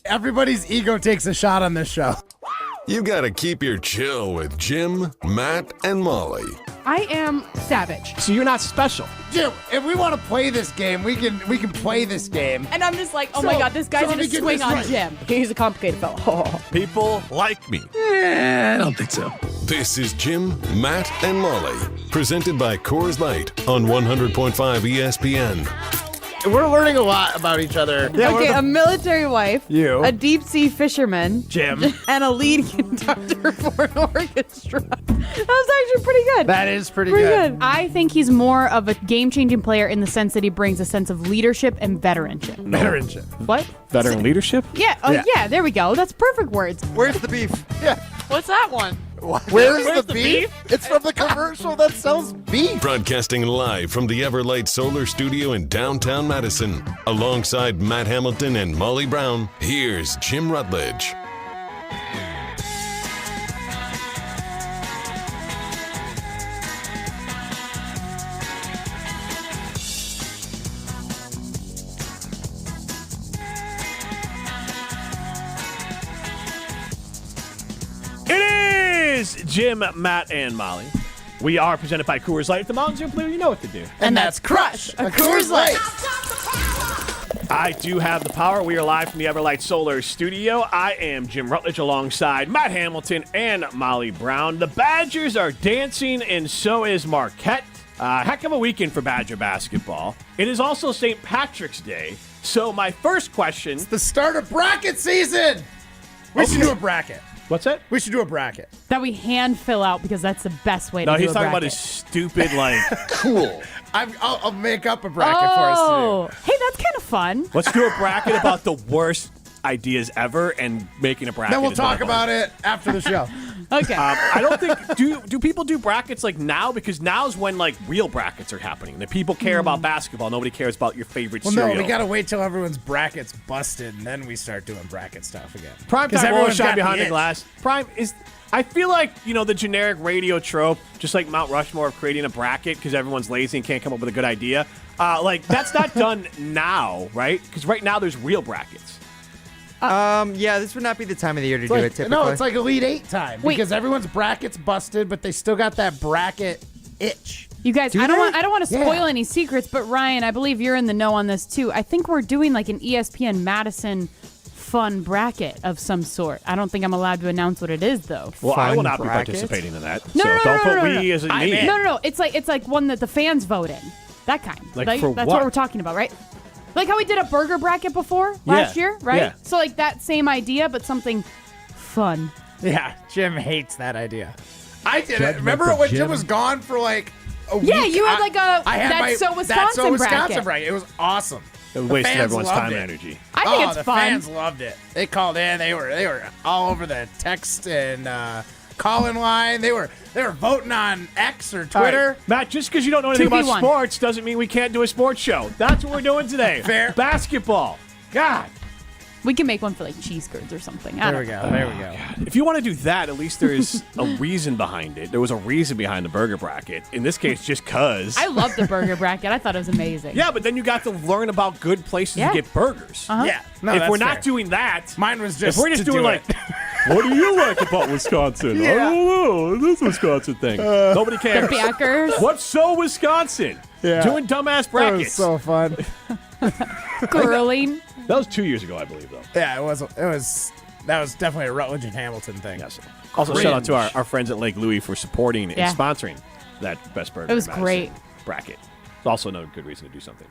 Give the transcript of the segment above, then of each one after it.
Everybody's ego takes a shot on this show. You gotta keep your chill with Jim, Matt, and Molly. I am savage. So you're not special. Jim, if we want to play this game, we can play this game. And I'm just like, oh my God, this guy's going to swing on Jim. He's a complicated fellow. People like me. I don't think so. This is Jim, Matt, and Molly. Presented by Coors Light on 100.5 ESPN. We're learning a lot about each other. Yeah, okay, a military wife, You. a deep sea fisherman, Jim. and a lead conductor for an orchestra. That was actually pretty good. That is pretty good. I think he's more of a game-changing player in the sense that he brings a sense of leadership and veteranship. Veteranship. What? Veteran leadership? Yeah. Oh, yeah. There we go. That's perfect words. Where's the beef? Yeah. What's that one? Where's the beef? It's from the commercial that sells beef. Broadcasting live from the Everlight Solar Studio in downtown Madison. Alongside Matt Hamilton and Molly Brown, here's Jim Rutledge. Jim, Matt, and Molly. We are presented by Coors Light. If the mountains are blue, you know what to do. And that's Crush, a Coors Light. I do have the power. We are live from the Everlight Solar Studio. I am Jim Rutledge alongside Matt Hamilton and Molly Brown. The Badgers are dancing, and so is Marquette. Heck of a weekend for Badger basketball. It is also St. Patrick's Day. So my first question... It's the start of bracket season. We should do a bracket. What's that? We should do a bracket. That we hand fill out because that's the best way to do a bracket. No, he's talking about his stupid, Cool. I'll make up a bracket for us to do. Hey, that's kind of fun. Let's do a bracket about the worst ideas ever and making a bracket. Then we'll talk about it after the show. Okay. I don't think do people do brackets like now, because now is when like real brackets are happening. The people care about basketball. Nobody cares about your favorite cereal. No, we gotta wait till everyone's brackets busted and then we start doing bracket stuff again. Prime time everyone's shine got behind the itch. glass. Prime is. I feel like, the generic radio trope, just like Mount Rushmore of creating a bracket because everyone's lazy and can't come up with a good idea. That's not done now, right? Because right now there's real brackets. Yeah, this would not be the time of the year to do it typically. No, it's like Elite Eight time. Wait. Because everyone's brackets busted, but they still got that bracket itch. You guys, I don't want to spoil Yeah. any secrets, but Ryan, I believe you're in the know on this too. I think we're doing like an ESPN Madison fun bracket of some sort. I don't think I'm allowed to announce what it is though. Well, I will not bracket? be participating in that. No, so no, no, don't no, put no, we no. as a I'm me. in. No, it's like one that the fans vote in. That kind. Like for that's what? what we're talking about, right? Like how we did a burger bracket before last year, right? Yeah. So like that same idea, but something fun. Yeah, Jim hates that idea. I did it. Judgment Remember of when Jim. Jim was gone for like a week? Yeah, you had like a I had That's my So That's So Wisconsin Wisconsin bracket. It was awesome. It The wasted fans everyone's loved time it. and energy. I think it's the fun. fans loved it. They called in. They were all over the text and call-in line. They were voting on X or Twitter. All right, Matt, just because you don't know anything about 2v1. sports doesn't mean we can't do a sports show. That's what we're doing today. Fair. Basketball. God. We can make one for like cheese curds or something. There we go. There we go. If you want to do that, at least there's a reason behind it. There was a reason behind the burger bracket. In this case, just because. I love the burger bracket. I thought it was amazing. Yeah, but then you got to learn about good places Yeah. to get burgers. Uh-huh. Yeah. No, If that's we're not fair. doing that, Mine was just if we're just to doing do like, it. what do you like about Wisconsin? I don't know. This Wisconsin thing. Nobody The cares. Packers. What's so Wisconsin? Yeah. Doing dumbass That brackets. was so fun. Grilling. That was 2 years ago, I believe, though. Yeah, it was. That was definitely a Rutledge and Hamilton thing. Yes. Also, Cringe. shout out to our friends at Lake Louie for supporting Yeah. and sponsoring that Best Burger It was in Madison great. bracket. It's also another good reason to do something.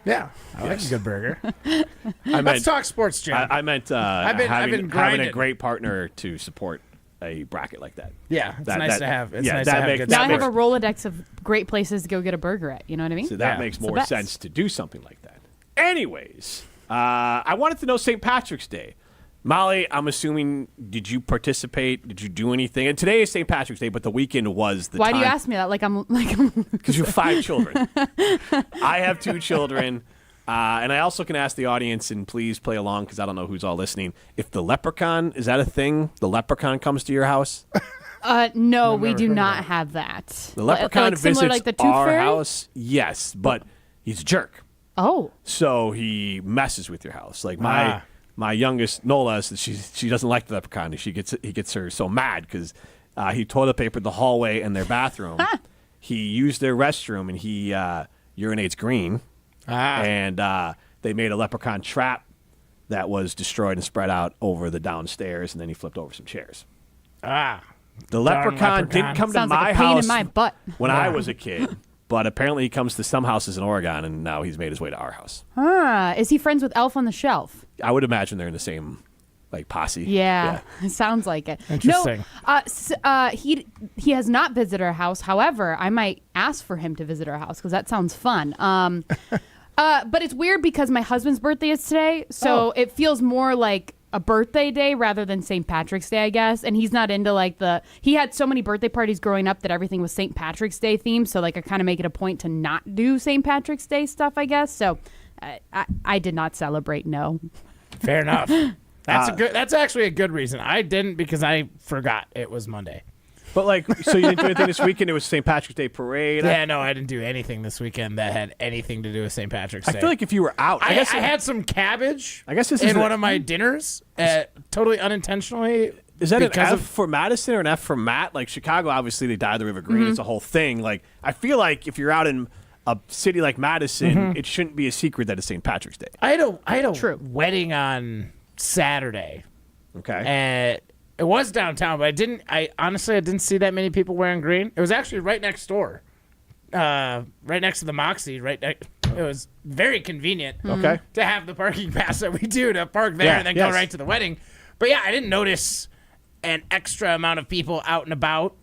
Yeah, I like a good burger. I Let's meant, talk sports, Jim. I meant I've been having a grinding. great partner to support a bracket like that. Yeah, it's That- nice that- to have. It's yeah, nice that to have makes- good Now I that have sports. a Rolodex of great places to go get a burger at. You know what I mean? So that Yeah. makes It's the more best. sense to do something like that. Anyways, I wanted to know St. Patrick's Day. Molly, I'm assuming, did you participate? Did you do anything? And today is St. Patrick's Day, but the weekend was the Why time. do you ask me that? Because you have 5 children. I have 2 children. And I also can ask the audience, and please play along because I don't know who's all listening. If the leprechaun, is that a thing? The leprechaun comes to your house? No, we do not have that. The leprechaun like similar visits like the Tooth our Fairy? house. Yes, but he's a jerk. Oh. So he messes with your house. Like my my youngest Nola, she doesn't like the leprechaun. He gets her so mad because he toilet papered the hallway and their bathroom. He used their restroom and he urinates green. And they made a leprechaun trap that was destroyed and spread out over the downstairs, and then he flipped over some chairs. The Leprechaun didn't come to Sounds like my a pain house in my butt. when I was a kid, but apparently he comes to some houses in Oregon, and now he's made his way to our house. Is he friends with Elf on the Shelf? I would imagine they're in the same posse. Yeah, it sounds like it. Interesting. No, he has not visited our house. However, I might ask for him to visit our house because that sounds fun. But it's weird because my husband's birthday is today, so it feels more like a birthday day rather than St. Patrick's Day, I guess. And he's not into he had so many birthday parties growing up that everything was St. Patrick's Day themed. So I kind of make it a point to not do St. Patrick's Day stuff, I guess. So I did not celebrate. No. Fair enough. That's actually a good reason. I didn't because I forgot it was Monday. But so you didn't do anything this weekend? It was St. Patrick's Day parade. Yeah, no, I didn't do anything this weekend that had anything to do with St. Patrick's Day. I feel like if you were out, I had some cabbage. I guess this in is one of my dinners, totally unintentionally. Is that an F for Madison or an F for Matt? Like Chicago, obviously they dyed the river green. It's a whole thing. Like I feel like if you're out in a city like Madison, it shouldn't be a secret that it's St. Patrick's Day. I had a wedding on Saturday. Okay. And it was downtown, but I honestly didn't see that many people wearing green. It was actually right next door, right next to the Moxie. It was very convenient. Okay. To have the parking pass that we do to park there and then go right to the wedding. But yeah, I didn't notice an extra amount of people out and about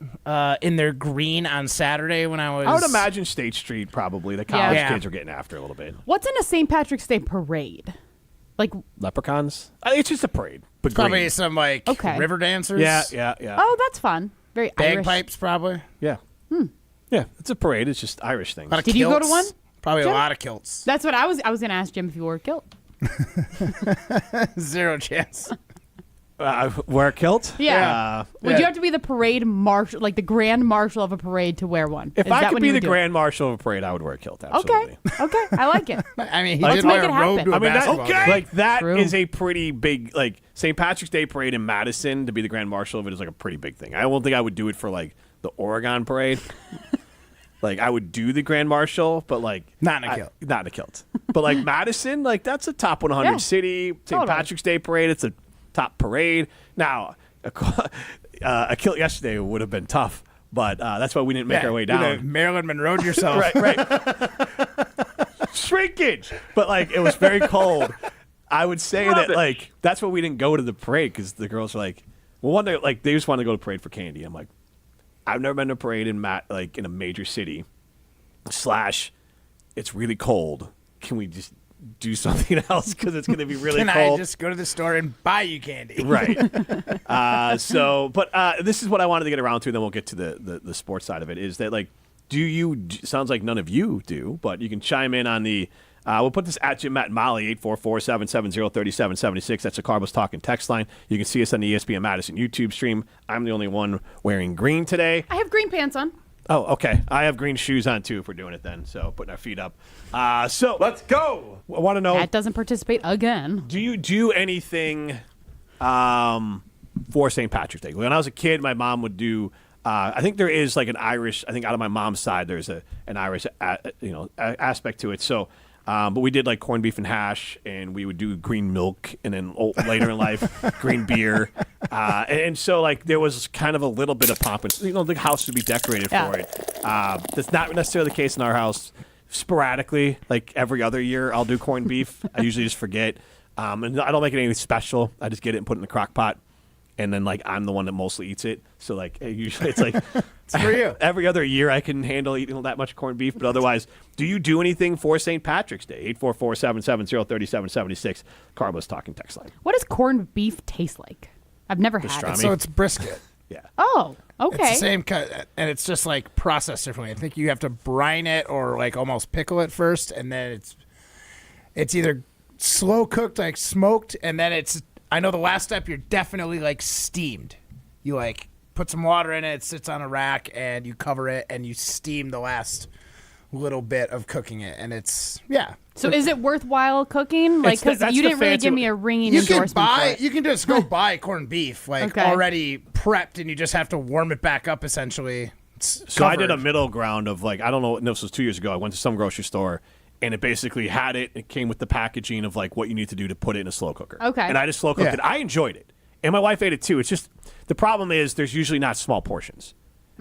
in their green on Saturday when I was. I would imagine State Street probably. The college kids are getting after a little bit. What's in a St. Patrick's Day parade? Like leprechauns? It's just a parade. But probably green. some river dancers. Yeah. Oh, that's fun. Very Irish. Bagpipes, probably. Yeah. Yeah, it's a parade. It's just Irish things. Did you go to one? Probably Jim? A lot of kilts. That's what I was going to ask Jim if you wore a kilt. Zero chance. Wear a kilt? Yeah. Would you have to be the parade marshal, like the grand marshal of a parade to wear one? If I could be the grand marshal of a parade, I would wear a kilt, absolutely. Okay. I like it. I mean, he Let's did make wear it a robe happen. to a basketball game. That True. is a pretty big, St. Patrick's Day parade in Madison, to be the grand marshal of it is a pretty big thing. I don't think I would do it for the Oregon parade. I would do the grand marshal, but not in a kilt. Not in a kilt. But Madison, that's a top 100 city. St. Patrick's Day parade, it's a top parade. Now, a kilt yesterday would have been tough, but that's why we didn't make our way down. Marilyn Monroe yourself. right. Shrinkage. But it was very cold. I would say that that's why we didn't go to the parade because the girls were one day they just wanted to go to the parade for candy. I'm I've never been to a parade in in a major city. / it's really cold. Can we just do something else because it's going to be really cold? Can I just go to the store and buy you candy? Right. This is what I wanted to get around to. Then we'll get to the sports side of it. Is that sounds like none of you do, but you can chime in on the. We'll put this at Jim, Matt, and Molly, 844-770-3776. That's the Carbos Talking text line. You can see us on the ESPN Madison YouTube stream. I'm the only one wearing green today. I have green pants on. Oh, okay. I have green shoes on, too, if we're doing it then. So putting our feet up. So let's go. I want to know. Matt doesn't participate again. Do you do anything for St. Patrick's Day? When I was a kid, my mom would do. I think there is an Irish. I think out of my mom's side, there's an Irish, aspect to it. So. But we did corned beef and hash, and we would do green milk, and then later in life, green beer. And so there was kind of a little bit of pomp. And, the house would be decorated for it. That's not necessarily the case in our house. Sporadically, every other year, I'll do corned beef. I usually just forget. And I don't make it anything special. I just get it and put it in the crock pot. And then, I'm the one that mostly eats it. So, usually it's it's for you. Every other year I can handle eating that much corned beef. But otherwise, do you do anything for St. Patrick's Day? 844-770-3776. Carbos Talking text line. What does corned beef taste like? I've never had it. So it's brisket. Yeah. Oh, okay. It's the same cut, and it's just processed differently. I think you have to brine it or almost pickle it first, and then it's either slow cooked, smoked, and then it's. I know the last step you're definitely steamed. You put some water in it, it sits on a rack, and you cover it, and you steam the last little bit of cooking it, and it's So is it worthwhile cooking? Like, because that's you the didn't really fancy- give me a ringing you endorsement can buy for it. you can just go buy corned beef Okay. already prepped, and you just have to warm it back up essentially. It's So I did a covered. middle ground of I don't know, this was 2 years ago. I went to some grocery store and it basically had it. It came with the packaging of what you need to do to put it in a slow cooker. Okay. And I just slow cooked Yeah. it. I enjoyed it. And my wife ate it too. It's just the problem is there's usually not small portions.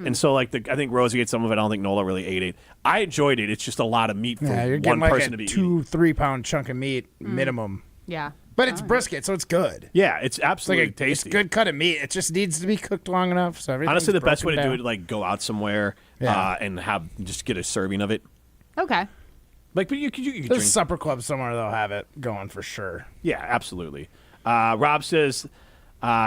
And so I think Rosie ate some of it. I don't think Nola really ate it. I enjoyed it. It's just a lot of meat for Yeah, you're one getting person to be eating. 2-3 pound chunk of meat minimum, Yeah. but it's brisket, so it's good. Yeah, it's It's absolutely it's tasty. good cut of meat. It just needs to be cooked long enough. So everything's Honestly, the best way to broken do down. it go out somewhere Yeah. and just get a serving of it. Okay. But you could There's drink. supper club somewhere they'll have it going for sure. Yeah, absolutely. Rob says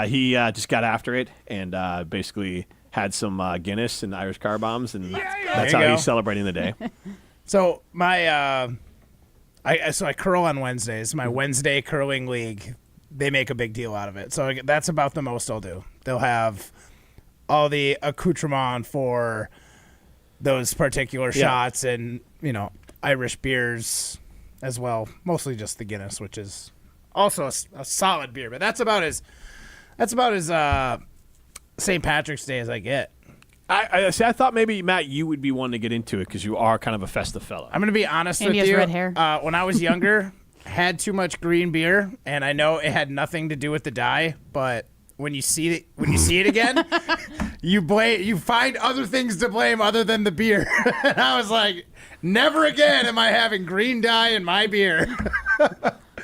he just got after it and basically had some Guinness and Irish car bombs, and that's There how you he's go. celebrating the day. So my I curl on Wednesdays. My Wednesday curling league, they make a big deal out of it. So that's about the most I'll do. They'll have all the accoutrement for those particular Yeah. shots, and Irish beers as well. Mostly just the Guinness, which is also a solid beer. But that's about as St. Patrick's Day as I get. I thought maybe, Matt, you would be one to get into it because you are kind of a festive fella. I'm going to be honest And with he has you. red hair. When I was younger, had too much green beer, and I know it had nothing to do with the dye, but when you see it again, you find other things to blame other than the beer. And I was like, never again am I having green dye in my beer.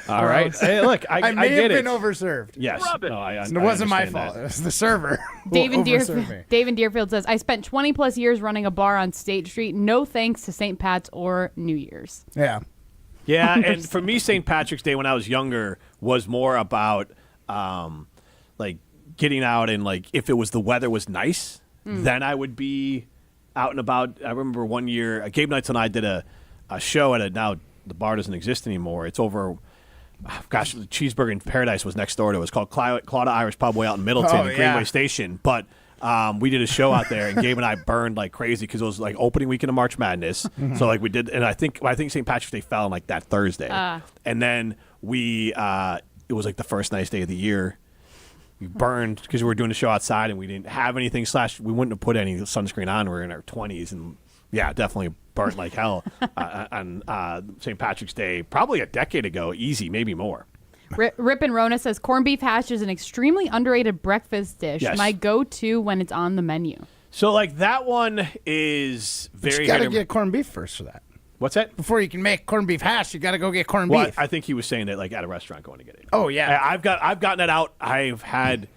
All right. Hey, look, I may get have it. been overserved. Yes. No, It wasn't my fault. It was the server. Dave in, who overserved me. Dave in Deerfield says, I spent 20 plus years running a bar on State Street. No thanks to St. Pat's or New Year's. Yeah. Yeah, and for me, St. Patrick's Day when I was younger was more about getting out and if the weather was nice, then I would be out and about. I remember one year, Gabe Knights and I did a show at now the bar doesn't exist anymore. It's over. Gosh, the Cheeseburger in Paradise was next door to it. It was called Claudia Irish Pub way out in Middleton Oh, at yeah. Greenway Station. But we did a show out there, and Gabe and I burned like crazy because it was opening weekend of March Madness. So we did, and I think St. Patrick's Day fell on that Thursday, and then we it was the first nice day of the year. We burned because we were doing a show outside, and we didn't have anything. We wouldn't have put any sunscreen on. We were in our 20s, and yeah, definitely burnt like hell on St. Patrick's Day, probably a decade ago, easy, maybe more. Rip and Rona says, corned beef hash is an extremely underrated breakfast dish. Yes. My go-to when it's on the menu. So that one is very. You got to get corned beef first for that. What's that? Before you can make corned beef hash, you got to go get corned Well, beef. I think he was saying that at a restaurant going to get it. Oh, yeah. I've gotten it out. I've had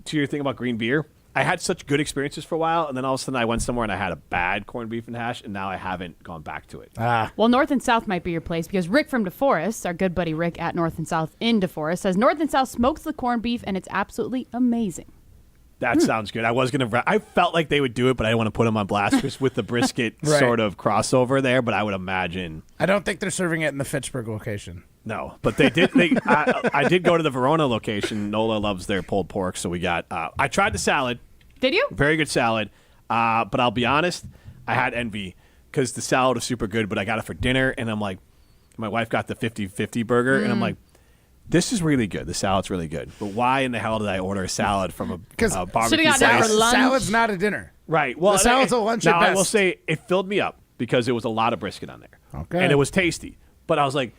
to your thing about green beer. I had such good experiences for a while, and then all of a sudden I went somewhere and I had a bad corned beef and hash, and now I haven't gone back to it. Well, North and South might be your place because Rick from DeForest, our good buddy Rick at North and South in DeForest, says North and South smokes the corned beef and it's absolutely amazing. That sounds good. I felt like they would do it, but I didn't want to put them on blast just with the brisket Right. sort of crossover there. But I would imagine I don't think they're serving it in the Fitchburg location. no. But they did. I did go to the Verona location. Nola loves their pulled pork, so we got. I tried the salad. Did you? Very good salad. But I'll be honest, I had envy because the salad was super good, but I got it for dinner, and I'm like, my wife got the 50-50 burger, and I'm like, this is really good. The salad's really good. But why in the hell did I order a salad from a barbecue Should've got that place? for lunch. Salad's not a dinner. Right. Well, The salad's a lunch Now, at I will best. say it filled me up because there was a lot of brisket on there. Okay. And it was tasty. But I was like,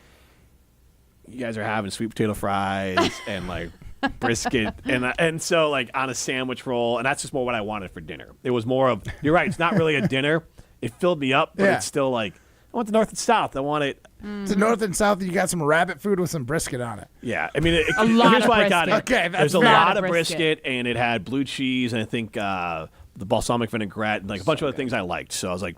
you guys are having sweet potato fries and brisket and so on a sandwich roll, and that's just more what I wanted for dinner. It was more of, you're right, it's not really a dinner. It filled me up, but Yeah. it's still I want the North and South. I want it. To north and south, you got some rabbit food with some brisket on it. Yeah, I mean, A lot here's of why I got it. brisket. Okay, that's there's a a lot lot of of brisket. brisket, and it had blue cheese, and I think the balsamic vinaigrette, and a bunch of other things I liked. So I was like,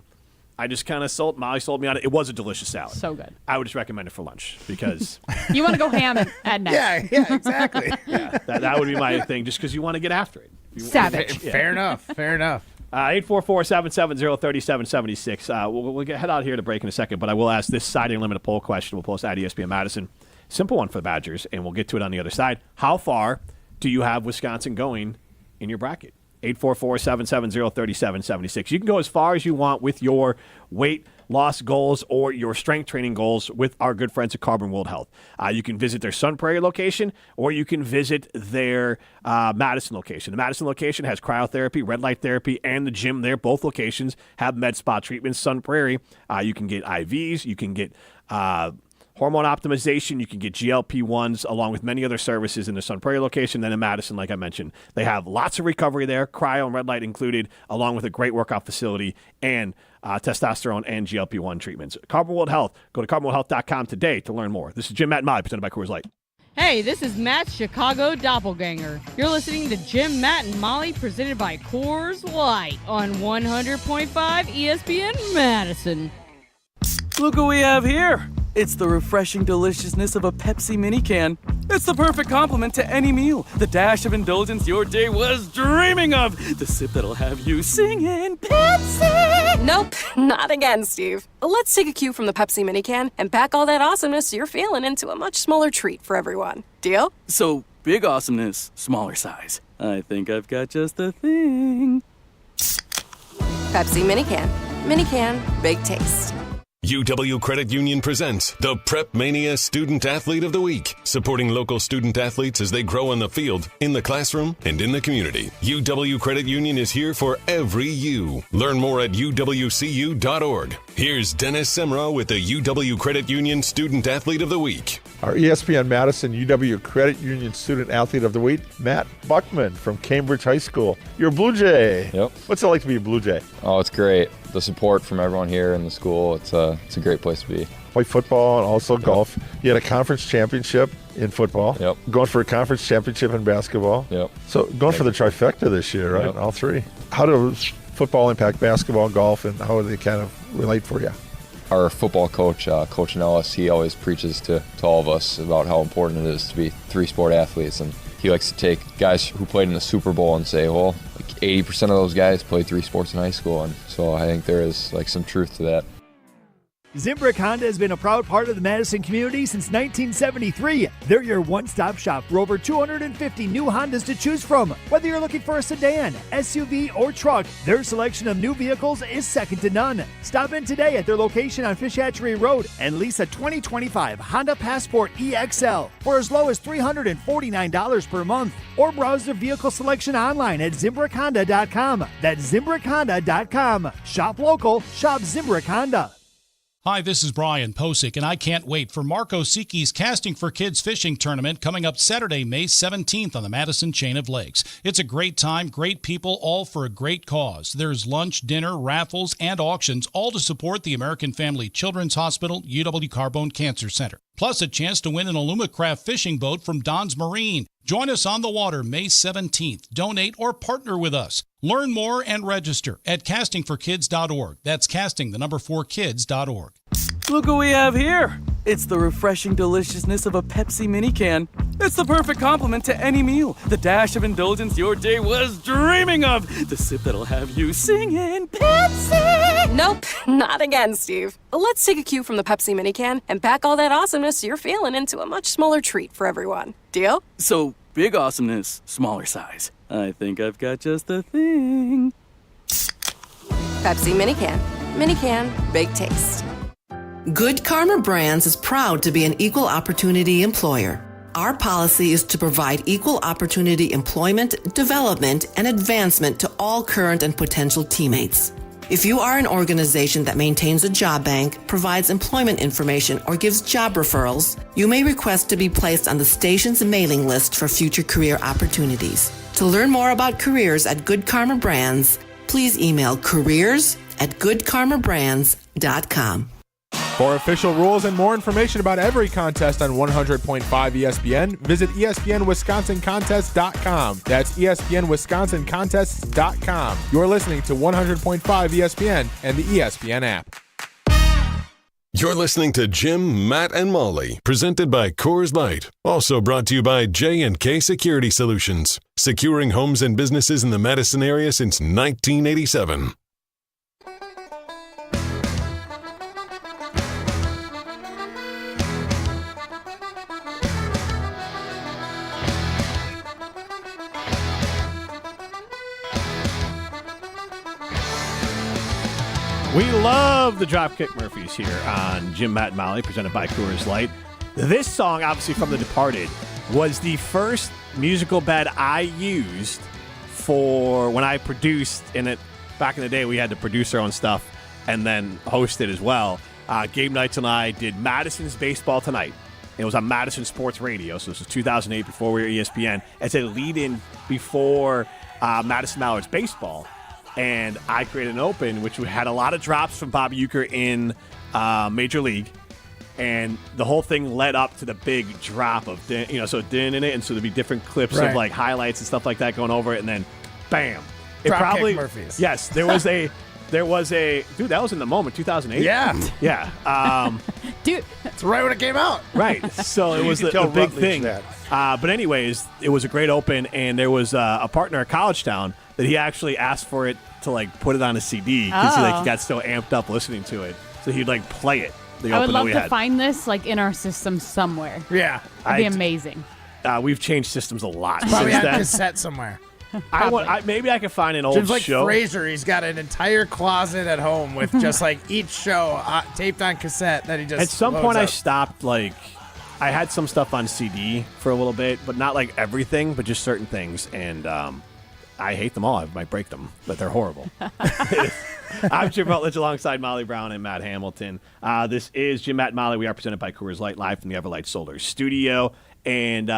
I just kind of Molly sold me on it. It was a delicious salad. So good. I would just recommend it for lunch because You want to go ham at night. Yeah, exactly. that would be my thing, just because you want to get after it. Savage. Fair enough. Fair enough. 844-770-3776. We'll head out here to break in a second, but I will ask this Siding Limited poll question. We'll post at ESPN Madison. Simple one for the Badgers, and we'll get to it on the other side. How far do you have Wisconsin going in your bracket? 844-770-3776. You can go as far as you want with your weight loss goals or your strength training goals with our good friends at Carbon World Health. You can visit their Sun Prairie location, or you can visit their Madison location. The Madison location has cryotherapy, red light therapy, and the gym there. Both locations have med spa treatments. Sun Prairie, you can get IVs, you can get hormone optimization, you can get GLP-1s, along with many other services in the Sun Prairie location. Then in Madison, like I mentioned, they have lots of recovery there, cryo and red light included, along with a great workout facility and testosterone and GLP-1 treatments. Carbon World Health. Go to carbonworldhealth.com today to learn more. This is Jim, Matt, and Molly, presented by Coors Light. Hey, this is Matt's Chicago Doppelganger. You're listening to Jim, Matt, and Molly, presented by Coors Light on 100.5 ESPN Madison. Look what we have here. It's the refreshing deliciousness of a Pepsi mini can. It's the perfect complement to any meal. The dash of indulgence your day was dreaming of. The sip that'll have you singing Pepsi. Nope, not again, Steve. Let's take a cue from the Pepsi mini can and pack all that awesomeness you're feeling into a much smaller treat for everyone. Deal? So, big awesomeness, smaller size. I think I've got just the thing. Pepsi mini can. Mini can, big taste. UW Credit Union presents the Prep Mania Student Athlete of the Week, supporting local student athletes as they grow on the field, in the classroom, and in the community. UW Credit Union is here for every U. Learn more at uwcu.org. Here's Dennis Semrau with the UW Credit Union Student Athlete of the Week. Our ESPN Madison UW Credit Union Student Athlete of the Week, Matt Buckman from Cambridge High School. You're a Blue Jay. Yep. What's it like to be a Blue Jay? Oh, it's great. The support from everyone here in the school, it's a great place to be. Play football and also golf. You had a conference championship in football. Yep. Going for a conference championship in basketball. Yep. So going for the trifecta this year, right? Yep. All three. How does football impact basketball, golf, and how do they kind of relate for you? Our football coach, Coach Nellis, he always preaches to all of us about how important it is to be three-sport athletes. And he likes to take guys who played in the Super Bowl and say, well, like 80% of those guys played three sports in high school. And so I think there is like some truth to that. Zimbrick Honda has been a proud part of the Madison community since 1973. They're your one-stop shop for over 250 new Hondas to choose from. Whether you're looking for a sedan, SUV, or truck, their selection of new vehicles is second to none. Stop in today at their location on Fish Hatchery Road and lease a 2025 Honda Passport EXL for as low as $349 per month. Or browse their vehicle selection online at ZimbrickHonda.com. That's ZimbrickHonda.com. Shop local, shop Zimbrick Honda. Hi, this is Brian Posick, and I can't wait for Mark Osiki's Casting for Kids Fishing Tournament coming up Saturday, May 17th on the Madison Chain of Lakes. It's a great time, great people, all for a great cause. There's lunch, dinner, raffles, and auctions, all to support the American Family Children's Hospital, UW Carbone Cancer Center. Plus a chance to win an Alumacraft fishing boat from Don's Marine. Join us on the water May 17th. Donate or partner with us. Learn more and register at castingforkids.org. That's casting4kids.org. Look what we have here. It's the refreshing deliciousness of a Pepsi mini can. It's the perfect complement to any meal. The dash of indulgence your day was dreaming of. The sip that'll have you singing Pepsi. Nope, not again, Steve. Let's take a cue from the Pepsi mini can and pack all that awesomeness you're feeling into a much smaller treat for everyone. Deal? So, big awesomeness, smaller size. I think I've got just the thing. Pepsi mini can. Mini can, big taste. Good Karma Brands is proud to be an equal opportunity employer. Our policy is to provide equal opportunity employment, development, and advancement to all current and potential teammates. If you are an organization that maintains a job bank, provides employment information, or gives job referrals, you may request to be placed on the station's mailing list for future career opportunities. To learn more about careers at Good Karma Brands, please email careers@goodkarmabrands.com. For official rules and more information about every contest on 100.5 ESPN, visit ESPNWisconsinContests.com. That's ESPNWisconsinContests.com. You're listening to 100.5 ESPN and the ESPN app. You're listening to Jim, Matt, and Molly, presented by Coors Light. Also brought to you by J&K Security Solutions, securing homes and businesses in the Madison area since 1987. We love the Dropkick Murphys here on Jim, Matt, and Molly, presented by Coors Light. This song, obviously from The Departed, was the first musical bed I used for when I produced in it. Back in the day, we had to produce our own stuff and then host it as well. Gabe Knights and I did Madison's Baseball Tonight. It was on Madison Sports Radio, so this was 2008 before we were ESPN. As a lead-in before Madison Mallards Baseball. And I created an open, which had a lot of drops from Bob Uecker in Major League. And the whole thing led up to the big drop of, so din in it. And so there'd be different clips of like highlights and stuff like that going over it. And then, bam. Dropkick Murphys. Yes, there was a, dude, that was in the moment, 2008. Yeah. Yeah. Dude. That's right when it came out. Right. So it was the big thing. But anyways, it was a great open. And there was a partner at College Town that he actually asked for it to put it on a CD because he got so amped up listening to it. So he'd play it. I would love to find this in our system somewhere. Yeah. It'd be amazing. We've changed systems a lot Probably since on then. cassette somewhere. Maybe I could find an old Jim's like show. Frasier. He's got an entire closet at home with just each show taped on cassette that he just At some loads point, I up. stopped. I had some stuff on CD for a little bit, but not everything, but just certain things. And I hate them all. I might break them, but they're horrible. I'm Jim Rutledge alongside Molly Brown and Matt Hamilton. This is Jim, Matt, and Molly. We are presented by Coors Light, live from the Everlight Solar Studio. And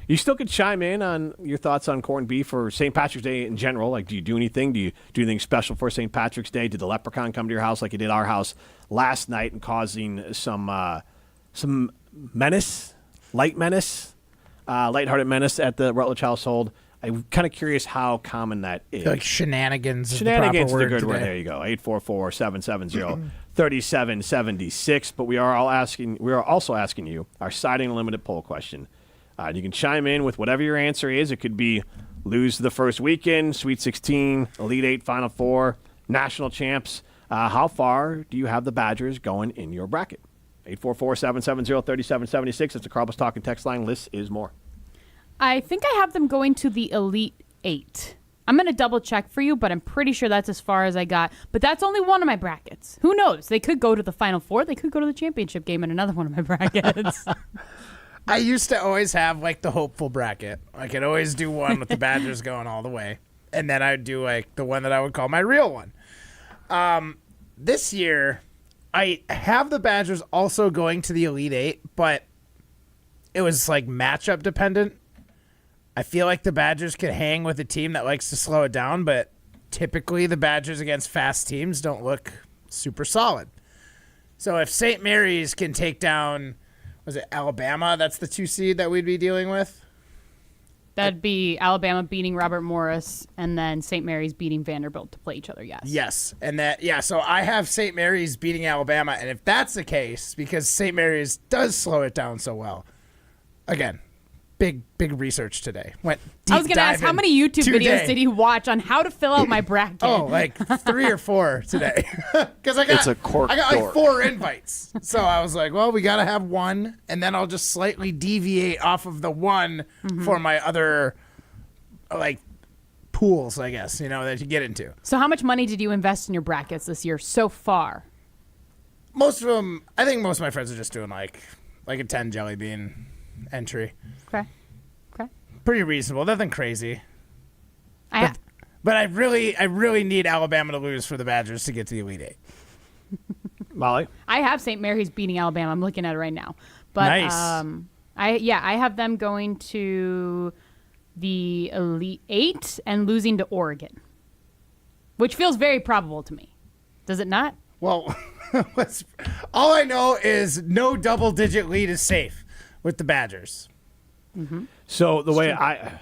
you still could chime in on your thoughts on corned beef or St. Patrick's Day in general. Do you do anything? Do you do anything special for St. Patrick's Day? Did the leprechaun come to your house like he did our house last night and causing some menace, lighthearted menace at the Rutledge household? I'm kind of curious how common that is. Shenanigans is Shenanigans the is proper the good word. today. There you go. 844-770-3776. But we are also asking you our Siding Unlimited poll question. You can chime in with whatever your answer is. It could be lose the first weekend, Sweet 16, Elite 8, Final Four, national champs. How far do you have the Badgers going in your bracket? 844-770-3776. It's the Carlbus Talking text line. List is more. I think I have them going to the Elite 8. I'm going to double check for you, but I'm pretty sure that's as far as I got. But that's only one of my brackets. Who knows? They could go to the Final Four. They could go to the championship game in another one of my brackets. I used to always have the hopeful bracket. I could always do one with the Badgers going all the way. And then I would do the one that I would call my real one. This year, I have the Badgers also going to the Elite 8, but it was matchup dependent. I feel like the Badgers could hang with a team that likes to slow it down, but typically the Badgers against fast teams don't look super solid. So if St. Mary's can take down, was it Alabama? That's the 2 seed that we'd be dealing with? That'd be Alabama beating Robert Morris and then St. Mary's beating Vanderbilt to play each other, yes. Yes. And so I have St. Mary's beating Alabama, and if that's the case, because St. Mary's does slow it down so well, again, big research today. Went deep I was going to ask, how many YouTube today. videos did he watch on how to fill out my bracket? 3 or 4 today. Because I got 4 invites. So I was like, well, we got to have one, and then I'll just slightly deviate off of the one for my other pools, I guess, that you get into. So how much money did you invest in your brackets this year so far? Most of them, I think most of my friends are just doing like a 10 jelly bean entry. Okay. Pretty reasonable. Nothing crazy. But I really need Alabama to lose for the Badgers to get to the Elite 8. Molly? I have St. Mary's beating Alabama. I'm looking at it right now. But nice. I have them going to the Elite 8 and losing to Oregon, which feels very probable to me. Does it not? Well, all I know is no double-digit lead is safe with the Badgers. Mm-hmm. So the way I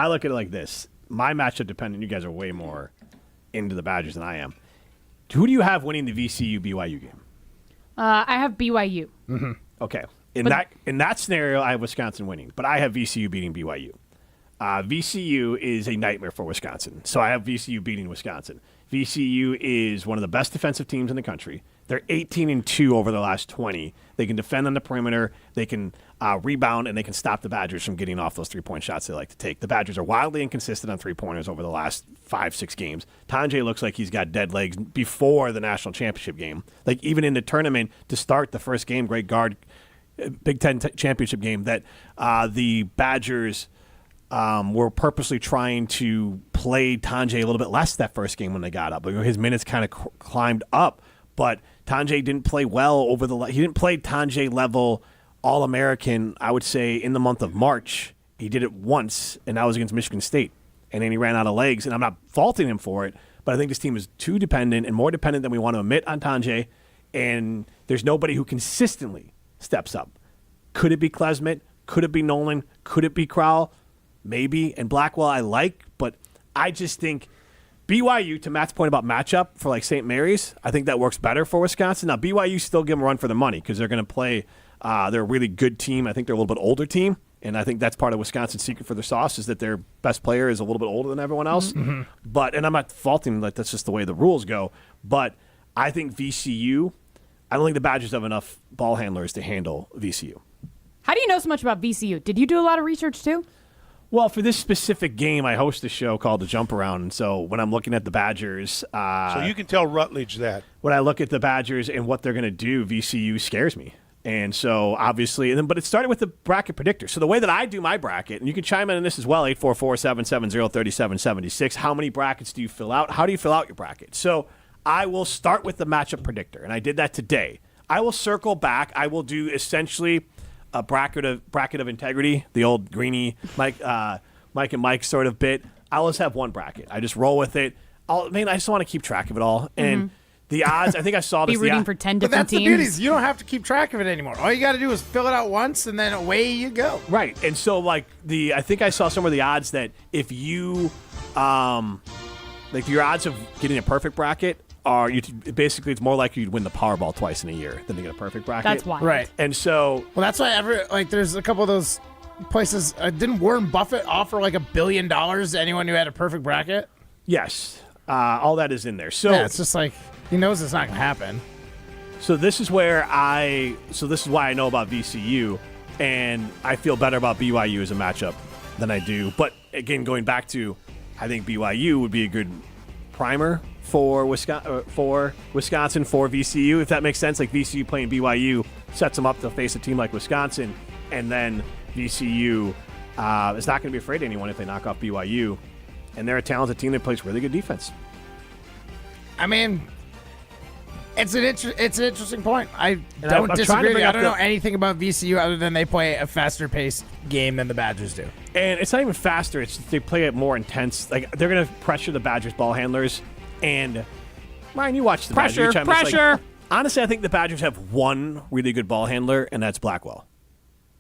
look at it like this: my matchup dependent. You guys are way more into the Badgers than I am. Who do you have winning the VCU BYU game? I have BYU. Mm-hmm. Okay. In that scenario, I have Wisconsin winning, but I have VCU beating BYU. VCU is a nightmare for Wisconsin, so I have VCU beating Wisconsin. VCU is one of the best defensive teams in the country. They're 18-2 over the last 20. They can defend on the perimeter. They can rebound, and they can stop the Badgers from getting off those three-point shots they like to take. The Badgers are wildly inconsistent on three-pointers over the last 5-6 games. Tanjay looks like he's got dead legs before the national championship game. Like, even in the tournament, to start the first game, great guard, Big Ten championship game, that the Badgers were purposely trying to play Tanjay a little bit less that first game when they got up. His minutes kind of climbed up, but Tanjay didn't play well he didn't play Tanjay level All-American, I would say, in the month of March. He did it once, and that was against Michigan State. And then he ran out of legs, and I'm not faulting him for it, but I think this team is too dependent and more dependent than we want to admit on Tanjay, and there's nobody who consistently steps up. Could it be Klesmit? Could it be Nolan? Could it be Crowell? Maybe. And Blackwell I like, but I just think BYU, to Matt's point about matchup for like St. Mary's, I think that works better for Wisconsin. Now, BYU still give them a run for the money because they're going to play they're a really good team. I think they're a little bit older team, and I think that's part of Wisconsin's secret for their sauce is that their best player is a little bit older than everyone else. Mm-hmm. But, and I'm not faulting, like that's just the way the rules go, but I think VCU, I don't think the Badgers have enough ball handlers to handle VCU. How do you know so much about VCU? Did you do a lot of research too? Well, for this specific game, I host a show called The Jump Around, and so when I'm looking at the Badgers... so you can tell Rutledge that. When I look at the Badgers and what they're going to do, VCU scares me. And so, obviously... but it started with the bracket predictor. So the way that I do my bracket, and you can chime in on this as well, 844-770-3776, how many brackets do you fill out? How do you fill out your bracket? So I will start with the matchup predictor, and I did that today. I will circle back. I will do essentially... a bracket of integrity, the old Greeny Mike and Mike sort of bit. I'll just have one bracket. I just roll with it. I just want to keep track of it all. And the odds, I think I saw this. Be rooting for 10 different But that's teams. the beauty is you don't have to keep track of it anymore. All you got to do is fill it out once, and then away you go. Right. And so, I think I saw some of the odds that if you, your odds of getting a perfect bracket are basically it's more likely you'd win the Powerball twice in a year than to get a perfect bracket. That's wild. Right. And so, well, that's why there's a couple of those places. Didn't Warren Buffett offer like $1 billion to anyone who had a perfect bracket? Yes. All that is in there. So yeah, it's just like he knows it's not going to happen. So this is why I know about VCU, and I feel better about BYU as a matchup than I do. But again, going back to, I think BYU would be a good primer for Wisconsin, for VCU, if that makes sense. Like VCU playing BYU sets them up to face a team like Wisconsin, and then VCU is not going to be afraid of anyone if they knock off BYU, and they're a talented team that plays really good defense. I mean, it's an interesting point. I don't I'm disagree. I don't know anything about VCU other than they play a faster paced game than the Badgers do. And it's not even faster. It's they play it more intense. Like they're going to pressure the Badgers ball handlers. And Ryan, you watch the Badgers. Pressure. Honestly, I think the Badgers have one really good ball handler, and that's Blackwell.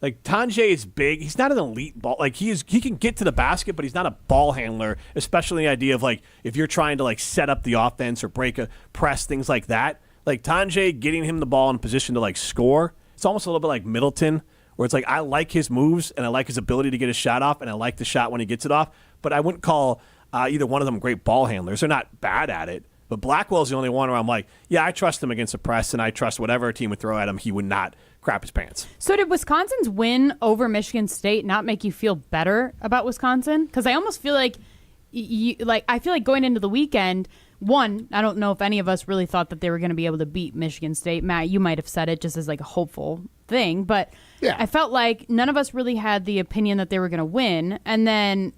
Like Tanjay is big. He's not an elite ball. Like he can get to the basket, but he's not a ball handler. Especially the idea of like if you're trying to like set up the offense or break a press, things like that. Like Tanjay getting him the ball in position to like score. It's almost a little bit like Middleton, where it's like I like his moves and I like his ability to get his shot off, and I like the shot when he gets it off. But I wouldn't call either one of them great ball handlers. They're not bad at it. But Blackwell's the only one where I'm like, yeah, I trust him against the press, and I trust whatever team would throw at him, he would not crap his pants. So did Wisconsin's win over Michigan State not make you feel better about Wisconsin? Because I almost feel like, I feel like going into the weekend, one, I don't know if any of us really thought that they were going to be able to beat Michigan State. Matt, you might have said it just as like a hopeful thing, but yeah. I felt like none of us really had the opinion that they were going to win, and then.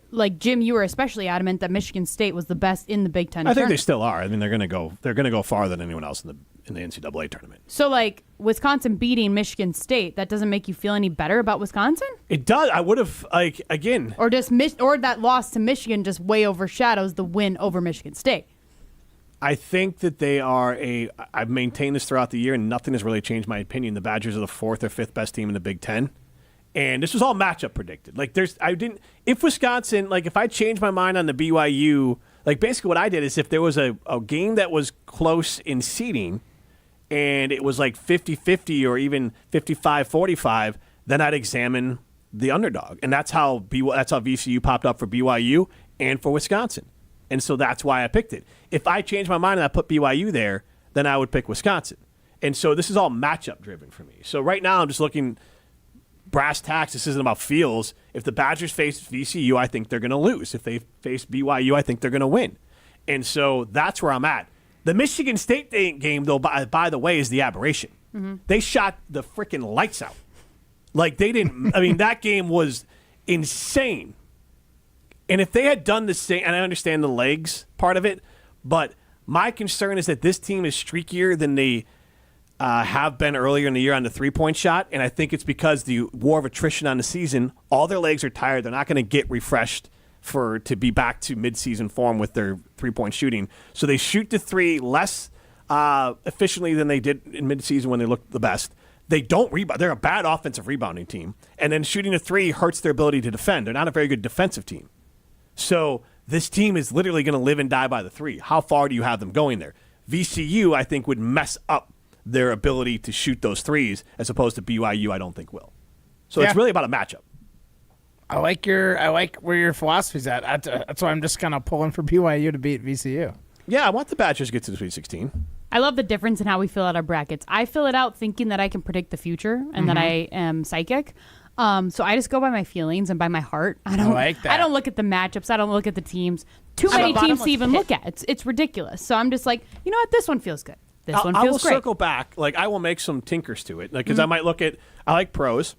Like Jim, you were especially adamant that Michigan State was the best in the Big Ten. I think they still are. I mean, they're going to go farther than anyone else in the NCAA tournament. So, like Wisconsin beating Michigan State, that doesn't make you feel any better about Wisconsin? It does. I would have again, or that loss to Michigan just way overshadows the win over Michigan State. I think that they are I've maintained this throughout the year, and nothing has really changed my opinion. The Badgers are the fourth or fifth best team in the Big Ten. And this was all matchup predicted. Like if Wisconsin, like if I changed my mind on the BYU, like basically what I did is if there was a game that was close in seeding and it was like 50-50 or even 55-45, then I'd examine the underdog. And that's how VCU popped up for BYU and for Wisconsin. And so that's why I picked it. If I changed my mind and I put BYU there, then I would pick Wisconsin. And so this is all matchup driven for me. So right now I'm just looking brass tacks. This isn't about feels. If the Badgers face VCU, I think they're going to lose. If they face BYU, I think they're going to win. And so that's where I'm at. The Michigan State game, though, by the way, is the aberration. They shot the freaking lights out. Like, they didn't – I mean, that game was insane. And if they had done the same – and I understand the legs part of it, but my concern is that this team is streakier than they have been earlier in the year on the three-point shot, and I think it's because the war of attrition on the season, all their legs are tired. They're not going to get refreshed to be back to midseason form with their three-point shooting. So they shoot the three less efficiently than they did in midseason when they looked the best. They don't rebound. They're a bad offensive rebounding team. And then shooting a three hurts their ability to defend. They're not a very good defensive team. So this team is literally going to live and die by the three. How far do you have them going there? VCU, I think, would mess up their ability to shoot those threes as opposed to BYU, I don't think will. So it's really about a matchup. I like where your philosophy's at. That's why I'm just kind of pulling for BYU to beat VCU. Yeah, I want the Badgers to get to the Sweet 16. I love the difference in how we fill out our brackets. I fill it out thinking that I can predict the future and that I am psychic. So I just go by my feelings and by my heart. I like that. I don't look at the matchups. I don't look at the teams. Too many teams to even look at. It's ridiculous. So I'm just like, you know what? This one feels good. This one feels I will great. circle back. Like, I will make some tinkers to it. Because I might look at, I like pros.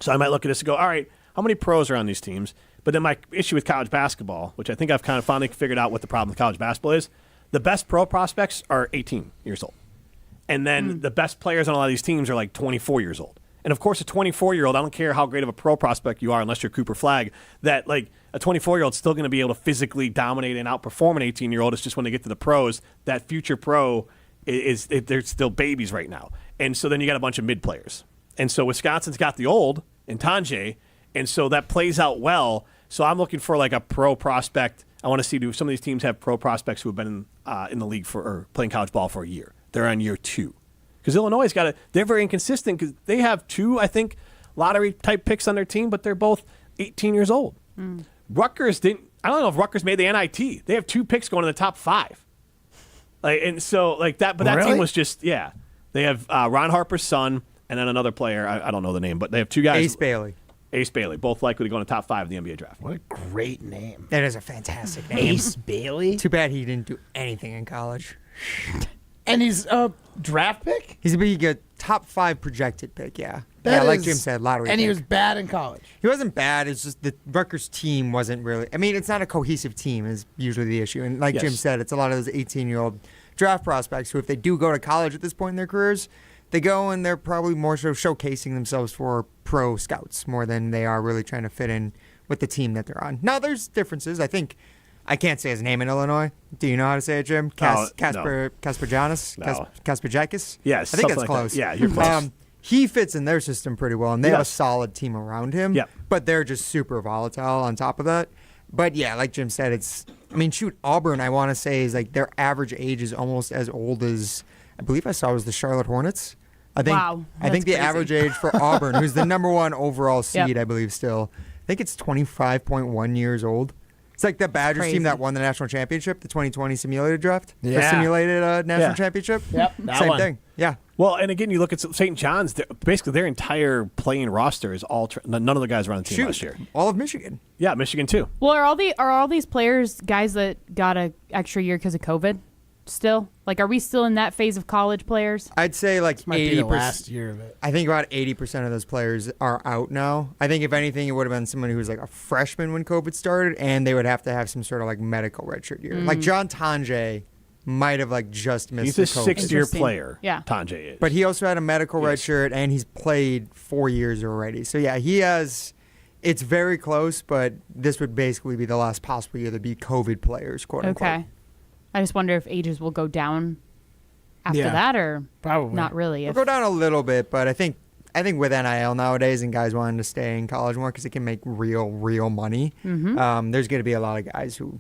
So I might look at this and go, all right, how many pros are on these teams? But then my issue with college basketball, which I think I've kind of finally figured out what the problem with college basketball is, the best pro prospects are 18 years old. And then the best players on a lot of these teams are like 24 years old. And, of course, a 24-year-old, I don't care how great of a pro prospect you are unless you're Cooper Flagg, that, like, a 24-year-old is still going to be able to physically dominate and outperform an 18-year-old. It's just when they get to the pros, that future pro, they're still babies right now. And so then you got a bunch of mid players. And so Wisconsin's got the old in Tanjay, and so that plays out well. So I'm looking for, like, a pro prospect. I want to see, do some of these teams have pro prospects who have been in the league or playing college ball for a year? They're on year 2. Because Illinois they're very inconsistent because they have 2, I think, lottery-type picks on their team, but they're both 18 years old. Rutgers didn't – I don't know if Rutgers made the NIT. They have 2 picks going in the top 5. And so, like that – but that team was just – yeah. They have Ron Harper's son and then another player. I don't know the name, but they have 2 guys. Ace Bailey, both likely to go in the top 5 of the NBA draft. What a great name. That is a fantastic name. Ace Bailey? Too bad he didn't do anything in college. And he's a draft pick? He's a good top 5 projected pick, yeah. Like Jim said, lottery And pick. he was bad in college. He wasn't bad. It's just the Rutgers team wasn't really – I mean, it's not a cohesive team is usually the issue. And like Jim said, it's a lot of those 18-year-old draft prospects who, if they do go to college at this point in their careers, they go and they're probably more so showcasing themselves for pro scouts more than they are really trying to fit in with the team that they're on. Now, there's differences. I think – I can't say his name in Illinois. Do you know how to say it, Jim? Kasperjanis? No. Kasperjakis? Yes. I think that's like close. That. Yeah, you're close. He fits in their system pretty well, and they have a solid team around him. Yep. But they're just super volatile on top of that. But, yeah, like Jim said, Auburn, I want to say, is like their average age is almost as old as, I believe I saw was the Charlotte Hornets. I think the average age for Auburn, who's the number 1 overall seed, I believe still, I think it's 25.1 years old. It's like the Badgers team that won the national championship, the 2020 simulated draft. Yeah. The simulated national championship. Yep. Same thing. Yeah. Well, and again, you look at St. John's, basically their entire playing roster is all none of the guys were on the team last year. All of Michigan. Yeah, Michigan too. Well, are all these players guys that got an extra year because of COVID still? Like, are we still in that phase of college players? I'd say like 80%. Might be the last year of it. I think about 80% of those players are out now. I think if anything, it would have been someone who was like a freshman when COVID started, and they would have to have some sort of like medical redshirt year. Like John Tanjay might have like just missed He's a the COVID. 6-year player. Yeah. Tanjay is. But he also had a medical redshirt, and he's played 4 years already. So yeah, he has. It's very close, but this would basically be the last possible year to be COVID players, quote unquote. Okay. I just wonder if ages will go down after that, or probably not really. It'll go down a little bit, but I think with NIL nowadays and guys wanting to stay in college more because it can make real money, there's going to be a lot of guys who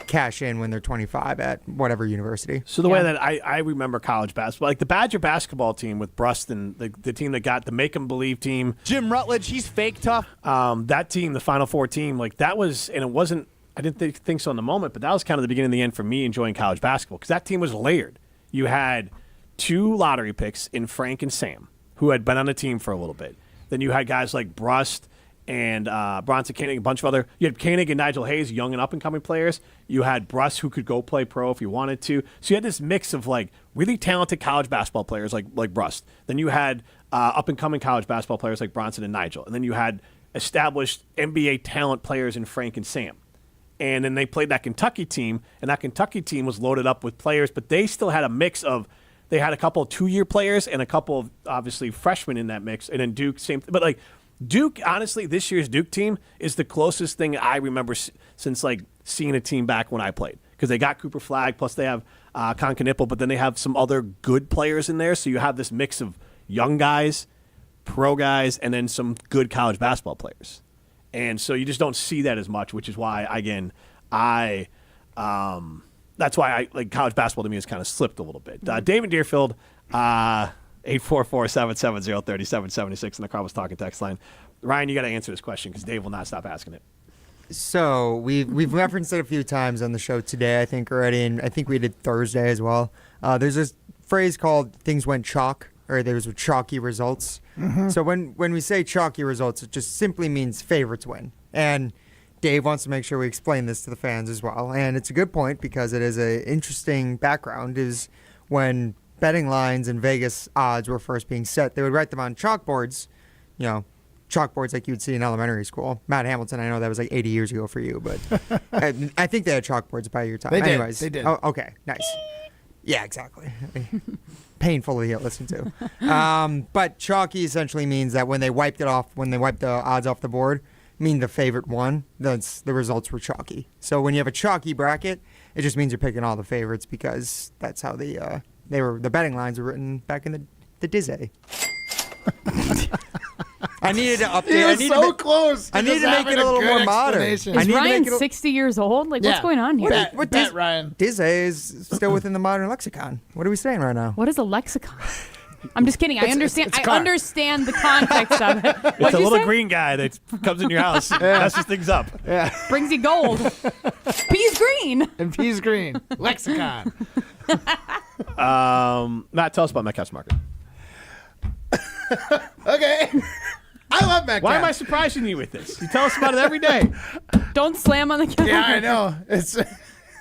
cash in when they're 25 at whatever university. So the way that I remember college basketball, like the Badger basketball team with Bruston, the team that got the Make 'em Believe team. Jim Rutledge, he's fake tough. That team, the Final Four team, like that was, and it wasn't, I didn't think so in the moment, but that was kind of the beginning and the end for me enjoying college basketball because that team was layered. you had 2 lottery picks in Frank and Sam, who had been on the team for a little bit. Then you had guys like Brust and Bronson Koenig, a bunch of other. You had Koenig and Nigel Hayes, young and up-and-coming players. You had Brust, who could go play pro if you wanted to. So you had this mix of like really talented college basketball players like Brust. Then you had up-and-coming college basketball players like Bronson and Nigel. And then you had established NBA talent players in Frank and Sam. And then they played that Kentucky team, and that Kentucky team was loaded up with players, but they still had a mix of. They had a couple of 2-year players and a couple of obviously freshmen in that mix. And then Duke, same. But like Duke, honestly, this year's Duke team is the closest thing I remember since like seeing a team back when I played, because they got Cooper Flagg, plus they have Con Knipple, but then they have some other good players in there. So you have this mix of young guys, pro guys, and then some good college basketball players. And so you just don't see that as much, which is why, again, that's why I like college basketball to me has kind of slipped a little bit. David Deerfield, 844-770-3776 in the Car Was Talking text line. Ryan, you got to answer this question because Dave will not stop asking it. So we've referenced it a few times on the show today, I think already, and I think we did Thursday as well. There's this phrase called "things went chalk," or there was chalky results. Mm-hmm. So when we say chalky results, it just simply means favorites win. And Dave wants to make sure we explain this to the fans as well. And it's a good point because it is an interesting background. Is when betting lines and Vegas odds were first being set, they would write them on chalkboards, chalkboards like you'd see in elementary school. Matt Hamilton, I know that was like 80 years ago for you, but I think they had chalkboards by your time. They did. Anyways, They did. Oh, okay, nice. Yeah, exactly. Painful to listen to. But chalky essentially means that when they wiped the odds off the board, mean the favorite won, the results were chalky. So when you have a chalky bracket, it just means you're picking all the favorites because that's how the betting lines were written back in the Dizzy. I needed to update. He was so close. I needed to make it a little more modern. Is Ryan 60 years old? Like, what's going on here? What Ryan? Dizzy is still within the modern lexicon. What are we saying right now? What is a lexicon? I'm just kidding. I understand. it's I understand the context of it. It's a little green guy that comes in your house and messes things up. Yeah. Brings you gold. Peas green. And peas green. Lexicon. Matt, tell us about Metcalf's Market. Okay. I love Metcalf. Why am I surprising you with this? You tell us about it every day. Don't slam on the counter. Yeah, I know. It's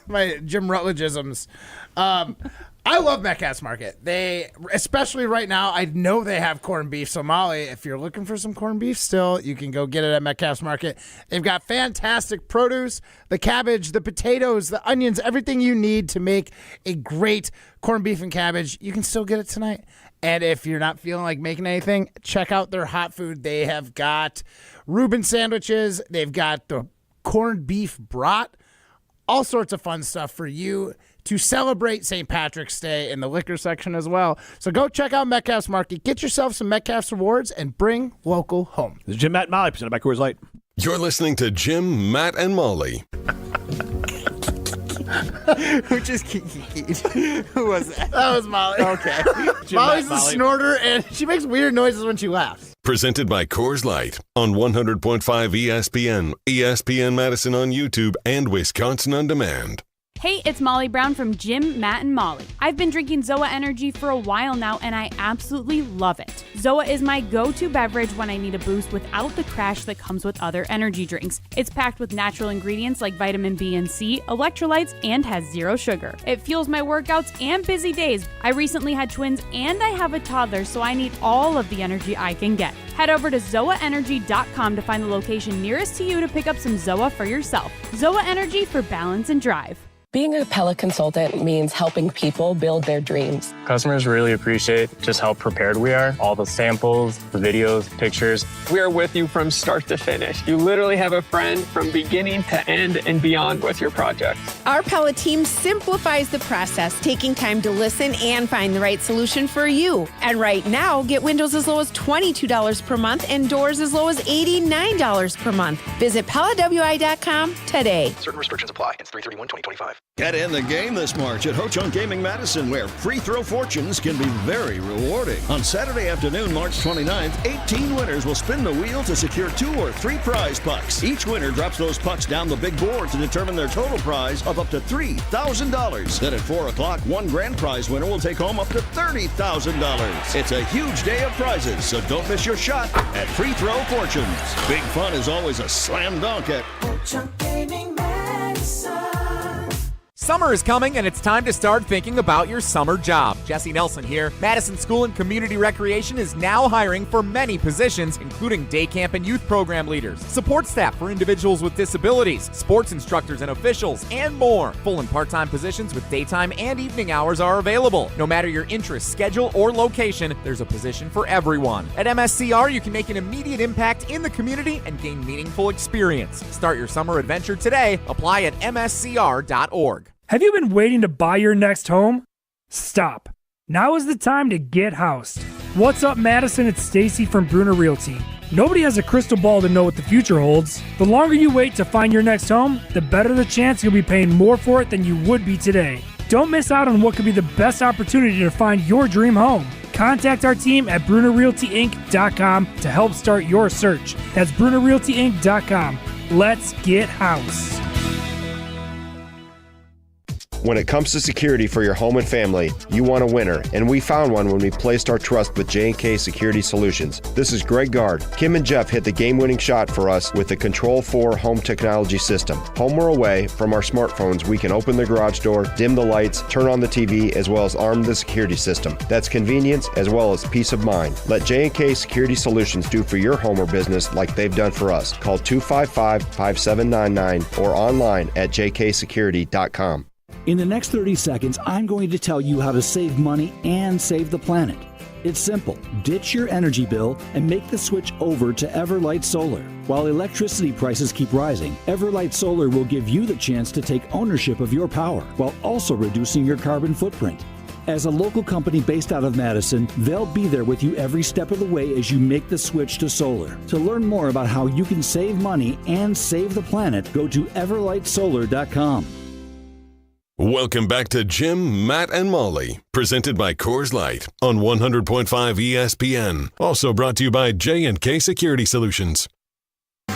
my Jim Rutledge-isms. I love Metcalf's Market. They, especially right now, I know they have corned beef. So, Molly, if you're looking for some corned beef still, you can go get it at Metcalf's Market. They've got fantastic produce, the cabbage, the potatoes, the onions, everything you need to make a great corned beef and cabbage. You can still get it tonight. And if you're not feeling like making anything, check out their hot food. They have got Reuben sandwiches. They've got the corned beef brat. All sorts of fun stuff for you to celebrate St. Patrick's Day in the liquor section as well. So go check out Metcalf's Market. Get yourself some Metcalf's Rewards and bring local home. This is Jim, Matt, and Molly, presented by Coors Light. You're listening to Jim, Matt, and Molly. Who just Who was that? That was Molly. Okay. Molly's the snorter, and she makes weird noises when she laughs. Presented by Coors Light on 100.5 ESPN, ESPN Madison on YouTube, and Wisconsin On Demand. Hey, it's Molly Brown from Jim, Matt, and Molly. I've been drinking ZOA Energy for a while now, and I absolutely love it. ZOA is my go-to beverage when I need a boost without the crash that comes with other energy drinks. It's packed with natural ingredients like vitamin B and C, electrolytes, and has zero sugar. It fuels my workouts and busy days. I recently had twins, and I have a toddler, so I need all of the energy I can get. Head over to ZOAEnergy.com to find the location nearest to you to pick up some ZOA for yourself. ZOA Energy for balance and drive. Being a Pella consultant means helping people build their dreams. Customers really appreciate just how prepared we are. All the samples, the videos, pictures. We are with you from start to finish. You literally have a friend from beginning to end and beyond with your project. Our Pella team simplifies the process, taking time to listen and find the right solution for you. And right now, get windows as low as $22 per month and doors as low as $89 per month. Visit PellaWI.com today. Certain restrictions apply. It's 3/31/2025. Get in the game this March at Ho-Chunk Gaming Madison, where free throw fortunes can be very rewarding. On Saturday afternoon, March 29th, 18 winners will spin the wheel to secure 2 or 3 prize pucks. Each winner drops those pucks down the big board to determine their total prize of up to $3,000. Then at 4 o'clock, one grand prize winner will take home up to $30,000. It's a huge day of prizes, so don't miss your shot at Free Throw Fortunes. Big fun is always a slam dunk at Ho-Chunk Gaming Madison. Summer is coming, and it's time to start thinking about your summer job. Jesse Nelson here. Madison School and Community Recreation is now hiring for many positions, including day camp and youth program leaders, support staff for individuals with disabilities, sports instructors and officials, and more. Full and part-time positions with daytime and evening hours are available. No matter your interest, schedule, or location, there's a position for everyone. At MSCR, you can make an immediate impact in the community and gain meaningful experience. Start your summer adventure today. Apply at mscr.org. Have you been waiting to buy your next home? Stop. Now is the time to get housed. What's up, Madison? It's Stacy from Bruner Realty. Nobody has a crystal ball to know what the future holds. The longer you wait to find your next home, the better the chance you'll be paying more for it than you would be today. Don't miss out on what could be the best opportunity to find your dream home. Contact our team at BrunerRealtyInc.com to help start your search. That's BrunerRealtyInc.com. Let's get housed. When it comes to security for your home and family, you want a winner, and we found one when we placed our trust with J&K Security Solutions. This is Greg Gard. Kim and Jeff hit the game-winning shot for us with the Control 4 home technology system. Home or away, from our smartphones, we can open the garage door, dim the lights, turn on the TV, as well as arm the security system. That's convenience as well as peace of mind. Let J&K Security Solutions do for your home or business like they've done for us. Call 255-5799 or online at jksecurity.com. In the next 30 seconds, I'm going to tell you how to save money and save the planet. It's simple. Ditch your energy bill and make the switch over to Everlight Solar. While electricity prices keep rising, Everlight Solar will give you the chance to take ownership of your power while also reducing your carbon footprint. As a local company based out of Madison, they'll be there with you every step of the way as you make the switch to solar. To learn more about how you can save money and save the planet, go to everlightsolar.com. Welcome back to Jim, Matt, and Molly, presented by Coors Light on 100.5 ESPN. Also brought to you by J&K Security Solutions. She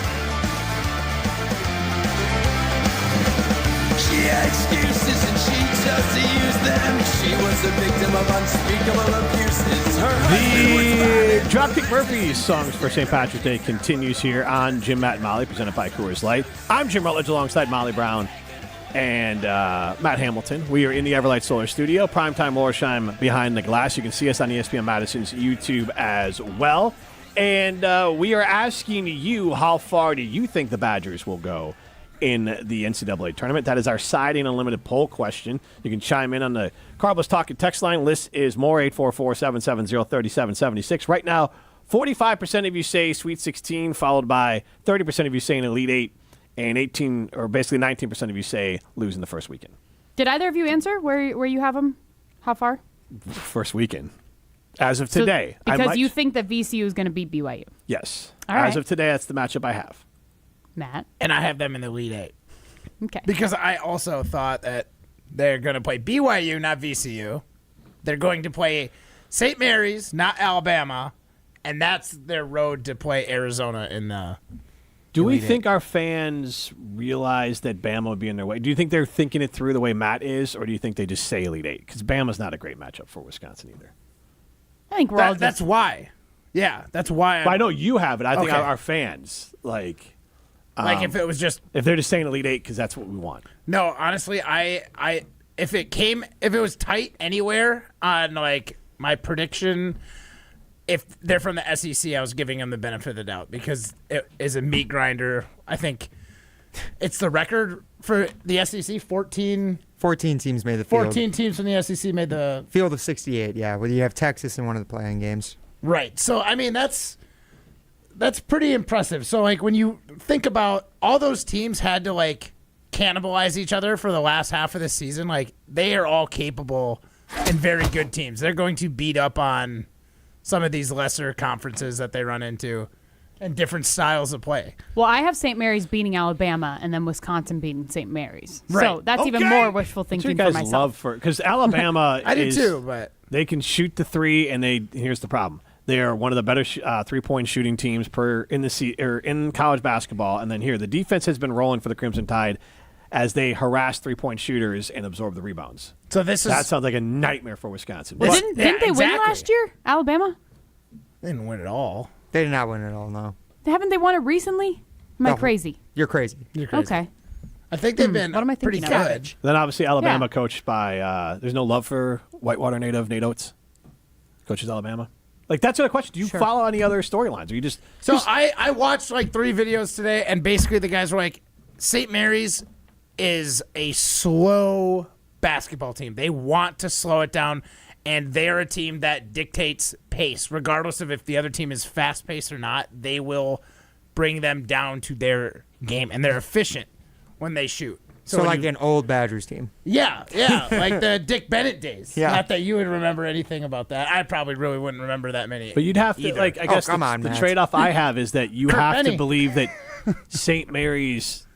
had excuses and she chose to use them. She was a victim of unspeakable abuses. The Dropkick Murphys songs for St. Patrick's Day continues here on Jim, Matt, and Molly, presented by Coors Light. I'm Jim Rutledge alongside Molly Brown and Matt Hamilton. We are in the Everlight Solar Studio. Primetime Lorsheim behind the glass. You can see us on ESPN Madison's YouTube as well. And we are asking you, how far do you think the Badgers will go in the NCAA tournament? That is our Siding Unlimited poll question. You can chime in on the Carlos Talking text line. List is more, 844-770-3776. Right now, 45% of you say Sweet 16, followed by 30% of you saying Elite 8. And 18, or basically 19% of you say lose in the first weekend. Did either of you answer where you have them? How far? First weekend. As of today. Because you think that VCU is going to beat BYU. Yes. All right. As of today, that's the matchup I have. Matt? And I have them in the Elite 8. Okay. Because I also thought that they're going to play BYU, not VCU. They're going to play St. Mary's, not Alabama. And that's their road to play Arizona in the... Do we think our fans realize that Bama would be in their way? Do you think they're thinking it through the way Matt is, or do you think they just say Elite 8? Because Bama's not a great matchup for Wisconsin either. I think we're all That's why. Yeah, that's why. I know you have it. I think Okay. our fans, like if it was just... If they're just saying Elite 8 because that's what we want. No, honestly, if it was tight anywhere on like my prediction... If they're from the SEC, I was giving them the benefit of the doubt because it is a meat grinder. I think it's the record for the SEC. 14 teams made the field. 14 teams from the SEC made the field of 68, yeah. Well, you have Texas in one of the playing games. Right. So, I mean, that's pretty impressive. So, like, when you think about all those teams had to, like, cannibalize each other for the last half of the season, like, they are all capable and very good teams. They're going to beat up on some of these lesser conferences that they run into and different styles of play. Well, I have St. Mary's beating Alabama and then Wisconsin beating St. Mary's. Right. So that's even more wishful thinking for myself. Because Alabama I do too, but they can shoot the three, and here's the problem. They are one of the better three-point shooting teams in college basketball. And then here, the defense has been rolling for the Crimson Tide as they harass three-point shooters and absorb the rebounds. So that sounds like a nightmare for Wisconsin. Well, didn't they win last year, Alabama? They didn't win at all. They did not win at all, no. Haven't they won it recently? Am I crazy? You're crazy. Okay. I think they've been what am I pretty thinking of? good. Then obviously Alabama coached by there's no love for Whitewater native Nate Oates. Coaches Alabama. Like, that's the question. Do you follow any other storylines? Or you just So I watched like 3 videos today, and basically the guys were like, St. Mary's is a slow basketball team. They want to slow it down, and they're a team that dictates pace. Regardless of if the other team is fast-paced or not, they will bring them down to their game, and they're efficient when they shoot. So like an old Badgers team. Yeah, like the Dick Bennett days. Yeah. Not that you would remember anything about that. I probably really wouldn't remember that many. But you'd have to, either. I guess come on, the Matt. trade-off I have is that you Kurt have Benny. to believe that St. Mary's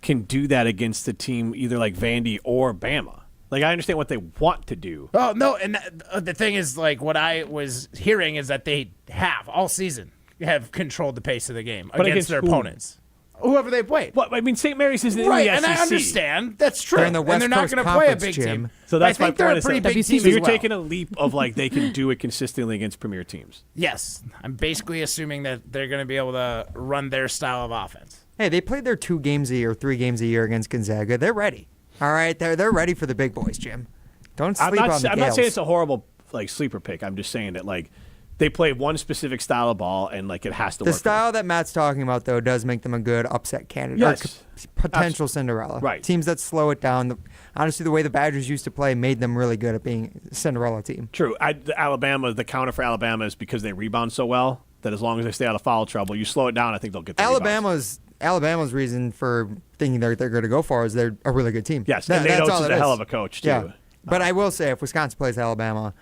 can do that against a team either like Vandy or Bama. Like, I understand what they want to do. Oh, no, and the thing is, like, what I was hearing is that they have, all season, have controlled the pace of the game But against their whom? opponents. Whoever they played. What I mean, St. Mary's is in Right, the SEC. and I understand. That's true. They're in the West and they're not Coast going to play a Conference, big Jim. team. So that's I my think they're point. a pretty is big WC team so as you're well. taking a leap of, like, they can do it consistently against premier teams. Yes. I'm basically assuming that they're going to be able to run their style of offense. Hey, they played their 2 games a year, 3 games a year against Gonzaga. They're ready. All right, they're ready for the big boys, Jim. Don't sleep on the I'm not Gales. saying it's a horrible, like, sleeper pick. I'm just saying that, like, they play one specific style of ball, and, like, it has to The work. style that Matt's talking about, though, does make them a good upset candidate. Yes. Or potential Cinderella. Right. Teams that slow it down. Honestly, the way the Badgers used to play made them really good at being a Cinderella team. True. The counter for Alabama is because they rebound so well that as long as they stay out of foul trouble, you slow it down, I think they'll get the rebounds. Alabama's reason for thinking they're going to go far is they're a really good team. Yes, and Nate that's Oates all is it a hell of a coach, too. Yeah. But I will say, if Wisconsin plays Alabama,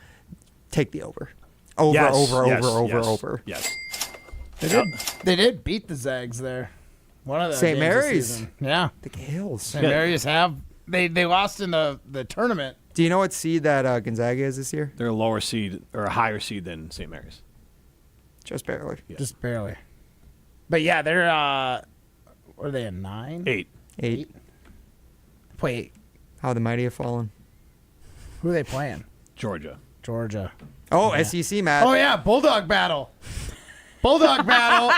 take the over. Over. Yes. They did beat the Zags there. One of the St. games this Mary's. season. Yeah. The Gales. St. Mary's have. They lost in the tournament. Do you know what seed that Gonzaga is this year? They're a lower seed or a higher seed than St. Mary's. Just barely. Just barely. But yeah, they're what are they, a 9? 8. Play 8. How the mighty have fallen. Who are they playing? Georgia. Oh, SEC, Matt. Oh yeah, Bulldog battle. Bulldog battle.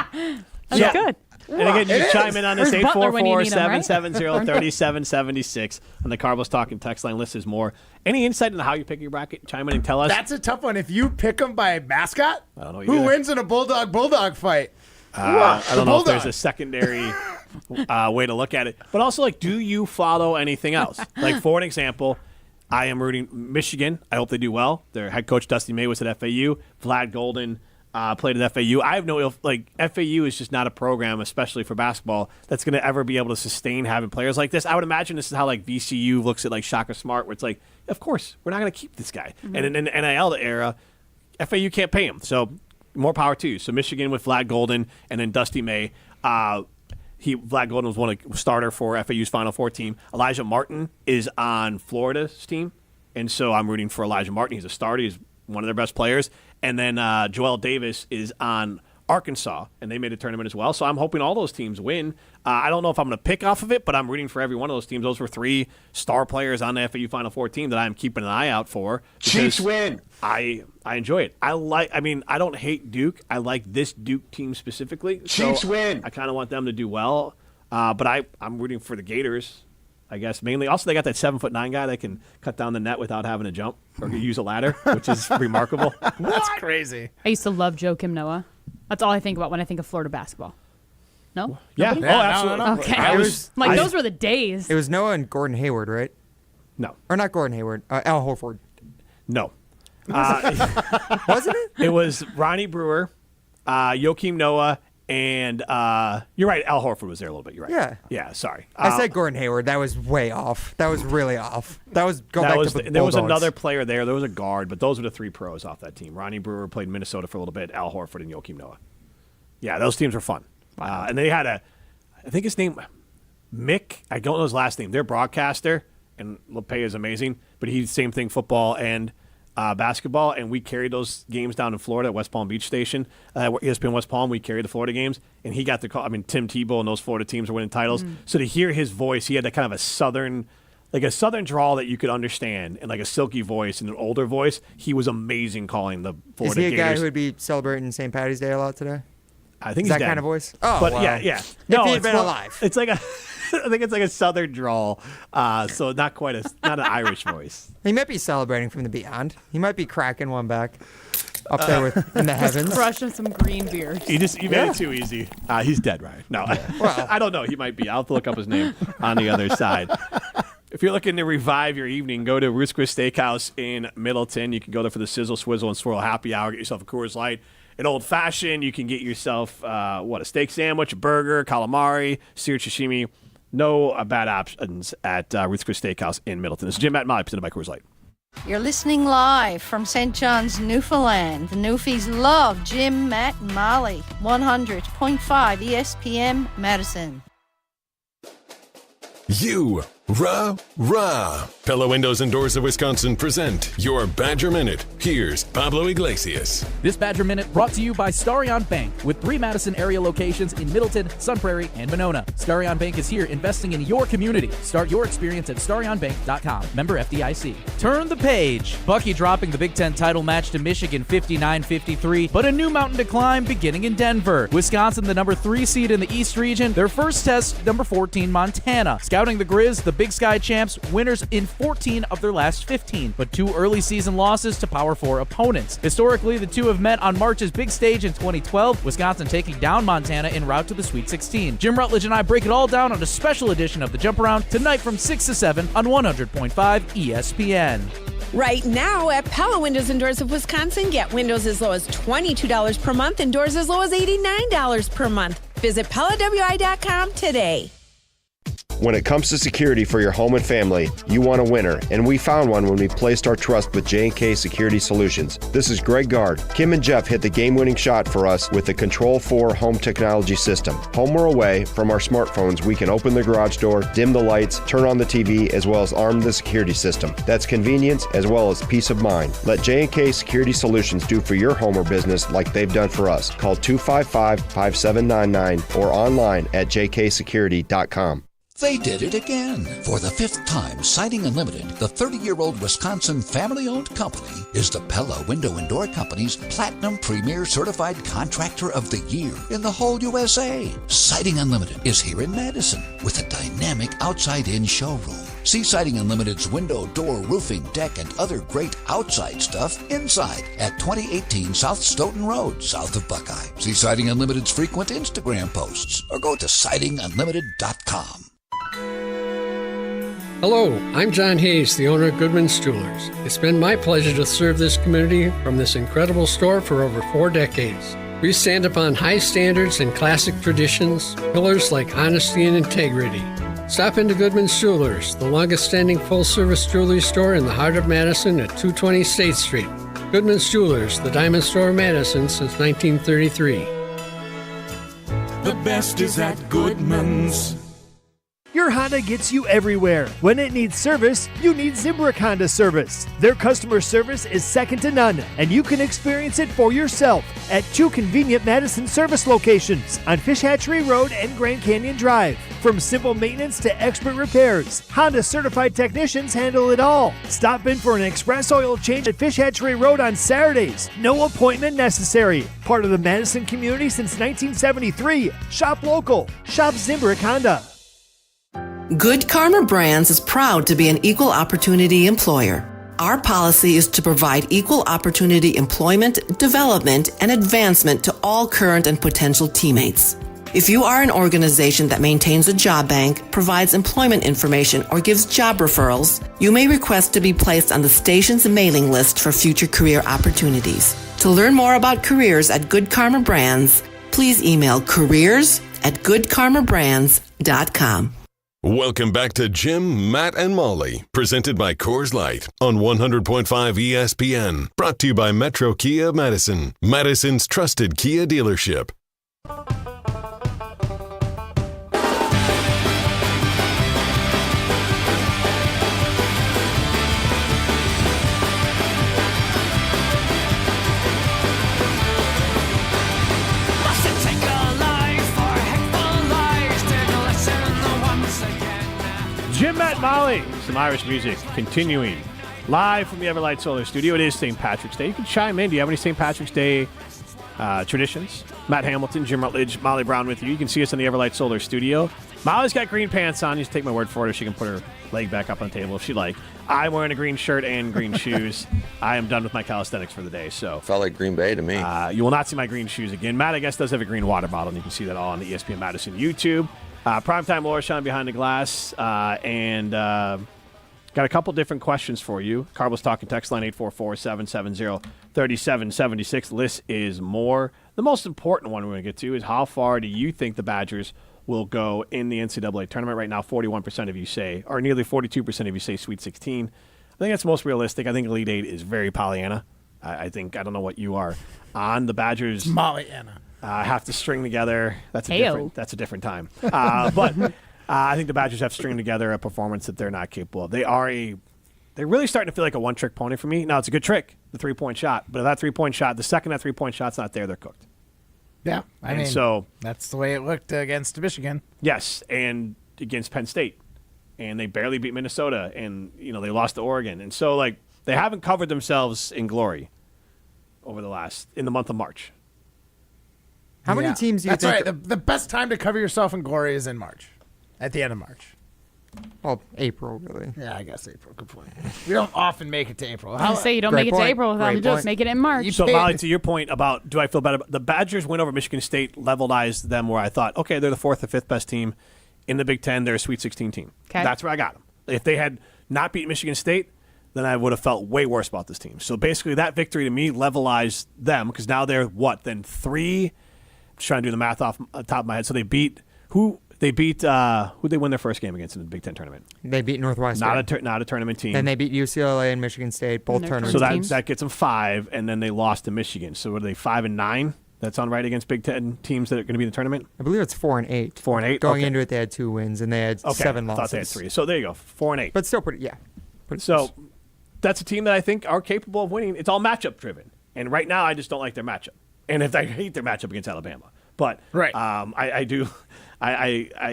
That's good. And again, you can chime in on this, Where's Butler when you need him, right? 844-770-3776 on the Carbos Talking text line. List is more. Any insight into how you pick your bracket? Chime in and tell us. That's a tough one. If you pick them by mascot, I don't know. who wins in a Bulldog fight? I don't know if there's a secondary way to look at it. But also, like, do you follow anything else? Like, for an example, I am rooting Michigan. I hope they do well. Their head coach, Dusty May, was at FAU. Vlad Golden played at FAU. I have no FAU is just not a program, especially for basketball, that's going to ever be able to sustain having players like this. I would imagine this is how, like, VCU looks at, like, Shaka Smart, where it's like, of course, we're not going to keep this guy. Mm-hmm. And in the NIL era, FAU can't pay him. So more power to you. So Michigan with Vlad Golden and then Dusty May. Vlad Golden was a starter for FAU's Final Four team. Elijah Martin is on Florida's team, and so I'm rooting for Elijah Martin. He's a starter. He's one of their best players. And then Joel Davis is on Arkansas, and they made a tournament as well. So I'm hoping all those teams win. I don't know if I'm going to pick off of it, but I'm rooting for every one of those teams. Those were 3 star players on the FAU Final Four team that I'm keeping an eye out for. Chiefs win. I enjoy it. I don't hate Duke. I like this Duke team specifically. Chiefs win. I kind of want them to do well. But I'm rooting for the Gators, I guess, mainly. Also, they got that 7'9" guy that can cut down the net without having to jump or use a ladder, which is remarkable. That's crazy. I used to love Joakim Noah. That's all I think about when I think of Florida basketball. No? Yeah. Nobody? Oh, absolutely. No. Okay. Those were the days. It was Noah and Gordon Hayward, right? No. Or not Gordon Hayward. Al Horford. No. Wasn't it? It was Ronnie Brewer, Joakim Noah, and you're right, Al Horford was there a little bit. You're right. Yeah. Yeah, sorry. I said Gordon Hayward. That was way off. That was really off. That was go back to the there was Bulldogs. another player there. There was a guard, but those were the 3 pros off that team. Ronnie Brewer played in Minnesota for a little bit, Al Horford, and Joakim Noah. Yeah, those teams were fun. And they had I think his name, Mick, I don't know his last name. Their broadcaster, and LePay is amazing, but he's same thing, football and basketball, and we carried those games down in Florida at West Palm Beach Station. ESPN West Palm, we carried the Florida games, and he got the call. I mean, Tim Tebow and those Florida teams are winning titles. So to hear his voice, he had that kind of a southern drawl that you could understand, and like a silky voice and an older voice. He was amazing calling the Florida Gators. Is he a guy who would be celebrating St. Patty's Day a lot today? I think Is he's that dead. kind of voice? Oh, but wow. yeah. No, if he had been alive. It's like I think it's like a southern drawl, so not an Irish voice. He might be celebrating from the beyond. He might be cracking one back up there in the heavens. Crushing some green beers. He made it too easy. He's dead, right? No, Well. I don't know. He might be. I'll have to look up his name on the other side. If you're looking to revive your evening, go to Ruth's Chris Steakhouse in Middleton. You can go there for the Sizzle, Swizzle, and Swirl Happy Hour. Get yourself a Coors Light. An old fashioned, you can get yourself a steak sandwich, a burger, calamari, seared sashimi. No bad options at Ruth's Chris Steakhouse in Middleton. This is Jim, Matt, and Molly, presented by Coors Light. You're listening live from St. John's, Newfoundland. The Newfies love Jim, Matt, and Molly. 100.5 ESPN Madison. You, rah. Pella Windows and Doors of Wisconsin present your Badger Minute. Here's Pablo Iglesias. This Badger Minute brought to you by Starion Bank, with 3 Madison area locations in Middleton, Sun Prairie, and Monona. Starion Bank is here investing in your community. Start your experience at starionbank.com. Member FDIC. Turn the page. Bucky dropping the Big Ten title match to Michigan 59-53, but a new mountain to climb beginning in Denver. Wisconsin, the number 3 seed in the East region. Their first test, number 14, Montana. Scouting the Grizz, the Big Sky champs, winners in 14 of their last 15, but 2 early season losses to Power 4 opponents. Historically, the two have met on March's big stage in 2012, Wisconsin taking down Montana en route to the Sweet 16. Jim Rutledge and I break it all down on a special edition of the Jump Around tonight from 6 to 7 on 100.5 ESPN. Right now at Pella Windows and Doors of Wisconsin, get windows as low as $22 per month and doors as low as $89 per month. Visit PellaWI.com today. When it comes to security for your home and family, you want a winner, and we found one when we placed our trust with J&K Security Solutions. This is Greg Gard. Kim and Jeff hit the game-winning shot for us with the Control 4 home technology system. Home or away, from our smartphones, we can open the garage door, dim the lights, turn on the TV, as well as arm the security system. That's convenience as well as peace of mind. Let J&K Security Solutions do for your home or business like they've done for us. Call 255-5799 or online at jksecurity.com. They did it again. For the 5th time, Siding Unlimited, the 30-year-old Wisconsin family-owned company, is the Pella Window and Door Company's Platinum Premier Certified Contractor of the Year in the whole USA. Siding Unlimited is here in Madison with a dynamic outside-in showroom. See Siding Unlimited's window, door, roofing, deck, and other great outside stuff inside at 2018 South Stoughton Road, south of Buckeye. See Siding Unlimited's frequent Instagram posts or go to sidingunlimited.com. Hello, I'm John Hayes, the owner of Goodman's Jewelers. It's been my pleasure to serve this community from this incredible store for over 4 decades. We stand upon high standards and classic traditions, pillars like honesty and integrity. Stop into Goodman's Jewelers, the longest-standing full-service jewelry store in the heart of Madison at 220 State Street. Goodman's Jewelers, the diamond store of Madison since 1933. The best is at Goodman's. Your Honda gets you everywhere. When it needs service, you need Zimbrick Honda service. Their customer service is second to none, and you can experience it for yourself at 2 convenient Madison service locations on Fish Hatchery Road and Grand Canyon Drive. From simple maintenance to expert repairs, Honda certified technicians handle it all. Stop in for an express oil change at Fish Hatchery Road on Saturdays. No appointment necessary. Part of the Madison community since 1973. Shop local. Shop Zimbrick Honda. Good Karma Brands is proud to be an equal opportunity employer. Our policy is to provide equal opportunity employment, development, and advancement to all current and potential teammates. If you are an organization that maintains a job bank, provides employment information, or gives job referrals, you may request to be placed on the station's mailing list for future career opportunities. To learn more about careers at Good Karma Brands, please email careers@goodkarmabrands.com. Welcome back to Jim, Matt, and Molly, presented by Coors Light on 100.5 ESPN. Brought to you by Metro Kia Madison, Madison's trusted Kia dealership. Jim, Matt, Molly. Some Irish music continuing live from the Everlight Solar Studio. It is St. Patrick's Day. You can chime in. Do you have any St. Patrick's Day traditions? Matt Hamilton, Jim Rutledge, Molly Brown with you. You can see us in the Everlight Solar Studio. Molly's got green pants on. You just take my word for it, or she can put her leg back up on the table if she'd like. I'm wearing a green shirt and green shoes. I am done with my calisthenics for the day. So felt like Green Bay to me. You will not see my green shoes again. Matt, I guess, does have a green water bottle, and you can see that all on the ESPN Madison YouTube. Primetime Laura Sean behind the glass, and got a couple different questions for you. Carlos talking text line 844-770-3776. Less is more. The most important one we're going to get to is how far do you think the Badgers will go in the NCAA tournament? Right now, 41% of you say, or nearly 42% of you say Sweet 16. I think that's most realistic. I think Elite Eight is very Pollyanna. I don't know what you are on the Badgers. Molly Anna. Have to string together. That's a different time. But I think the Badgers have stringed together a performance that they're not capable of. They're really starting to feel like a one-trick pony for me. Now, it's a good trick, the three-point shot. But if that three-point shot, the second that three-point shot's not there, they're cooked. Yeah, I mean, so that's the way it looked against Michigan. Yes, and against Penn State. And they barely beat Minnesota, and they lost to Oregon. And so, they haven't covered themselves in glory in the month of March. How many teams do you think? That's right. The best time to cover yourself in glory is in March, at the end of March. Well, April, really. Yeah, I guess April. Good point. We don't often make it to April. I say you don't make it to April without just make it in March. So, Molly, to your point about do I feel better? The Badgers win over Michigan State, levelized them where I thought, okay, they're the fourth or fifth best team in the Big Ten. They're a Sweet 16 team. Okay. That's where I got them. If they had not beat Michigan State, then I would have felt way worse about this team. So basically, that victory to me levelized them because now they're then 3. I'm just trying to do the math off the top of my head. So they beat who? They beat who they win their first game against in the Big Ten tournament. They beat Northwestern. Not a tournament team. Then they beat UCLA and Michigan State, both tournament teams. So that gets them 5, and then they lost to Michigan. So what are they, 5 and 9? That sound right against Big Ten teams that are going to be in the tournament? I believe it's 4 and 8. 4 and 8. Going into it, they had 2 wins and they had 7 losses. I thought they had 3. So there you go, 4 and 8. But still pretty So that's a team that I think are capable of winning. It's all matchup driven, and right now I just don't like their matchup. And if I hate their matchup against Alabama, but right, I do.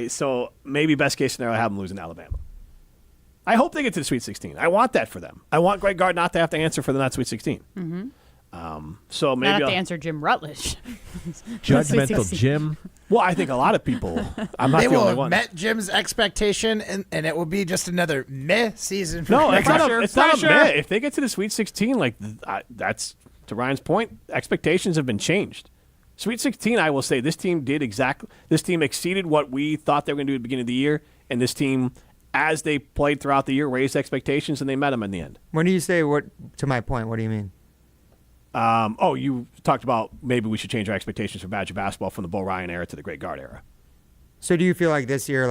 So maybe best case scenario, I have them losing to Alabama. I hope they get to the Sweet 16. I want that for them. I want Greg Gard not to have to answer for the not Sweet 16. Mm-hmm. So maybe not have to answer Jim Rutledge. Judgmental Jim. Well, I think a lot of people. I'm not they the only will one. Met Jim's expectation, and it will be just another meh season. For No, it's not a pressure. meh. If they get to the Sweet 16, that's to Ryan's point. Expectations have been changed. Sweet 16, I will say, this team exceeded what we thought they were going to do at the beginning of the year, and this team, as they played throughout the year, raised expectations, and they met them in the end. When do you say to my point, what do you mean? You talked about maybe we should change our expectations for Badger basketball from the Bo Ryan era to the Great Guard era. So do you feel like this year,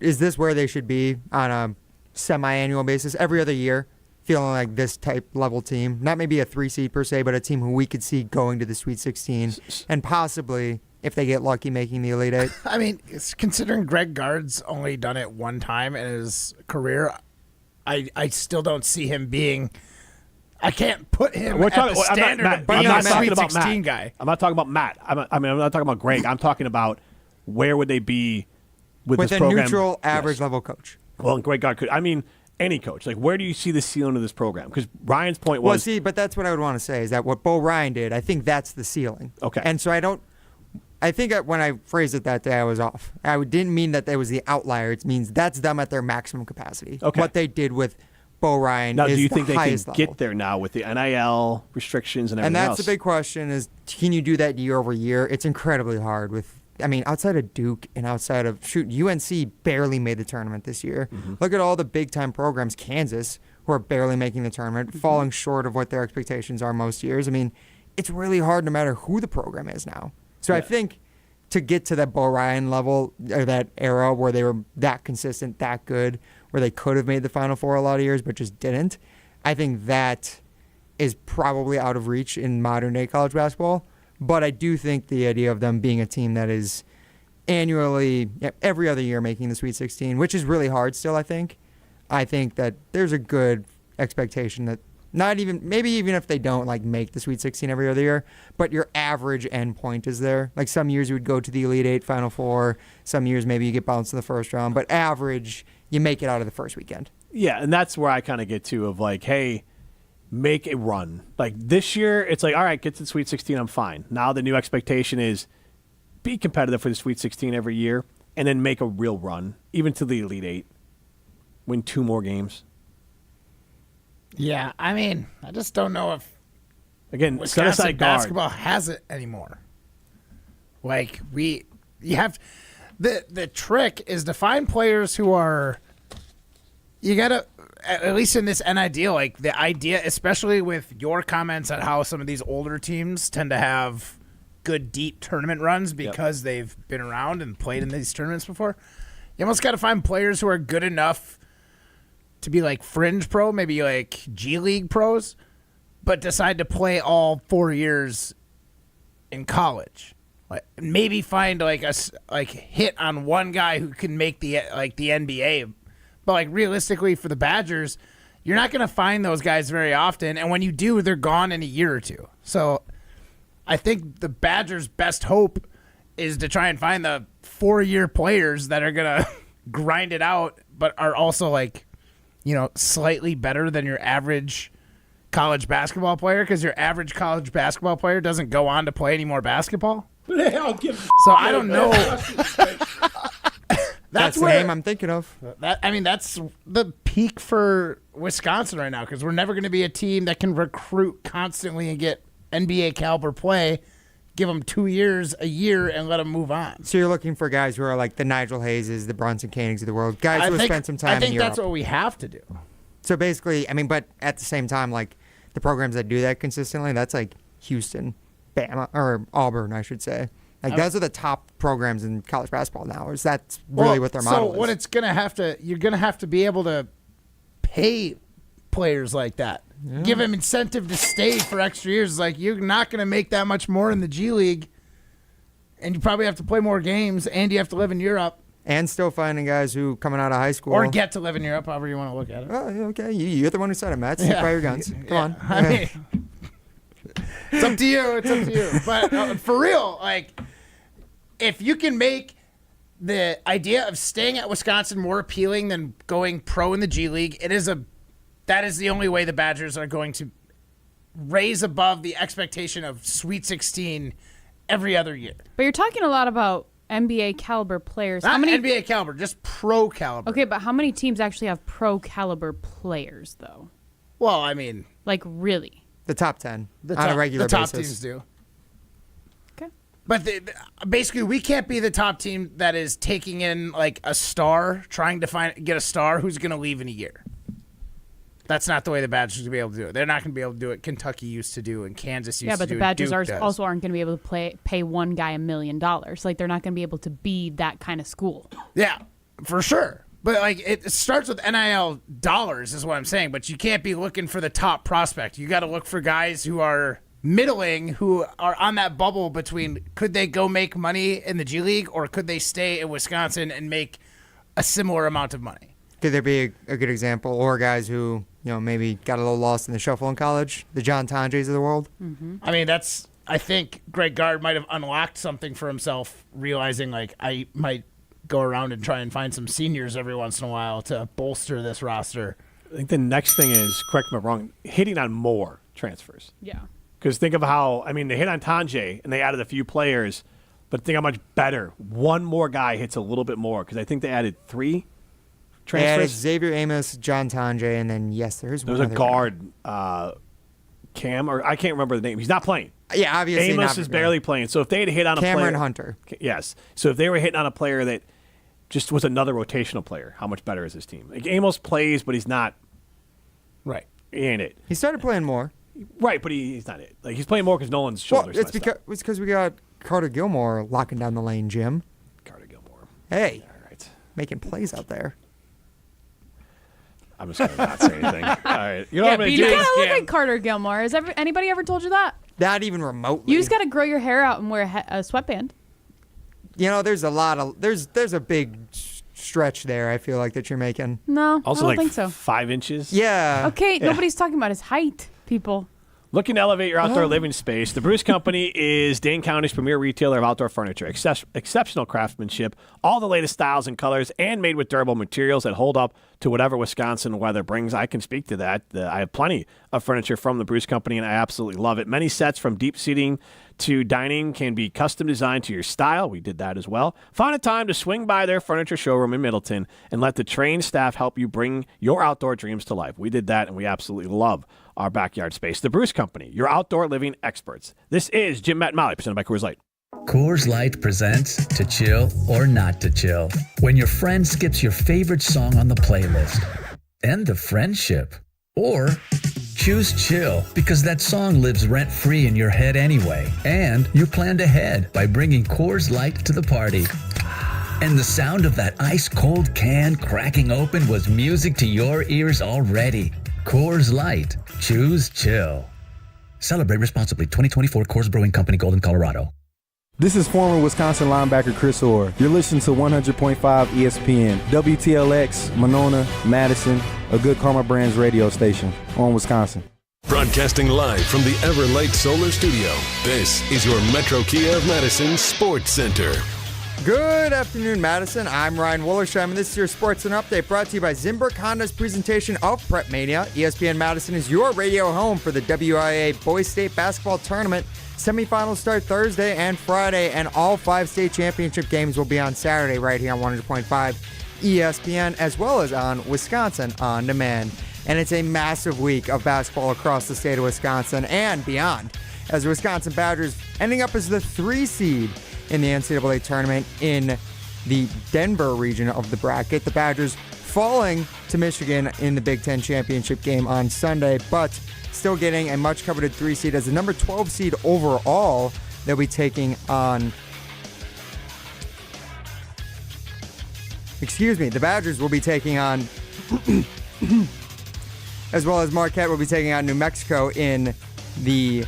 is this where they should be on a semi-annual basis, every other year? Feeling like this type level team, not maybe a 3 seed per se, but a team who we could see going to the Sweet 16 and possibly, if they get lucky, making the Elite Eight. I mean, considering Greg Gard's only done it one time in his career, I still don't see him being. I can't put him at the standard of being a Sweet 16 guy. I'm not talking about Matt. I'm not talking about Greg. I'm talking about where would they be with this program? With a neutral, average level coach. Well, Greg Gard could. I mean. Any coach, where do you see the ceiling of this program? Because Ryan's point was... Well, see, but that's what I would want to say, is that what Bo Ryan did, I think that's the ceiling. Okay. And so I think when I phrased it that day, I was off. I didn't mean that was the outlier. It means that's them at their maximum capacity. Okay. What they did with Bo Ryan now, is do you the think they can highest level. get there now with the NIL restrictions and everything else? And that's the big question is, can you do that year over year? It's incredibly hard outside of Duke and outside of, UNC barely made the tournament this year. Mm-hmm. Look at all the big-time programs, Kansas, who are barely making the tournament, falling short of what their expectations are most years. I mean, it's really hard no matter who the program is now. So I think to get to that Bo Ryan level, or that era where they were that consistent, that good, where they could have made the Final Four a lot of years but just didn't, I think that is probably out of reach in modern-day college basketball. But I do think the idea of them being a team that is annually, every other year making the Sweet 16, which is really hard still, I think that there's a good expectation that Not even, maybe even if they don't like make the Sweet 16 every other year, but your average end point is there. Like some years you would go to the Elite Eight, Final Four. Some years maybe you get bounced in the first round, but average, you make it out of the first weekend. Yeah, and that's where I kind of get to of like, hey, make a run. Like this year, it's like, all right, get to the Sweet 16, I'm fine. Now the new expectation is be competitive for the Sweet 16 every year and then make a real run, even to the Elite Eight. Win 2 more games. Yeah, I mean, I just don't know if Wisconsin basketball has it anymore. Like you have the trick is to find players who are. You gotta, at least in this NIL, like the idea, especially with your comments on how some of these older teams tend to have good deep tournament runs because they've been around and played in these tournaments before. You almost got to find players who are good enough to be like fringe pro, maybe like G League pros, but decide to play all 4 years in college. Like maybe find hit on one guy who can make the NBA. But like realistically for the Badgers, you're not going to find those guys very often, and when you do, they're gone in a year or two. So I think the Badgers' best hope is to try and find the 4-year players that are going to grind it out, but are also like, slightly better than your average college basketball player, because your average college basketball player doesn't go on to play any more basketball. So I don't know. That's the name I'm thinking of. That's the peak for Wisconsin right now, because we're never going to be a team that can recruit constantly and get NBA caliber play, give them 2 years, a year, and let them move on. So you're looking for guys who are like the Nigel Hayeses, the Bronson Koenigs of the world, guys who have spent some time in Europe. I think that's what we have to do. So basically, but at the same time, like the programs that do that consistently, that's like Houston, Bama, or Auburn, I should say. Like those are the top programs in college basketball now. That's really what their model is. So what you're gonna have to be able to pay players like that. Yeah. Give them incentive to stay for extra years. It's like you're not gonna make that much more in the G League, and you probably have to play more games, and you have to live in Europe. And still finding guys who coming out of high school or get to live in Europe, however you want to look at it. Oh, okay. You're the one who said it, Matt. Stick by your guns. Come on. I mean, it's up to you. It's up to you. But for real, like, if you can make the idea of staying at Wisconsin more appealing than going pro in the G League, that is the only way the Badgers are going to raise above the expectation of Sweet 16 every other year. But you're talking a lot about NBA caliber players. Not NBA caliber, just pro caliber. Okay, but how many teams actually have pro caliber players, though? Well, I mean, like really, the top 10 on a regular basis. The top teams do. Okay, but basically, we can't be the top team that is taking in like a star, trying to get a star who's going to leave in a year. That's not the way the Badgers will be able to do it. They're not going to be able to do it. Kentucky used to do, and Kansas used to do. Yeah, but the Badgers Duke also aren't going to be able to pay one guy $1 million. Like they're not going to be able to be that kind of school. Yeah, for sure. But like it starts with NIL dollars, is what I'm saying. But you can't be looking for the top prospect. You got to look for guys who are middling, who are on that bubble between could they go make money in the G League or could they stay in Wisconsin and make a similar amount of money. Could there be a good example, or guys who maybe got a little lost in the shuffle in college, the John Tonjes of the world? Mm-hmm. I mean, I think Greg Gard might have unlocked something for himself, realizing like I might go around and try and find some seniors every once in a while to bolster this roster. I think the next thing is, correct me if I'm wrong, hitting on more transfers. Yeah. Because think of they hit on Tonje and they added a few players, but think how much better one more guy hits a little bit more, because I think they added 3 transfers. They added Xavier Amos, John Tonje, and then, there's one. There's a guard, Cam, or I can't remember the name. He's not playing. Yeah, obviously Amos is barely playing. So if they had hit on a player. Cameron Hunter. Yes. So if they were hitting on a player that just was another rotational player, how much better is his team? Like Amos plays, but he's not. Right. He ain't it. He started playing more. Right, but he's not it. Like he's playing more because Nolan's shoulders. Well, it's because we got Carter Gilmore locking down the lane, Jim. Carter Gilmore. Hey. All right. Making plays out there. I'm just going to not say anything. All right. You know what I'm going to do? You gotta look at Carter Gilmore. Has anybody ever told you that? Not even remotely. You just got to grow your hair out and wear a sweatband. There's a lot of there's a big stretch there, I feel like, that you're making. No, Also, I don't like think so. 5 inches. Yeah. Okay, Yeah. nobody's talking about his height, people. Looking to elevate your outdoor living space, the Bruce Company is Dane County's premier retailer of outdoor furniture. Exceptional craftsmanship, all the latest styles and colors, and made with durable materials that hold up to whatever Wisconsin weather brings. I can speak to that. I have plenty of furniture from the Bruce Company, and I absolutely love it. Many sets from deep seating to dining can be custom designed to your style. We did that as well. Find a time to swing by their furniture showroom in Middleton and let the trained staff help you bring your outdoor dreams to life. We did that, and we absolutely love our backyard space. The Bruce Company, your outdoor living experts. This is Jim, Matt, and Molly, presented by Coors Light. Coors Light presents To Chill or Not to Chill. When your friend skips your favorite song on the playlist. End the friendship. Or choose chill because that song lives rent-free in your head anyway. And you planned ahead by bringing Coors Light to the party. And the sound of that ice-cold can cracking open was music to your ears already. Coors Light. Choose chill. Celebrate responsibly. 2024 Coors Brewing Company, Golden, Colorado. This is former Wisconsin linebacker Chris Orr. You're listening to 100.5 ESPN, WTLX, Monona, Madison, a Good Karma Brands radio station on Wisconsin. Broadcasting live from the Everlight Solar Studio, this is your Metro Kia of Madison Sports Center. Good afternoon, Madison. I'm Ryan Wollersheim, and this is your Sports Center Update brought to you by Zimbrick Honda's presentation of Prep Mania. ESPN Madison is your radio home for the WIA Boys State Basketball Tournament. Semifinals start Thursday and Friday, and all 5 state championship games will be on Saturday right here on 100.5 ESPN, as well as on Wisconsin On Demand. And it's a massive week of basketball across the state of Wisconsin and beyond, as the Wisconsin Badgers ending up as the 3 seed in the NCAA tournament in the Denver region of the bracket. The Badgers falling to Michigan in the Big Ten championship game on Sunday, but still getting a much coveted 3 seed as the number 12 seed overall. They'll be taking on, the Badgers will be taking on, as well as Marquette will be taking on New Mexico in the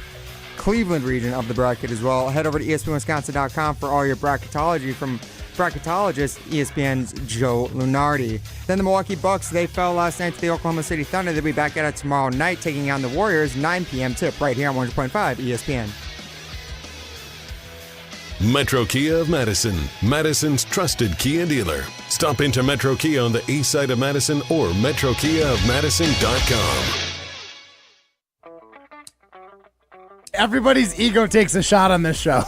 Cleveland region of the bracket as well. Head over to ESPNWisconsin.com for all your bracketology from bracketologist ESPN's Joe Lunardi. Then the Milwaukee Bucks, they fell last night to the Oklahoma City Thunder. They'll be back at it tomorrow night, taking on the Warriors, 9 p.m. tip right here on 100.5 ESPN. Metro Kia of Madison, Madison's trusted Kia dealer. Stop into Metro Kia on the east side of Madison or metrokiaofmadison.com. Everybody's ego takes a shot on this show.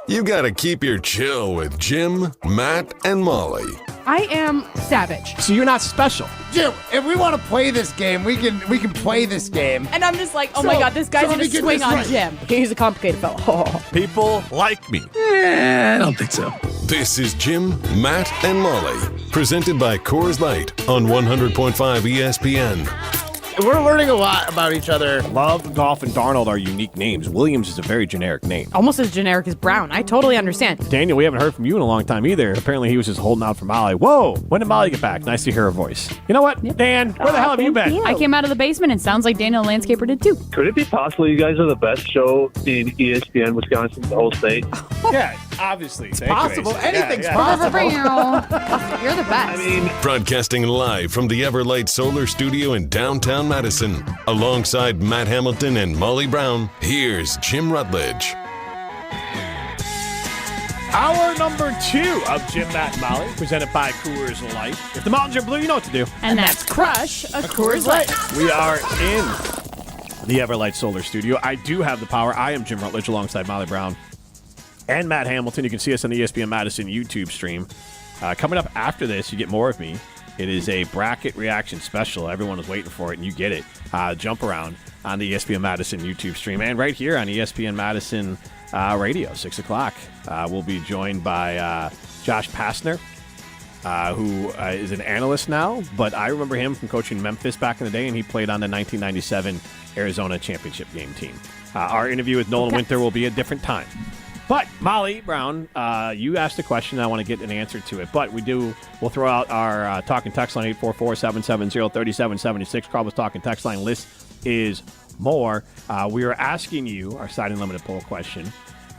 You gotta keep your chill with Jim, Matt, and Molly. I am savage. So you're not special. Jim, if we want to play this game, we can play this game. And I'm just like, oh my God, this guy's let gonna me get swing this on right. Jim. He's a complicated fellow. People like me. I don't think so. This is Jim, Matt, and Molly. Presented by Coors Light on 100.5 ESPN. We're learning a lot about each other. Love, Goff, and Darnold are unique names. Williams is a very generic name. Almost as generic as Brown. I totally understand. Daniel, we haven't heard from you in a long time either. Apparently, he was just holding out for Molly. Whoa! When did Molly get back? Nice to hear her voice. You know what, Dan? Where the hell have you been? I came out of the basement and sounds like Daniel Landscaper did too. Could it be possible you guys are the best show in ESPN Wisconsin, the whole state? Yeah, obviously. It's possible. Anything's possible. You're the best. Broadcasting live from the Everlight Solar Studio in downtown Madison. Alongside Matt Hamilton and Molly Brown, here's Jim Rutledge. Hour number 2 of Jim, Matt, and Molly, presented by Coors Light. If the mountains are blue, you know what to do. And that's crush a Coors Light. We are in the Everlight Solar Studio. I do have the power. I am Jim Rutledge alongside Molly Brown and Matt Hamilton. You can see us on the ESPN Madison YouTube stream. Coming up after this, you get more of me. It is a bracket reaction special. Everyone was waiting for it, and you get it. Jump around on the ESPN Madison YouTube stream and right here on ESPN Madison Radio, 6 o'clock. We'll be joined by Josh Pastner, who is an analyst now, but I remember him from coaching Memphis back in the day, and he played on the 1997 Arizona championship game team. Our interview with Nolan Winter will be a different time. But, Molly Brown, you asked a question. I want to get an answer to it. But we'll throw out our talking text line, 844-770-3776. Call us talking text line. List is more. We are asking you, our side and limited poll question,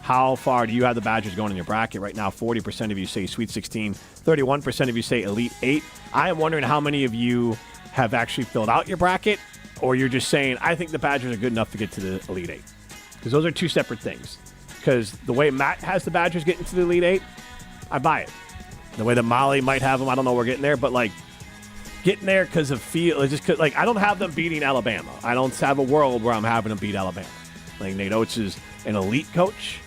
how far do you have the Badgers going in your bracket right now? 40% of you say Sweet 16, 31% of you say Elite 8. I am wondering how many of you have actually filled out your bracket, or you're just saying, I think the Badgers are good enough to get to the Elite 8. Because those are two separate things. Because the way Matt has the Badgers getting to the Elite 8, I buy it. The way that Molly might have them, I don't know we're getting there, but like getting there because of feel, just cause, like I don't have them beating Alabama. I don't have a world where I'm having them beat Alabama. Like Nate Oates is an elite coach,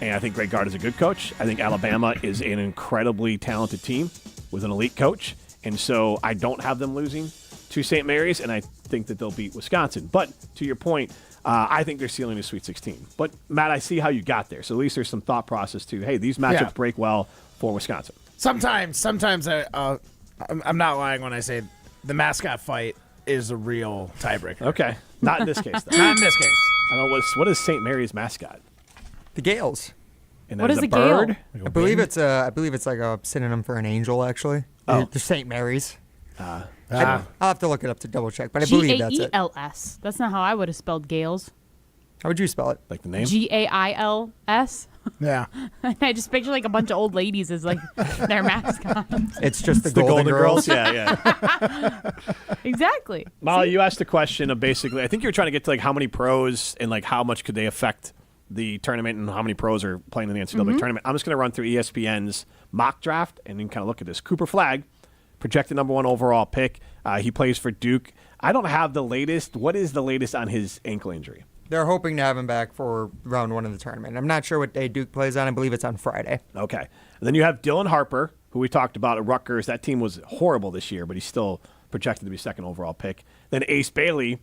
and I think Greg Gard is a good coach. I think Alabama is an incredibly talented team with an elite coach, and so I don't have them losing to St. Mary's, and I think that they'll beat Wisconsin. But to your point, I think their ceiling is Sweet 16. But, Matt, I see how you got there. So at least there's some thought process to, hey, these matchups break well for Wisconsin. Sometimes I'm not lying when I say the mascot fight is a real tiebreaker. Okay. Not in this case, though. Not in this case. I don't know, what is St. Mary's mascot? The Gales. And what is a a bird? Gale? I believe it's like a synonym for an angel, actually. Oh. The St. Mary's. I'll have to look it up to double check, but I believe that's it. Gaels. That's not how I would have spelled Gales. How would you spell it? Like the name? Gails. Yeah. I just picture like a bunch of old ladies as like their mascots. It's just the Golden Girls. Yeah. Exactly. Molly, you asked the question of basically, I think you were trying to get to like how many pros and like how much could they affect the tournament and how many pros are playing in the NCAA tournament. I'm just going to run through ESPN's mock draft and then kind of look at this. Cooper Flagg, projected number 1 overall pick. He plays for Duke. I don't have the latest. What is the latest on his ankle injury? They're hoping to have him back for round 1 of the tournament. I'm not sure what day Duke plays on. I believe it's on Friday. Okay. And then you have Dylan Harper, who we talked about at Rutgers. That team was horrible this year, but he's still projected to be 2nd overall pick. Then Ace Bailey,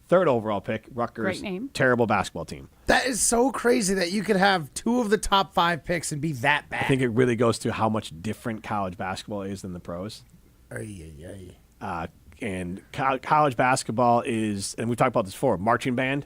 3rd overall pick. Rutgers, Great name. Terrible basketball team. That is so crazy that you could have 2 of the top 5 picks and be that bad. I think it really goes to how much different college basketball is than the pros. And college basketball is, and we talked about this before, marching band,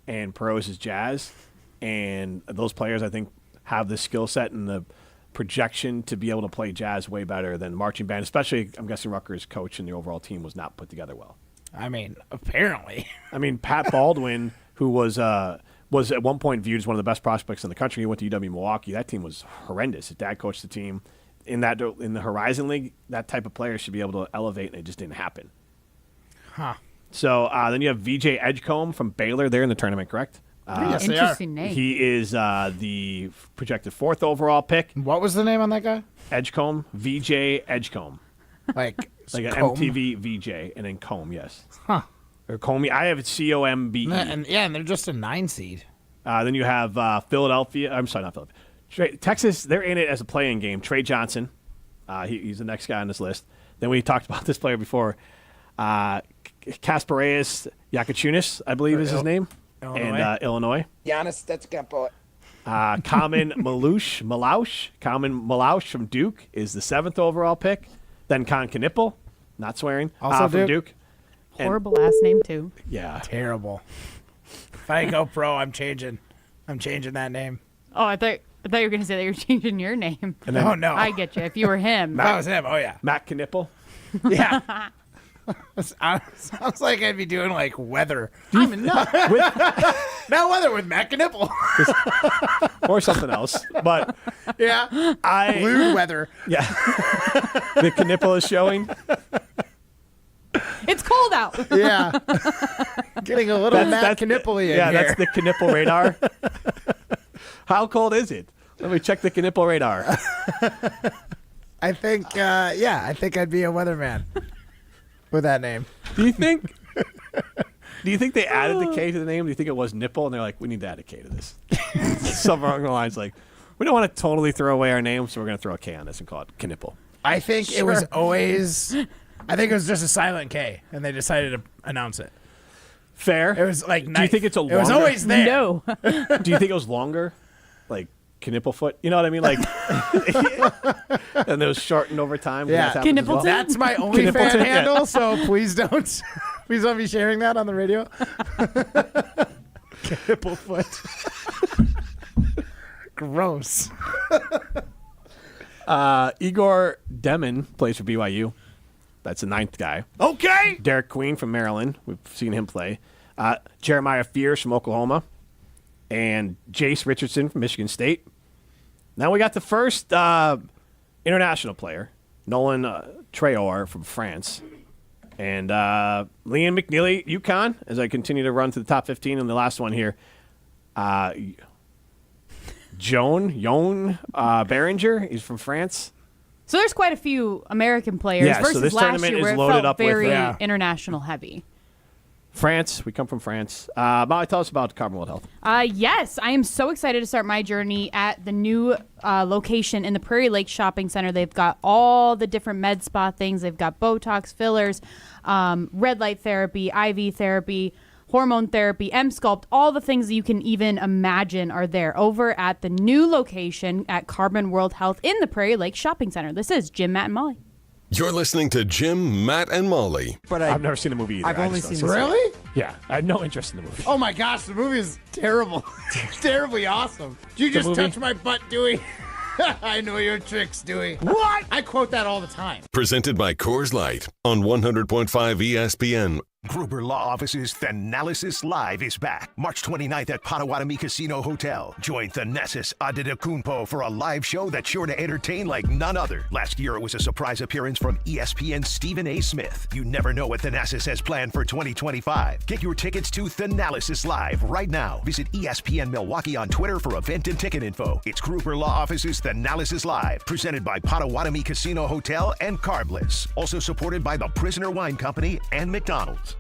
and pros is jazz. And those players, I think, have the skill set and the projection to be able to play jazz way better than marching band, especially, I'm guessing, Rutgers' coach and the overall team was not put together well. I mean, apparently. I mean, Pat Baldwin, who was at one point viewed as one of the best prospects in the country, he went to UW Milwaukee. That team was horrendous. His dad coached the team. In the Horizon League, that type of player should be able to elevate, and it just didn't happen. Huh. So then you have VJ Edgecombe from Baylor. They're in the tournament, correct? Yes, they Interesting name. He is the projected 4th overall pick. What was the name on that guy? Edgecombe, VJ Edgecombe. Like an comb? MTV VJ, and then Combe, yes. Huh. Or Comey. I have COMBE. And they're just a 9 seed. Then you have Philadelphia. I'm sorry, not Philadelphia. Texas, they're in it as a playing game. Trey Johnson, he's the next guy on this list. Then we talked about this player before. Kaspareus Yakachunas, I believe is his name. Illinois. And Illinois. Giannis, that's a good boy. Common Malausch from Duke is the 7th overall pick. Then Con Knipple, not swearing, Also from Duke. Horrible last name too. Yeah. Terrible. If I go pro, I'm changing that name. Oh, I thought you were gonna say that you're changing your name. And then, Oh, no. I get you. If you were him, That was him. Oh, yeah. Matt Knipple. Yeah. Sounds like I'd be doing like weather. I'm a nut. Now weather with Matt Knipple. Or something else. But Yeah. Blue weather. yeah. The Knipple is showing. it's cold out. Yeah. Getting a little Matt Knipple in Yeah, here. that's the Knipple radar. How cold is it? Let me check the Knipple radar. I think I'd be a weatherman with that name. Do you think they added the K to the name? Do you think it was nipple? And they're like, we need to add a K to this. Somewhere along the lines like, we don't want to totally throw away our name, so we're going to throw a K on this and call it Knipple. I think it was just a silent K, and they decided to announce it. Fair. It was like Do you think it's a longer? It was always there. No. Do you think it was longer? Like Knipplefoot? You know what I mean? Like, and it was shortened over time. Yeah. Knippleton? That's my OnlyFans Knippleton, yeah. handle, so please don't be sharing that on the radio. Knipplefoot. Gross. Igor Demon plays for BYU. That's the 9th guy. Okay. Derek Queen from Maryland. We've seen him play. Jeremiah Fierce from Oklahoma. and Jace Richardson from Michigan State. Now we got the first international player, Nolan Trey from France. And Liam McNeely, UConn, as I continue to run to the top 15. And the last one here, Joan Behringer. He's from France. So there's quite a few American players Yeah, so versus this last tournament year is where it loaded felt up with, very yeah. international heavy. France. We come from France. Molly, tell us about Carbon Health. Yes, I am so excited to start my journey at the new location in the Prairie Lake Shopping Center. They've got all the different med spa things. They've got Botox, fillers, red light therapy, IV therapy, hormone therapy, M-Sculpt, all the things that you can even imagine are there over at the new location at Carbon World Health in the Prairie Lake Shopping Center. This is Jim, Matt, and Molly. You're listening to Jim, Matt, and Molly. But I've never seen the movie either. I've only seen the Really? Yeah, I have no interest in the movie. Oh my gosh, the movie is terrible. It's terribly awesome. Did you just movie? touch my butt, Dewey? I know your tricks, Dewey. What? I quote that all the time. Presented by Coors Light on 100.5 ESPN. Gruber Law Office's Thanalysis Live is back March 29th at Potawatomi Casino Hotel. Join Thanasis Adetokunbo for a live show that's sure to entertain like none other. Last year it was a surprise appearance from ESPN's Stephen A. Smith. You never know what Thanasis has planned for 2025. Get your tickets to Thanalysis Live right now. Visit ESPN Milwaukee on Twitter for event and ticket info. It's Gruber Law Office's Thanalysis Live, presented by Potawatomi Casino Hotel and Carbliss. Also supported by the Prisoner Wine Company and McDonald's.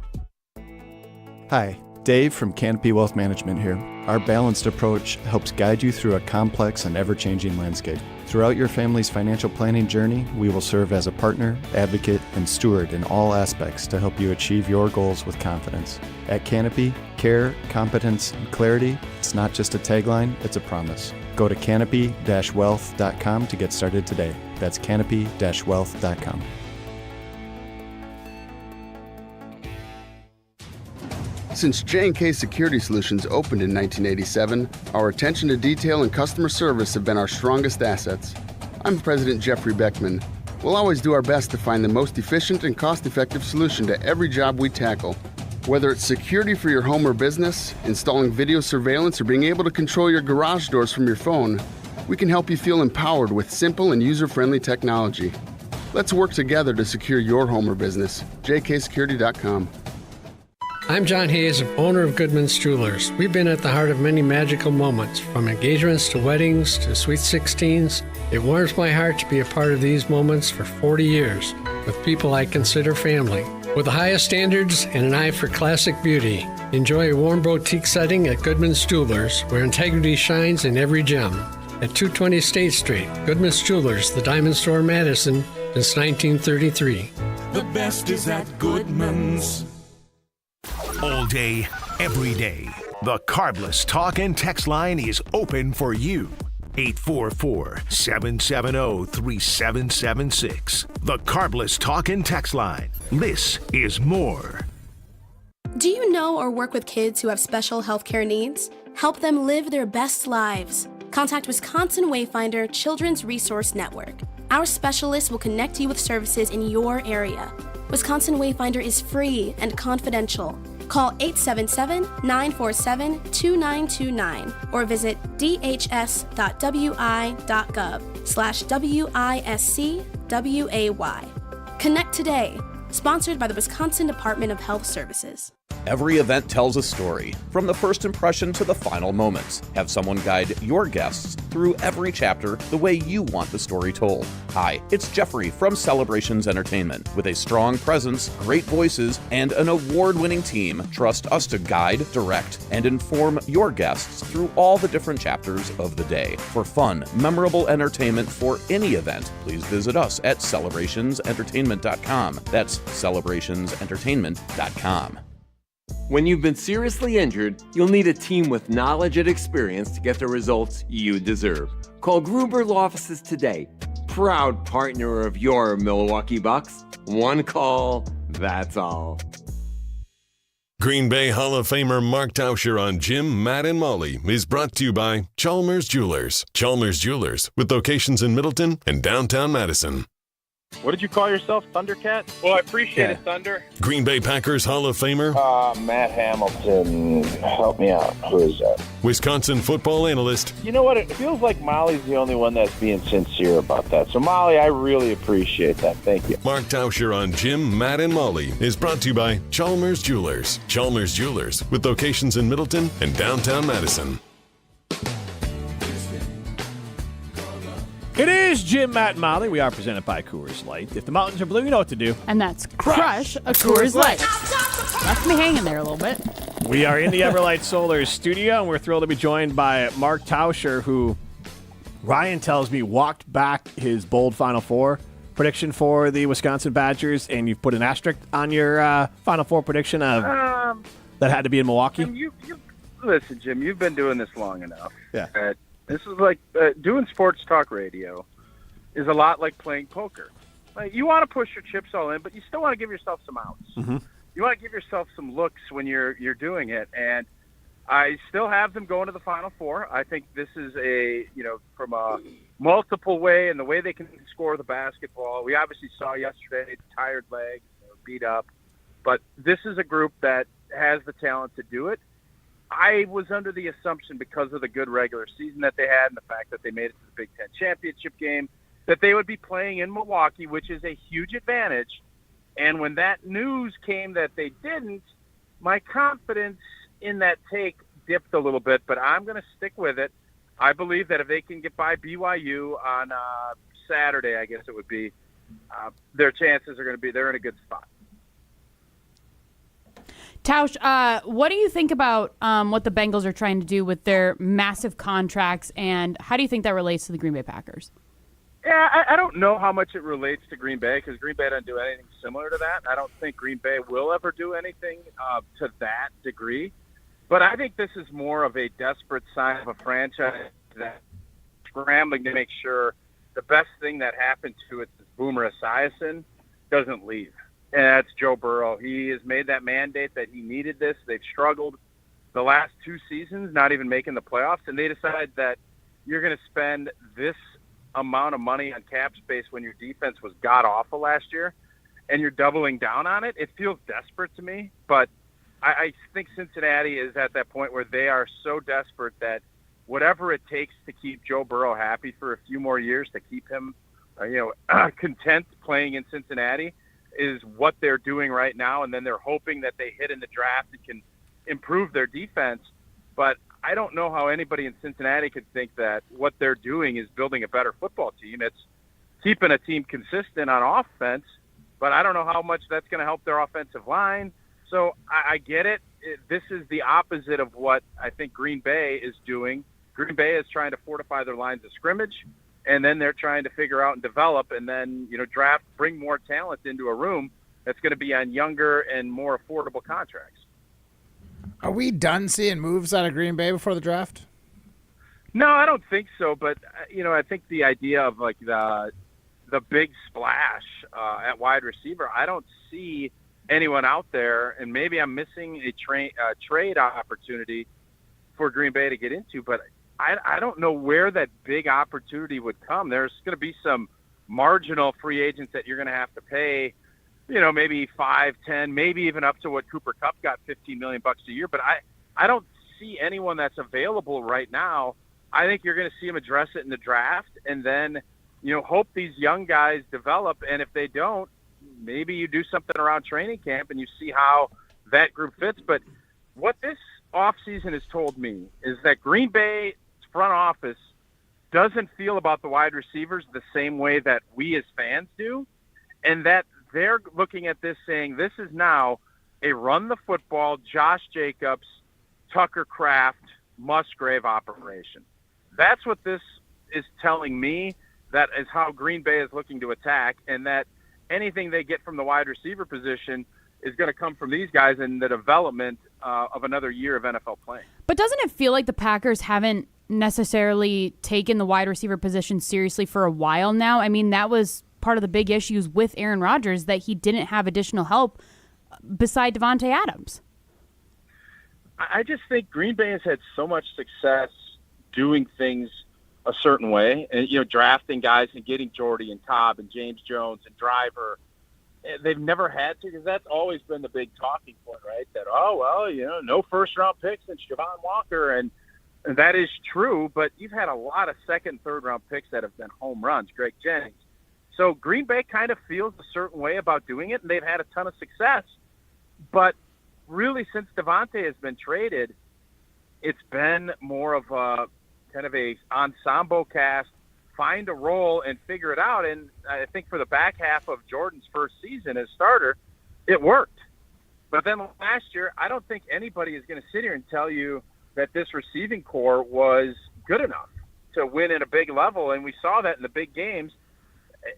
Hi, Dave from Canopy Wealth Management here. Our balanced approach helps guide you through a complex and ever-changing landscape. Throughout your family's financial planning journey, we will serve as a partner, advocate, and steward in all aspects to help you achieve your goals with confidence. At Canopy, care, competence, and clarity, it's not just a tagline, it's a promise. Go to canopy-wealth.com to get started today. That's canopy-wealth.com. Since J&K Security Solutions opened in 1987, our attention to detail and customer service have been our strongest assets. I'm President Jeffrey Beckman. We'll always do our best to find the most efficient and cost-effective solution to every job we tackle. Whether it's security for your home or business, installing video surveillance, or being able to control your garage doors from your phone, we can help you feel empowered with simple and user-friendly technology. Let's work together to secure your home or business. jksecurity.com. I'm John Hayes, owner of Goodman's Jewelers. We've been at the heart of many magical moments, from engagements to weddings to sweet 16s. It warms my heart to be a part of these moments for 40 years with people I consider family. With the highest standards and an eye for classic beauty, enjoy a warm boutique setting at Goodman's Jewelers, where integrity shines in every gem. At 220 State Street, Goodman's Jewelers, the Diamond Store, Madison, since 1933. The best is at Goodman's. All day, every day, the Carbless Talk and Text line is open for you. 844-770-3776. The Carbless Talk and Text line. This is more. Do you know or work with kids who have special healthcare needs? Help them live their best lives. Contact Wisconsin Wayfinder Children's Resource Network. Our specialists will connect you with services in your area. Wisconsin Wayfinder is free and confidential. Call 877-947-2929 or visit dhs.wi.gov/WISCWAY. Connect today. Sponsored by the Wisconsin Department of Health Services. Every event tells a story, from the first impression to the final moments. Have someone guide your guests through every chapter the way you want the story told. Hi, it's Jeffrey from Celebrations Entertainment. With a strong presence, great voices, and an award-winning team, trust us to guide, direct, and inform your guests through all the different chapters of the day. For fun, memorable entertainment for any event, please visit us at celebrationsentertainment.com. That's celebrationsentertainment.com. When you've been seriously injured, you'll need a team with knowledge and experience to get the results you deserve. Call Gruber Law Offices today. Proud partner of your Milwaukee Bucks. One call, that's all. Green Bay Hall of Famer Mark Tauscher on Jim, Matt, and Molly is brought to you by Chalmers Jewelers. Chalmers Jewelers, with locations in Middleton and downtown Madison. What did you call yourself, Thundercat? Well, I appreciate it, Thunder. Green Bay Packers Hall of Famer, Matt Hamilton. Help me out. Who is that? Wisconsin football analyst, You know what? It feels like Molly's the only one that's being sincere about that. So, Molly, I really appreciate that. Thank you. Mark Tauscher on Jim, Matt, and Molly is brought to you by Chalmers Jewelers. Chalmers Jewelers, with locations in Middleton and downtown Madison. It is Jim, Matt, and Molly. We are presented by Coors Light. If the mountains are blue, you know what to do. And that's crush a Coors Light. Left me hanging there a little bit. We are in the Everlight Solar studio, and we're thrilled to be joined by Mark Tauscher, who Ryan tells me walked back his bold Final Four prediction for the Wisconsin Badgers, and you've put an asterisk on your Final Four prediction of that had to be in Milwaukee. Jim, listen, Jim, you've been doing this long enough. Yeah. This is like doing sports talk radio is a lot like playing poker. Like, you want to push your chips all in, but you still want to give yourself some outs. Mm-hmm. You want to give yourself some looks when you're doing it. And I still have them going to the Final Four. I think this is from a multiple way and the way they can score the basketball. We obviously saw yesterday tired legs, beat up. But this is a group that has the talent to do it. I was under the assumption, because of the good regular season that they had and the fact that they made it to the Big Ten championship game, that they would be playing in Milwaukee, which is a huge advantage. And when that news came that they didn't, my confidence in that take dipped a little bit, but I'm going to stick with it. I believe that if they can get by BYU on Saturday, I guess it would be, their chances are going to be, they're in a good spot. Tausch, what do you think about what the Bengals are trying to do with their massive contracts, and how do you think that relates to the Green Bay Packers? Yeah, I don't know how much it relates to Green Bay, because Green Bay doesn't do anything similar to that. I don't think Green Bay will ever do anything to that degree. But I think this is more of a desperate sign of a franchise that's scrambling to make sure the best thing that happened to it is Boomer Esiason doesn't leave. And that's Joe Burrow. He has made that mandate that he needed this. They've struggled the last 2 seasons, not even making the playoffs, and they decide that you're going to spend this amount of money on cap space when your defense was god-awful last year, and you're doubling down on it. It feels desperate to me, but I think Cincinnati is at that point where they are so desperate that whatever it takes to keep Joe Burrow happy for a few more years, to keep him content playing in Cincinnati, is what they're doing right now, and then they're hoping that they hit in the draft and can improve their defense. But I don't know how anybody in Cincinnati could think that what they're doing is building a better football team. It's keeping a team consistent on offense, but I don't know how much that's going to help their offensive line. So I get it. This is the opposite of what I think Green Bay is doing. Green Bay is trying to fortify their lines of scrimmage, and then they're trying to figure out and develop and then, draft, bring more talent into a room that's going to be on younger and more affordable contracts. Are we done seeing moves out of Green Bay before the draft? No, I don't think so. But, I think the idea of like the big splash at wide receiver, I don't see anyone out there, and maybe I'm missing a trade opportunity for Green Bay to get into, but I don't know where that big opportunity would come. There's going to be some marginal free agents that you're going to have to pay, maybe 5, 10, maybe even up to what Cooper Kupp got, $15 million a year. But I don't see anyone that's available right now. I think you're going to see them address it in the draft, and then, hope these young guys develop. And if they don't, maybe you do something around training camp and you see how that group fits. But what this offseason has told me is that Green Bay front office doesn't feel about the wide receivers the same way that we as fans do, and that they're looking at this saying this is now a run the football, Josh Jacobs, Tucker Kraft, Musgrave operation. That's what this is telling me. That is how Green Bay is looking to attack, and that anything they get from the wide receiver position is going to come from these guys in the development of another year of NFL playing. But doesn't it feel like the Packers haven't necessarily taken the wide receiver position seriously for a while now? I mean, that was part of the big issues with Aaron Rodgers, that he didn't have additional help beside Devontae Adams. I just think Green Bay has had so much success doing things a certain way, and drafting guys and getting Jordy and Cobb and James Jones and Driver. They've never had to, because that's always been the big talking point, right? That no first round picks since Javon Walker, and that is true. But you've had a lot of second, third round picks that have been home runs. Greg Jennings. So Green Bay kind of feels a certain way about doing it, and they've had a ton of success. But really, since Devontae has been traded, it's been more of a kind of a ensemble cast, find a role and figure it out. And I think for the back half of Jordan's first season as starter, it worked. But then last year, I don't think anybody is going to sit here and tell you that this receiving core was good enough to win at a big level. And we saw that in the big games.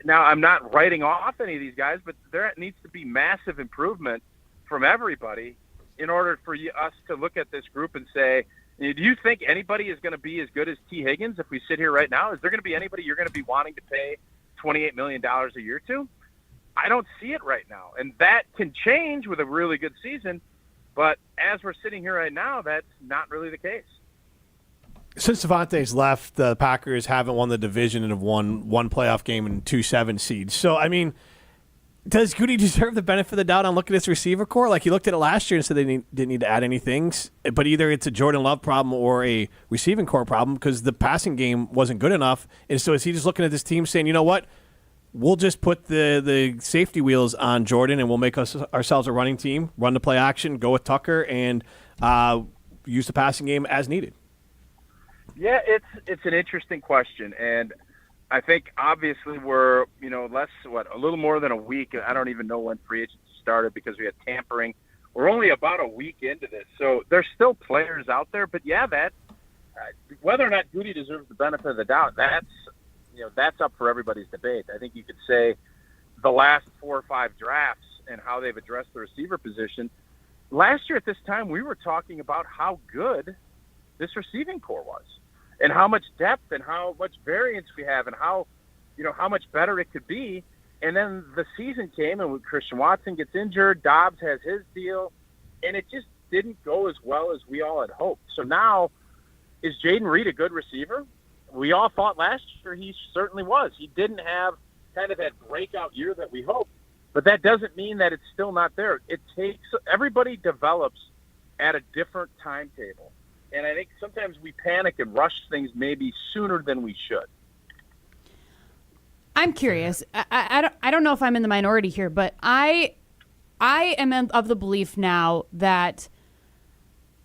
Now, I'm not writing off any of these guys, but there needs to be massive improvement from everybody in order for us to look at this group and say, do you think anybody is going to be as good as T. Higgins if we sit here right now? Is there going to be anybody you're going to be wanting to pay $28 million a year to? I don't see it right now. And that can change with a really good season, but as we're sitting here right now, that's not really the case. Since Devontae's left, the Packers haven't won the division and have won one playoff game and 2 7 seeds. So, I mean, does Goody deserve the benefit of the doubt on looking at this receiver core? Like, he looked at it last year and said they didn't need to add anything, but either it's a Jordan Love problem or a receiving core problem because the passing game wasn't good enough. And so is he just looking at this team saying, you know what, we'll just put the safety wheels on Jordan and we'll make ourselves a running team, run the play action, go with Tucker, and use the passing game as needed? Yeah, it's an interesting question, and I think obviously we're a little more than a week. I don't even know when free agency started because we had tampering. We're only about a week into this, so there's still players out there. But yeah, that whether or not Goody deserves the benefit of the doubt, that's up for everybody's debate. I think you could say the last 4 or 5 drafts and how they've addressed the receiver position. Last year at this time, we were talking about how good this receiving core was, and how much depth and how much variance we have, and how much better it could be. And then the season came, and when Christian Watson gets injured, Dobbs has his deal, and it just didn't go as well as we all had hoped. So now, is Jaden Reed a good receiver? We all thought last year he certainly was. He didn't have kind of that breakout year that we hoped, but that doesn't mean that it's still not there. Everybody develops at a different timetable. And I think sometimes we panic and rush things maybe sooner than we should. I'm curious. I don't know if I'm in the minority here, but I am of the belief now that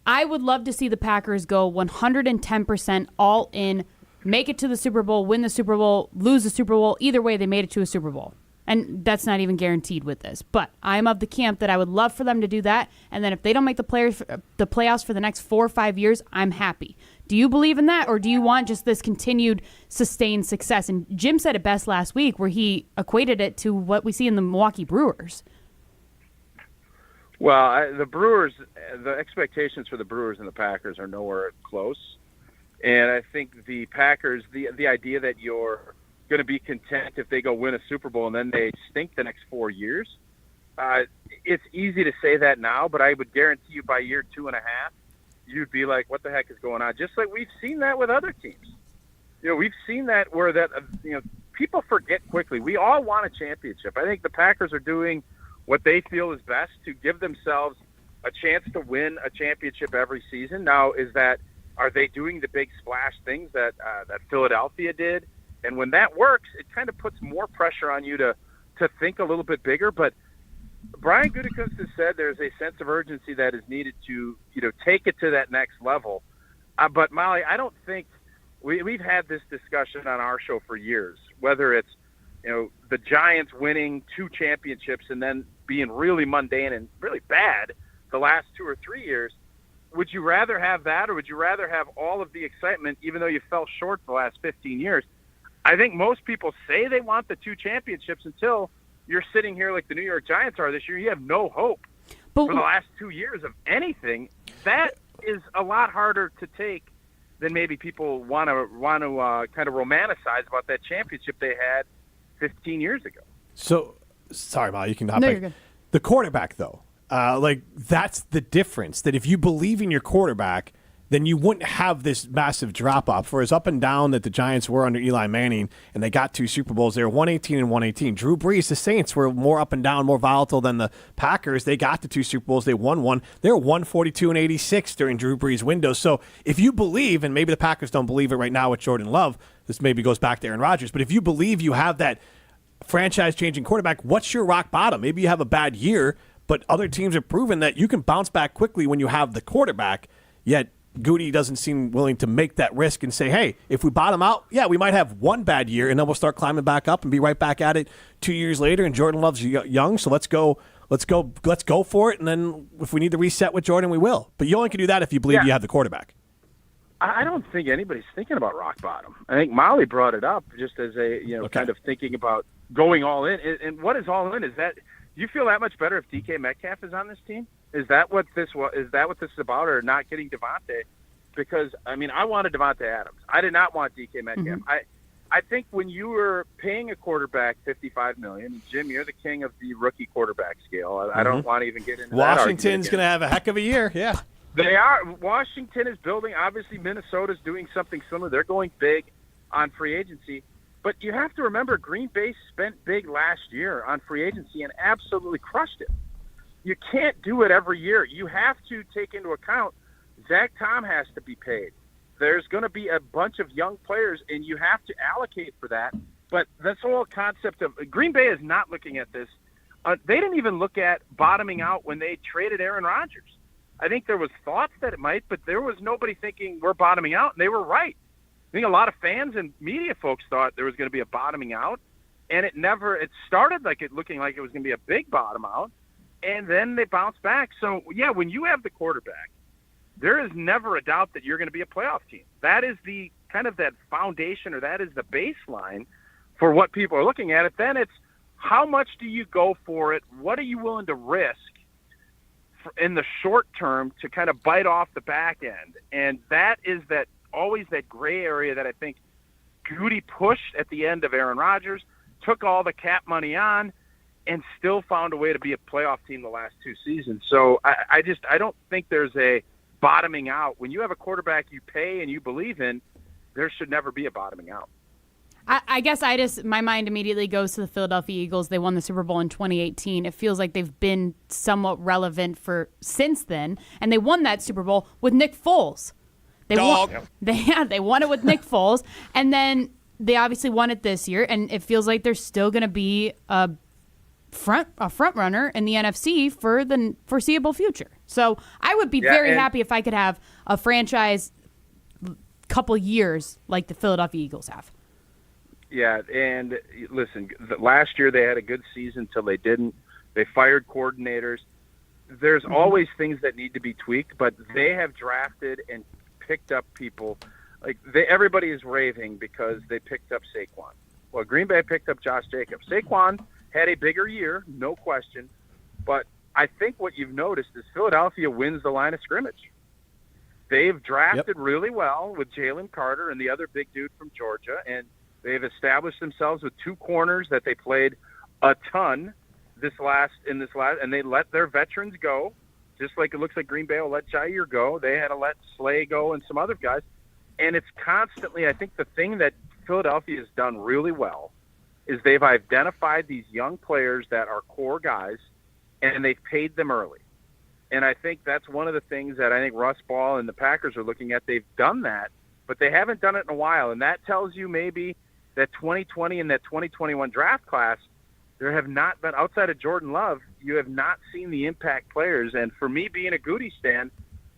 I would love to see the Packers go 110% all in, make it to the Super Bowl, win the Super Bowl, lose the Super Bowl. Either way, they made it to a Super Bowl. And that's not even guaranteed with this. But I'm of the camp that I would love for them to do that. And then if they don't make the playoffs for the next 4 or 5 years, I'm happy. Do you believe in that? Or do you want just this continued sustained success? And Jim said it best last week where he equated it to what we see in the Milwaukee Brewers. Well, the Brewers, the expectations for the Brewers and the Packers are nowhere close. And I think the Packers, the idea that you're going to be content if they go win a Super Bowl and then they stink the next 4 years. It's easy to say that now, but I would guarantee you by year 2.5, you'd be like, what the heck is going on? Just like we've seen that with other teams. We've seen that where people forget quickly. We all want a championship. I think the Packers are doing what they feel is best to give themselves a chance to win a championship every season. Now, are they doing the big splash things that Philadelphia did? And when that works, it kind of puts more pressure on you to think a little bit bigger. But Brian Gutekunst has said there's a sense of urgency that is needed to take it to that next level. But Molly, I don't think we've had this discussion on our show for years, whether it's the Giants winning 2 championships and then being really mundane and really bad the last 2 or 3 years. Would you rather have that, or would you rather have all of the excitement even though you fell short the last 15 years? I think most people say they want the 2 championships until you're sitting here like the New York Giants are this year. You have no hope for the last 2 years of anything. That is a lot harder to take than maybe people want to kind of romanticize about that championship they had 15 years ago. So, sorry, Mal, you can hop No, back. you're good. The quarterback, though, that's the difference. That if you believe in your quarterback, then you wouldn't have this massive drop-off. For as up and down that the Giants were under Eli Manning, and they got 2 Super Bowls, they were 118 and 118. Drew Brees, the Saints, were more up and down, more volatile than the Packers. They got the 2 Super Bowls. They won one. They were 142 and 86 during Drew Brees' window. So if you believe, and maybe the Packers don't believe it right now with Jordan Love, this maybe goes back to Aaron Rodgers, but if you believe you have that franchise-changing quarterback, what's your rock bottom? Maybe you have a bad year, but other teams have proven that you can bounce back quickly when you have the quarterback, yet Goody doesn't seem willing to make that risk and say, hey, if we bottom out, yeah, we might have one bad year, and then we'll start climbing back up and be right back at it 2 years later, and Jordan Love's young, so let's go for it, and then if we need to reset with Jordan, we will. But you only can do that if you believe you have the quarterback. I don't think anybody's thinking about rock bottom. I think Molly brought it up just as a, kind of thinking about going all in. And what is all in? Is that you feel that much better if DK Metcalf is on this team? Is that what this is about, or not getting Devontae? Because I wanted Devontae Adams. I did not want DK Metcalf. Mm-hmm. I think when you were paying a quarterback $55 million, Jim, you're the king of the rookie quarterback scale. I don't want to even get into Washington's going to have a heck of a year. Yeah, they are. Washington is building. Obviously, Minnesota's doing something similar. They're going big on free agency. But you have to remember, Green Bay spent big last year on free agency and absolutely crushed it. You can't do it every year. You have to take into account Zach Tom has to be paid. There's going to be a bunch of young players, and you have to allocate for that. But this whole concept of Green Bay is not looking at this. They didn't even look at bottoming out when they traded Aaron Rodgers. I think there was thoughts that it might, but there was nobody thinking we're bottoming out, and they were right. I think a lot of fans and media folks thought there was going to be a bottoming out, and it started looking like it was going to be a big bottom out, and then they bounced back. So, yeah, when you have the quarterback, there is never a doubt that you're going to be a playoff team. That is the kind of that foundation, or that is the baseline for what people are looking at. Then it's how much do you go for it? What are you willing to risk in the short term to kind of bite off the back end? And that is always that gray area that I think Goody pushed at the end of Aaron Rodgers, took all the cap money on, and still found a way to be a playoff team the last 2 seasons. So I don't think there's a bottoming out. When you have a quarterback you pay and you believe in, there should never be a bottoming out. I guess my mind immediately goes to the Philadelphia Eagles. They won the Super Bowl in 2018. It feels like they've been somewhat relevant since then, and they won that Super Bowl with Nick Foles. They won it with Nick Foles, and then they obviously won it this year, and it feels like they're still going to be a front runner in the NFC for the foreseeable future. So I would be very happy if I could have a franchise couple years like the Philadelphia Eagles have. Yeah, and listen, last year they had a good season till they didn't. They fired coordinators. There's always things that need to be tweaked, but they have drafted and picked up people. Everybody is raving because they picked up Saquon. Well, Green Bay picked up Josh Jacobs. Saquon had a bigger year, no question, but I think what you've noticed is Philadelphia wins the line of scrimmage. They've drafted really well with Jalen Carter and the other big dude from Georgia, and they've established themselves with 2 corners that they played a ton in this last, and they let their veterans go, just like it looks like Green Bay will let Jair go. They had to let Slay go and some other guys, and it's constantly. I think the thing that Philadelphia has done really well is they've identified these young players that are core guys, and they've paid them early. And I think that's one of the things that I think Russ Ball and the Packers are looking at. They've done that, but they haven't done it in a while, and that tells you maybe that 2020 and that 2021 draft class, there have not been, outside of Jordan Love, you have not seen the impact players. And for me, being a Goody stan,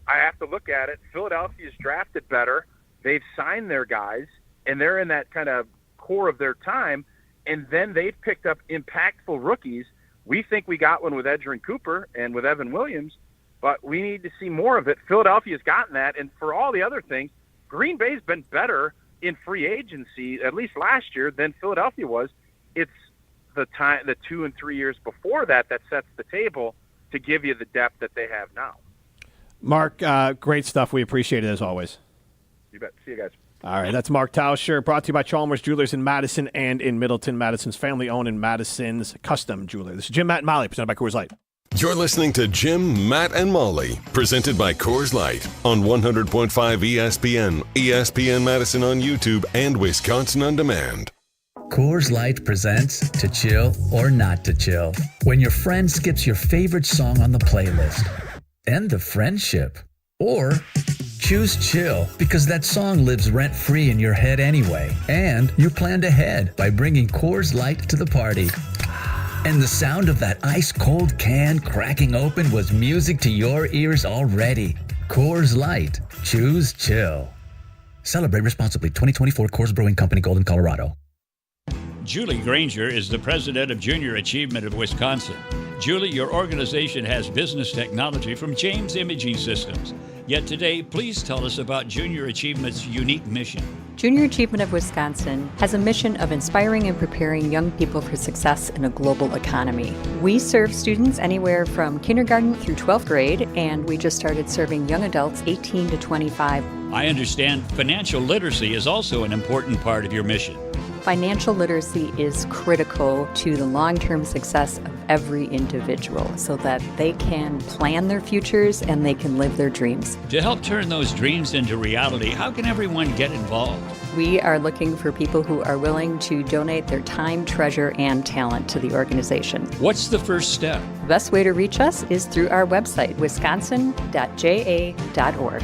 I have to look at it. Philadelphia's drafted better. They've signed their guys, and they're in that kind of core of their time, and then they've picked up impactful rookies. We think we got one with Edgerrin Cooper and with Evan Williams, but we need to see more of it. Philadelphia's gotten that, and for all the other things, Green Bay's been better in free agency, at least last year, than Philadelphia was. It's the 2 and 3 years before that sets the table to give you the depth that they have now. Mark, great stuff. We appreciate it as always. You bet. See you guys. All right, that's Mark Tauscher, brought to you by Chalmers Jewelers in Madison and in Middleton. Madison's family-owned and Madison's custom jeweler. This is Jim, Matt, and Molly, presented by Coors Light. You're listening to Jim, Matt, and Molly, presented by Coors Light on 100.5 ESPN, ESPN Madison on YouTube, and Wisconsin On Demand. Coors Light presents To Chill or Not to Chill. When your friend skips your favorite song on the playlist. End the friendship. Or choose chill because that song lives rent-free in your head anyway. And you planned ahead by bringing Coors Light to the party. And the sound of that ice-cold can cracking open was music to your ears already. Coors Light. Choose chill. Celebrate responsibly. 2024 Coors Brewing Company, Golden, Colorado. Julie Granger is the president of Junior Achievement of Wisconsin. Julie, your organization has business technology from James Imaging Systems. Yet today, please tell us about Junior Achievement's unique mission. Junior Achievement of Wisconsin has a mission of inspiring and preparing young people for success in a global economy. We serve students anywhere from kindergarten through 12th grade, and we just started serving young adults 18 to 25. I understand financial literacy is also an important part of your mission. Financial literacy is critical to the long-term success of every individual so that they can plan their futures and they can live their dreams. To help turn those dreams into reality, how can everyone get involved? We are looking for people who are willing to donate their time, treasure, and talent to the organization. What's the first step? The best way to reach us is through our website, wisconsin.ja.org.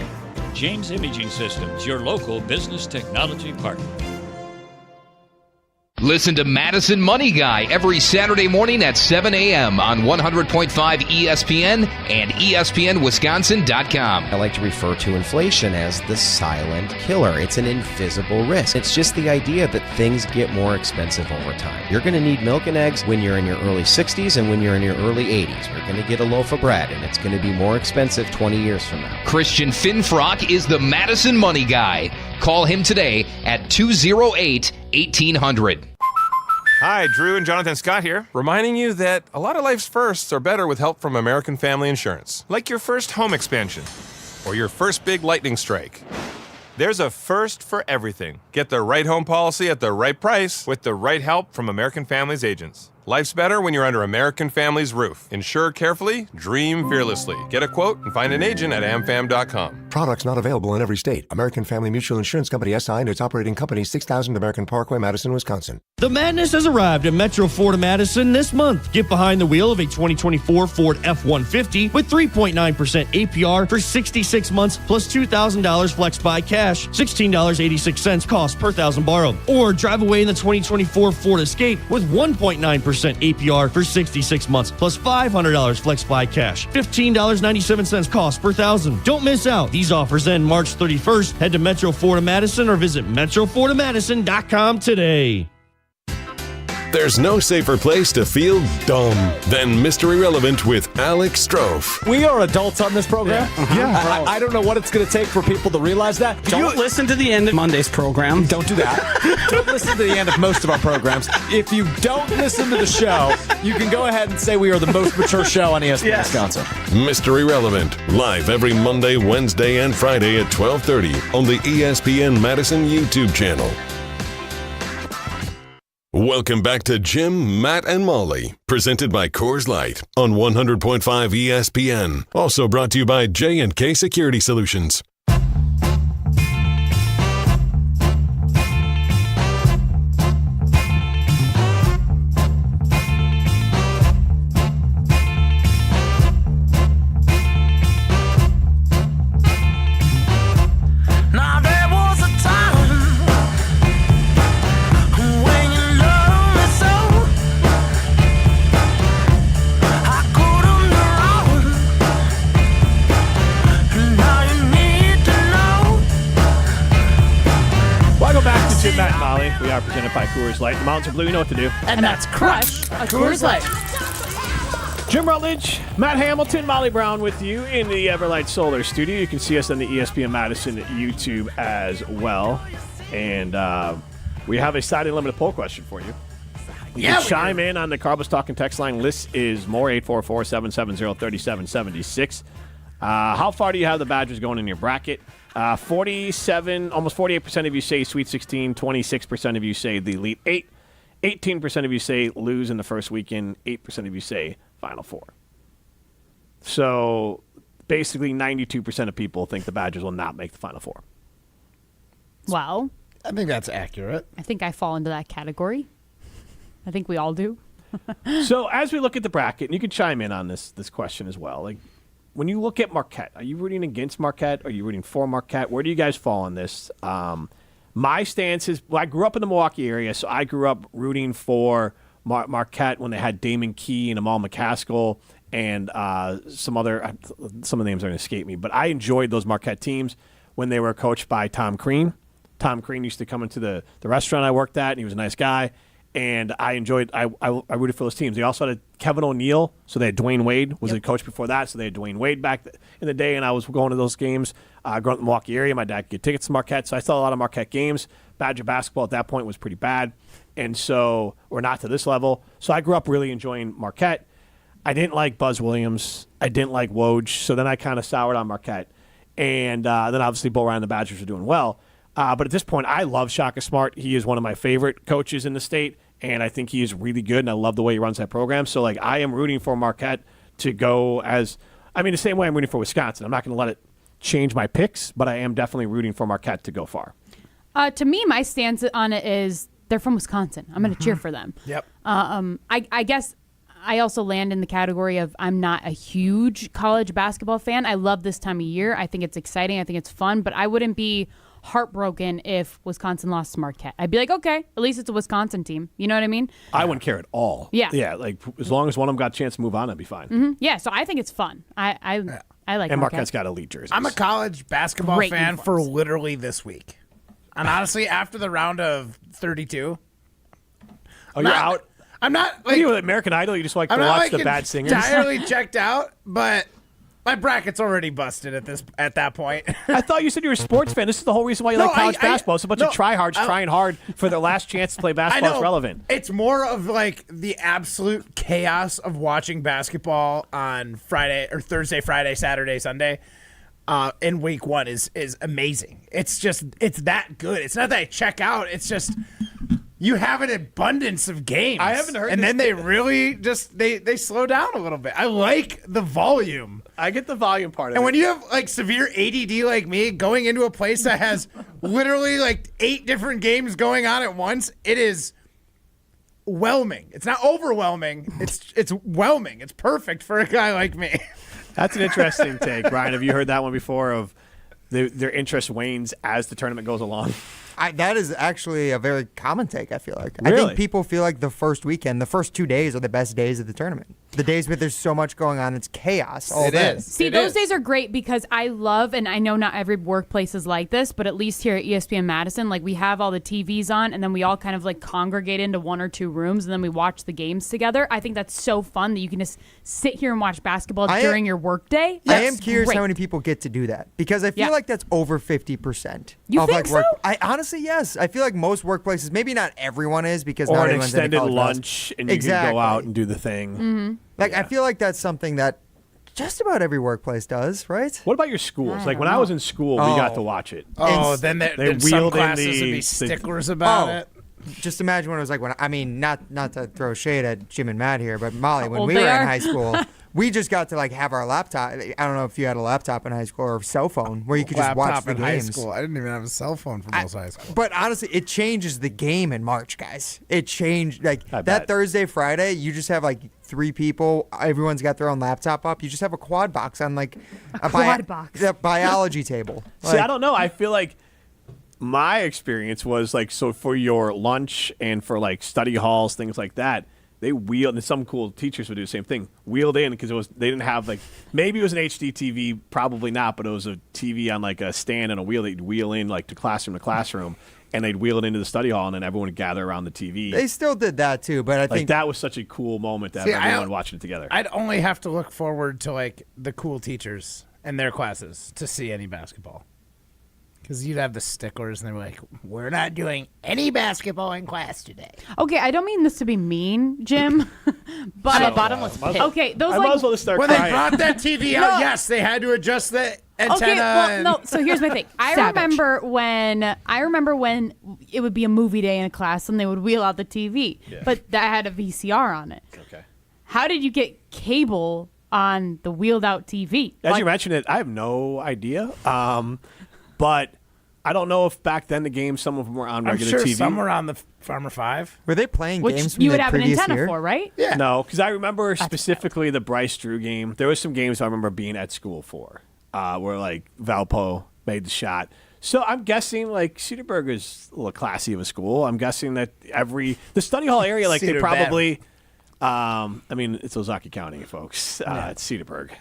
James Imaging Systems, your local business technology partner. Listen to Madison Money Guy every Saturday morning at 7 a.m. on 100.5 ESPN and ESPNWisconsin.com. I like to refer to inflation as the silent killer. It's an invisible risk. It's just the idea that things get more expensive over time. You're going to need milk and eggs when you're in your early 60s and when you're in your early 80s. You're going to get a loaf of bread, and it's going to be more expensive 20 years from now. Christian Finfrock is the Madison Money Guy. Call him today at 208-1800. Hi, Drew and Jonathan Scott here, reminding you that a lot of life's firsts are better with help from American Family Insurance. Like your first home expansion or your first big lightning strike. There's a first for everything. Get the right home policy at the right price with the right help from American Family's agents. Life's better when you're under American Family's roof. Insure carefully, dream fearlessly. Get a quote and find an agent at amfam.com. Products not available in every state. American Family Mutual Insurance Company SI and its operating company 6000 American Parkway, Madison, Wisconsin. The madness has arrived at Metro Ford of Madison this month. Get behind the wheel of a 2024 Ford F-150 with 3.9% APR for 66 months plus $2,000 flex buy cash, $16.86 cost per thousand borrowed. Or drive away in the 2024 Ford Escape with 1.9% APR for 66 months plus $500 flex buy cash, $15.97 cost per thousand. Don't miss out. These offers end March 31st. Head to Metro Ford of Madison or visit metrofordofmadison.com today. There's no safer place to feel dumb than Mystery Relevant with Alex Strofe. We are adults on this program. Yeah. I don't know what it's going to take for people to realize that. Don't listen to the end of Monday's program. Don't do that. Don't listen to the end of most of our programs. If you don't listen to the show, you can go ahead and say we are the most mature show on ESPN Wisconsin. Mystery Relevant, live every Monday, Wednesday, and Friday at 12:30 on the ESPN Madison YouTube channel. Welcome back to Jim, Matt, and Molly, presented by Coors Light on 100.5 ESPN. Also brought to you by J&K Security Solutions. Jim, Matt, and Molly. We are presented by Coors Light. The mountains are blue, you know what to do. And that's crush a Coors Light. Jim Rutledge, Matt Hamilton, Molly Brown with you in the Everlight Solar Studio. You can see us on the ESPN Madison YouTube as well. And we have a side limited poll question for you. You can chime in on the Carbos Talking text line. List is more 844-770-3776. How far do you have the Badgers going in your bracket? 47, almost 48% of you say Sweet 16. 26% of you say the Elite 8. 18% of you say lose in the first weekend. 8% of you say Final Four. So basically 92% of people think the Badgers will not make the Final Four. Well, I think that's accurate. I think I fall into that category. I think we all do. So as we look at the bracket, and you can chime in on this question as well. Like, when you look at Marquette, are you rooting against Marquette? Are you rooting for Marquette? Where do you guys fall on this? My stance is, well, I grew up in the Milwaukee area, so I grew up rooting for Marquette when they had Damon Key and Amal McCaskill and some of the names are going to escape me. But I enjoyed those Marquette teams when they were coached by Tom Crean. Tom Crean used to come into the restaurant I worked at, and he was a nice guy. And I enjoyed. I rooted for those teams. They also had Kevin O'Neal, so they had Dwayne Wade was the coach before that. So they had Dwayne Wade back in the day, and I was going to those games. Growing up in the Milwaukee area, my dad could get tickets to Marquette, so I saw a lot of Marquette games. Badger basketball at that point was pretty bad, and so we're not to this level. So I grew up really enjoying Marquette. I didn't like Buzz Williams. I didn't like Woj. So then I kind of soured on Marquette, and then obviously Bo Ryan and the Badgers were doing well. But at this point, I love Shaka Smart. He is one of my favorite coaches in the state, and I think he is really good, and I love the way he runs that program. So, like, I am rooting for Marquette to go the same way I'm rooting for Wisconsin. I'm not going to let it change my picks, but I am definitely rooting for Marquette to go far. To me, my stance on it is they're from Wisconsin. I'm going to cheer for them. Yep. I guess I also land in the category of I'm not a huge college basketball fan. I love this time of year. I think it's exciting. I think it's fun, but I wouldn't be heartbroken if Wisconsin lost to Marquette. I'd be like, okay, at least it's a Wisconsin team. You know what I mean? I wouldn't care at all. Yeah. Yeah, like as long as one of them got a chance to move on, that'd be fine. Mm-hmm. Yeah, so I think it's fun. I like And Marquette. Marquette's got elite jerseys. I'm a college basketball Great fan uniforms. for literally this week. And honestly, after the round of 32, you're out? I'm not What are you with American Idol? You just like to I'm not watch the bad singers? entirely checked out, but my bracket's already busted at that point. I thought you said you were a sports fan. This is the whole reason why you like college basketball. It's a bunch of tryhards trying hard for their last chance to play basketball. It's relevant. It's more of like the absolute chaos of watching basketball on Friday or Thursday, Friday, Saturday, Sunday. In week one is amazing. It's that good. It's not that I check out. It's just you have an abundance of games. I haven't heard and this then they really just they slow down a little bit. I like the volume. I get the volume part of it. And when you have like severe ADD like me, going into a place that has literally like 8 different games going on at once, it is whelming. It's not overwhelming. It's whelming. It's perfect for a guy like me. That's an interesting take, Ryan. Have you heard that one before? Of their interest wanes as the tournament goes along. That is actually a very common take, I feel like. Really? I think people feel like the first weekend, the first 2 days are the best days of the tournament. The days where there's so much going on, it's chaos all day. See, those days are great because I love, and I know not every workplace is like this, but at least here at ESPN Madison, like we have all the TVs on, and then we all kind of like congregate into 1 or 2 rooms, and then we watch the games together. I think that's so fun that you can just sit here and watch basketball during your workday. I am curious how many people get to do that because I feel like that's over 50%. You think so? I honestly, yes. I feel like most workplaces, maybe not everyone is because or not an everyone's extended into college lunch, and you can go out and do the thing. Mm-hmm. Like I feel like that's something that just about every workplace does, right? What about your schools? Like when I was in school, we got to watch it. Then they some wheeled in classes would be sticklers about it. Just imagine when it was like not to throw shade at Jim and Matt here, but Molly, when old we they were are. in high school, we just got to like have our laptop. I don't know if you had a laptop in high school or a cell phone where you could just watch the in games. high school. I didn't even have a cell phone for most high school. But honestly, it changes the game in March, guys. It changed that bet. Thursday, Friday. You just have like 3 people. Everyone's got their own laptop up. You just have a quad box on like a quad box. the biology table. See, I don't know. I feel like my experience was like, so for your lunch and for like study halls, things like that, they wheeled, and some cool teachers would do the same thing, wheeled in because they didn't have like, maybe it was an HD TV, probably not, but it was a TV on like a stand and a wheel that you'd wheel in like to classroom, and they'd wheel it into the study hall, and then everyone would gather around the TV. They still did that too, but I like think that was such a cool moment to have everyone watching it together. I'd only have to look forward to like the cool teachers and their classes to see any basketball. Because you'd have the sticklers, and they were like, "We're not doing any basketball in class today." Okay, I don't mean this to be mean, Jim, but I'm a bottomless pit. Okay, those I like might as well just start When crying. they brought that TV out, yes, they had to adjust the antenna. Okay, well, and- no. So here's my thing. I remember when it would be a movie day in a class, and they would wheel out the TV, but that had a VCR on it. Okay. How did you get cable on the wheeled out TV. As you mentioned it, I have no idea. But I don't know if back then the games, some of them were on I'm regular sure TV. some were on the Farmer 5. Were they playing Which games from you would the have an previous antenna year? for, right? Yeah. No, because I remember specifically the Bryce Drew game. There was some games I remember being at school for where, like, Valpo made the shot. So I'm guessing, like, Cedarburg is a little classy of a school. I'm guessing that the study hall area, like, they probably I mean, it's Ozaki County, folks. It's Cedarburg.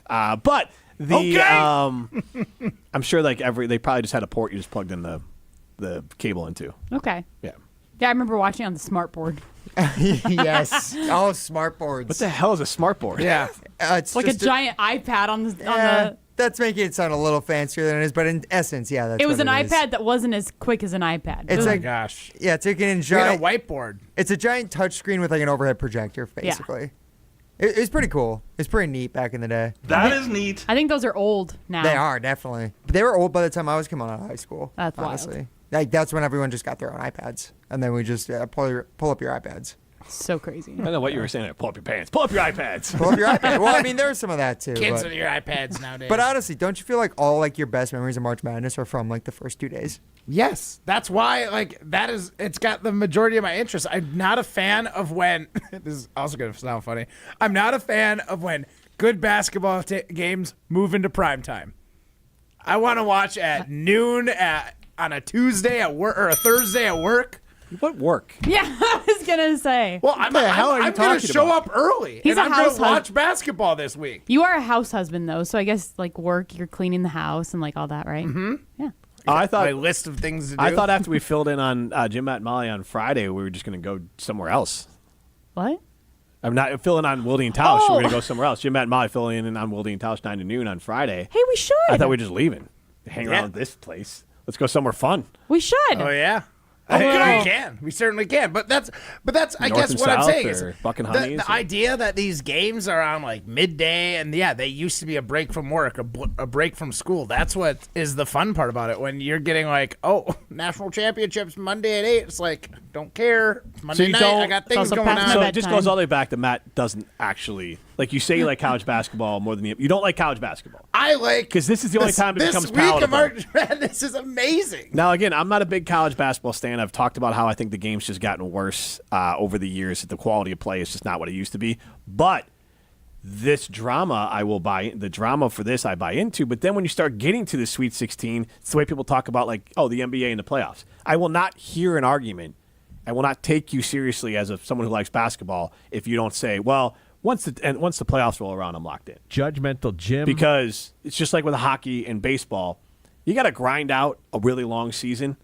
But the I'm sure, like, they probably just had a port you just plugged in the cable into. Okay. Yeah. Yeah, I remember watching on the smart board. Yes. Oh, smart boards. What the hell is a smart board? Yeah. It's Like a just giant iPad on the. That's making it sound a little fancier than it is, but in essence, yeah, that's It was what an it is. iPad that wasn't as quick as an iPad. It's like, gosh. Yeah, it's like a We had a giant whiteboard. It's a giant touchscreen with like an overhead projector, basically. It's pretty cool. It's pretty neat back in the day. That is neat. I think those are old now. They are, definitely. But they were old by the time I was coming out of high school. That's honestly. wild. Like, that's when everyone just got their own iPads. And then we just pull up your iPads. So crazy. I don't know what you were saying. Pull up your pants. Pull up your iPads. Pull up your iPad. Well, I mean, there's some of that, too. Kids but, with your iPads nowadays. but honestly, don't you feel like all like your best memories of March Madness are from like the first 2 days? Yes, that's why. Like it's got the majority of my interest. I'm not a fan of when. This is also going to sound funny. I'm not a fan of when good basketball games move into prime time. I want to watch at noon on a Tuesday at work or a Thursday at work. What work? Yeah, I was gonna say. Well, I'm going to show up early. He's and a I'm going house to watch basketball this week. You are a house husband though, so I guess like work, you're cleaning the house and like all that, right? Mm-hmm. Yeah. I thought my list of things to do. I thought after we filled in on Jim, Matt, and Molly on Friday, we were just going to go somewhere else. What? I'm not filling on Wildy and Tausch. Oh. We're going to go somewhere else. Jim, Matt, and Molly filling in on Wildy and Tausch 9 to noon on Friday. Hey, we should. I thought we were just leaving. Hang around this place. Let's go somewhere fun. We should. Oh yeah. Oh, We well. can. We certainly can. But that's I North guess and what I'm South saying is or Buck and the Honeys or- idea that these games are on like midday and they used to be a break from work, a break from school. That's what is the fun part about it. When you're getting like, oh, national championships Monday at 8, it's like, don't care. It's Monday night. I got things going on. So it just goes all the way back that Matt doesn't actually like. You say you like college basketball more than you don't like college basketball. I like because this is the only time it becomes this week of palatable. March Madness is amazing. Now, again, I'm not a big college basketball fan. I've talked about how I think the game's just gotten worse over the years. The quality of play is just not what it used to be. But this drama, I will buy. The drama for this, I buy into. But then when you start getting to the Sweet 16, it's the way people talk about, like, oh, the NBA and the playoffs. I will not hear an argument. I will not take you seriously as someone who likes basketball if you don't say, well, once the playoffs roll around, I'm locked in. Judgmental Jim. Because it's just like with hockey and baseball. You got to grind out a really long season.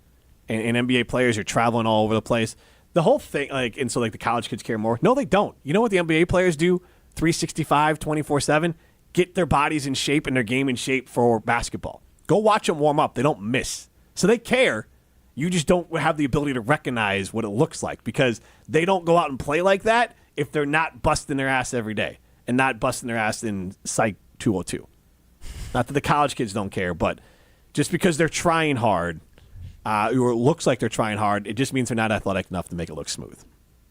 And NBA players are traveling all over the place. The whole thing, and so the college kids care more. No, they don't. You know what the NBA players do? 365, 24/7, get their bodies in shape and their game in shape for basketball. Go watch them warm up. They don't miss. So they care. You just don't have the ability to recognize what it looks like because they don't go out and play like that if they're not busting their ass every day and not busting their ass in Psych 202. Not that the college kids don't care, but just because they're trying hard, or it looks like they're trying hard, it just means they're not athletic enough to make it look smooth.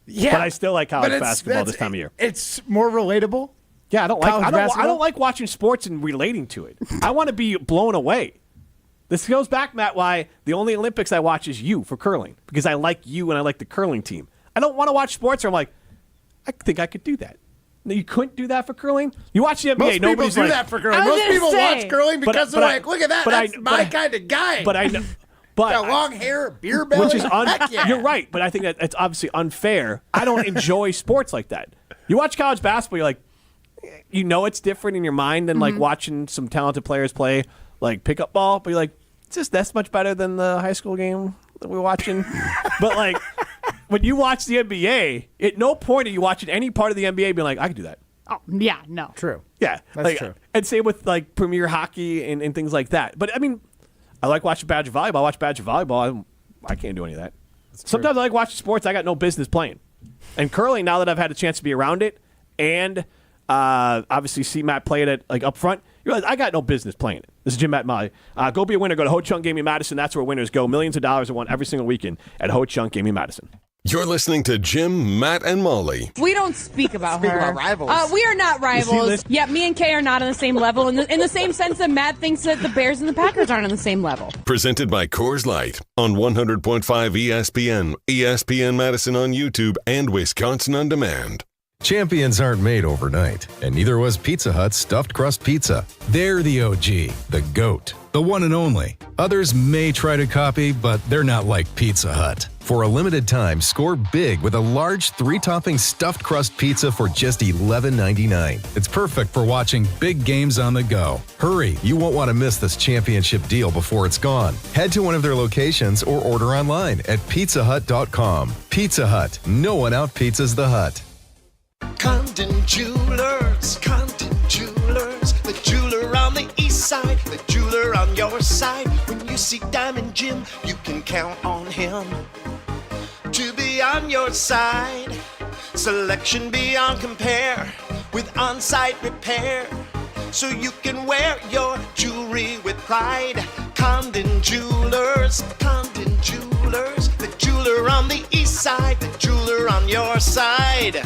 Yeah, but I still like college basketball this time of year. It's more relatable. Yeah, I don't like watching sports and relating to it. I want to be blown away. This goes back, Matt, why the only Olympics I watch is you for curling because I like you and I like the curling team. I don't want to watch sports where I'm like, I think I could do that. No, you couldn't do that for curling? You watch the NBA, Most nobody's people do like, that for curling. Most people watch curling because they're like, look at that. That's my kind of guy. But I know. But got long hair, beer belly. Which is Heck yeah. You're right, but I think that it's obviously unfair. I don't enjoy sports like that. You watch college basketball, you're like, you know it's different in your mind than like watching some talented players play like pickup ball, but you're like, it's just that's much better than the high school game that we're watching. But like when you watch the NBA, at no point are you watching any part of the NBA being like, I could do that. Oh, yeah, no. True. Yeah. That's true. And same with like Premier Hockey and things like that. But I mean, I like watching Badger Volleyball. I watch Badger Volleyball. I can't do any of that. Sometimes I like watching sports I got no business playing. And curling, now that I've had a chance to be around it and obviously see Matt play it like up front, you realize I got no business playing it. This is Jim, Matt, and Molly. Go be a winner. Go to Ho Chunk Gaming Madison. That's where winners go. Millions of dollars are won every single weekend at Ho Chunk Gaming Madison. You're listening to Jim, Matt, and Molly. We don't speak about Speak her. about rivals. We are not rivals. Yeah, me and Kay are not on the same level in the same sense that Matt thinks that the Bears and the Packers aren't on the same level. Presented by Coors Light on 100.5 ESPN, ESPN Madison on YouTube, and Wisconsin On Demand. Champions aren't made overnight, and neither was Pizza Hut's Stuffed Crust Pizza. They're the OG, the GOAT, the one and only. Others may try to copy, but they're not like Pizza Hut. For a limited time, score big with a large 3-topping stuffed crust pizza for just $11.99. It's perfect for watching big games on the go. Hurry, you won't want to miss this championship deal before it's gone. Head to one of their locations or order online at pizzahut.com. Pizza Hut, no one out-pizzas the Hut. Condon Jewelers, the jeweler on the east side, the jeweler on your side. When you see Diamond Jim, you can count on him to be on your side. Selection beyond compare with on-site repair, so you can wear your jewelry with pride. Condon Jewelers, the jeweler on the east side, the jeweler on your side.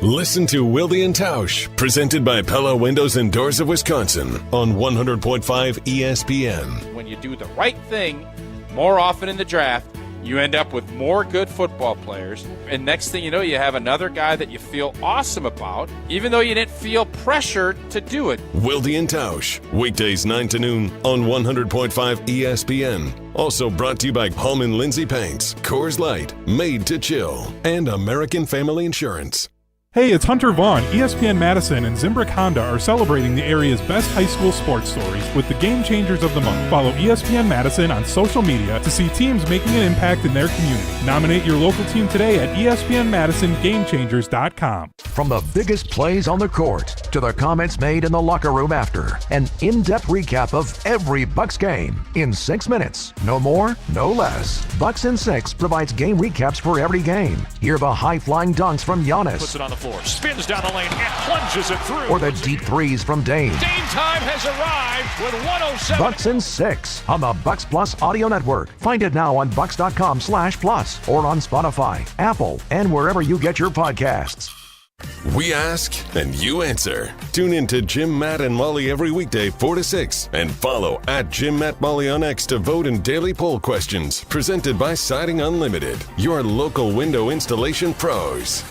Listen to Wilde and Tausch, presented by Pella Windows and Doors of Wisconsin on 100.5 ESPN. When you do the right thing more often in the draft, you end up with more good football players. And next thing you know, you have another guy that you feel awesome about, even though you didn't feel pressured to do it. Wilde and Tausch, weekdays 9 to noon on 100.5 ESPN. Also brought to you by Hallman Lindsay Paints, Coors Light, Made to Chill, and American Family Insurance. Hey, it's Hunter Vaughn. ESPN Madison and Zimbrick Honda are celebrating the area's best high school sports stories with the Game Changers of the Month. Follow ESPN Madison on social media to see teams making an impact in their community. Nominate your local team today at ESPNMadisonGameChangers.com. From the biggest plays on the court to the comments made in the locker room after, an in-depth recap of every Bucks game in 6 minutes. No more, no less. Bucks in 6 provides game recaps for every game. Hear the high-flying dunks from Giannis. Puts it on the floor, spins down the lane, and plunges it through. Or the deep threes from Dame. Dame time has arrived with 107. Bucks in 6 on the Bucks Plus Audio Network. Find it now on bucks.com/plus or on Spotify, Apple, and wherever you get your podcasts. We ask and you answer. Tune in to Jim, Matt, and Molly every weekday 4 to 6 and follow at Jim, Matt, Molly on X to vote in daily poll questions. Presented by Siding Unlimited, your local window installation pros.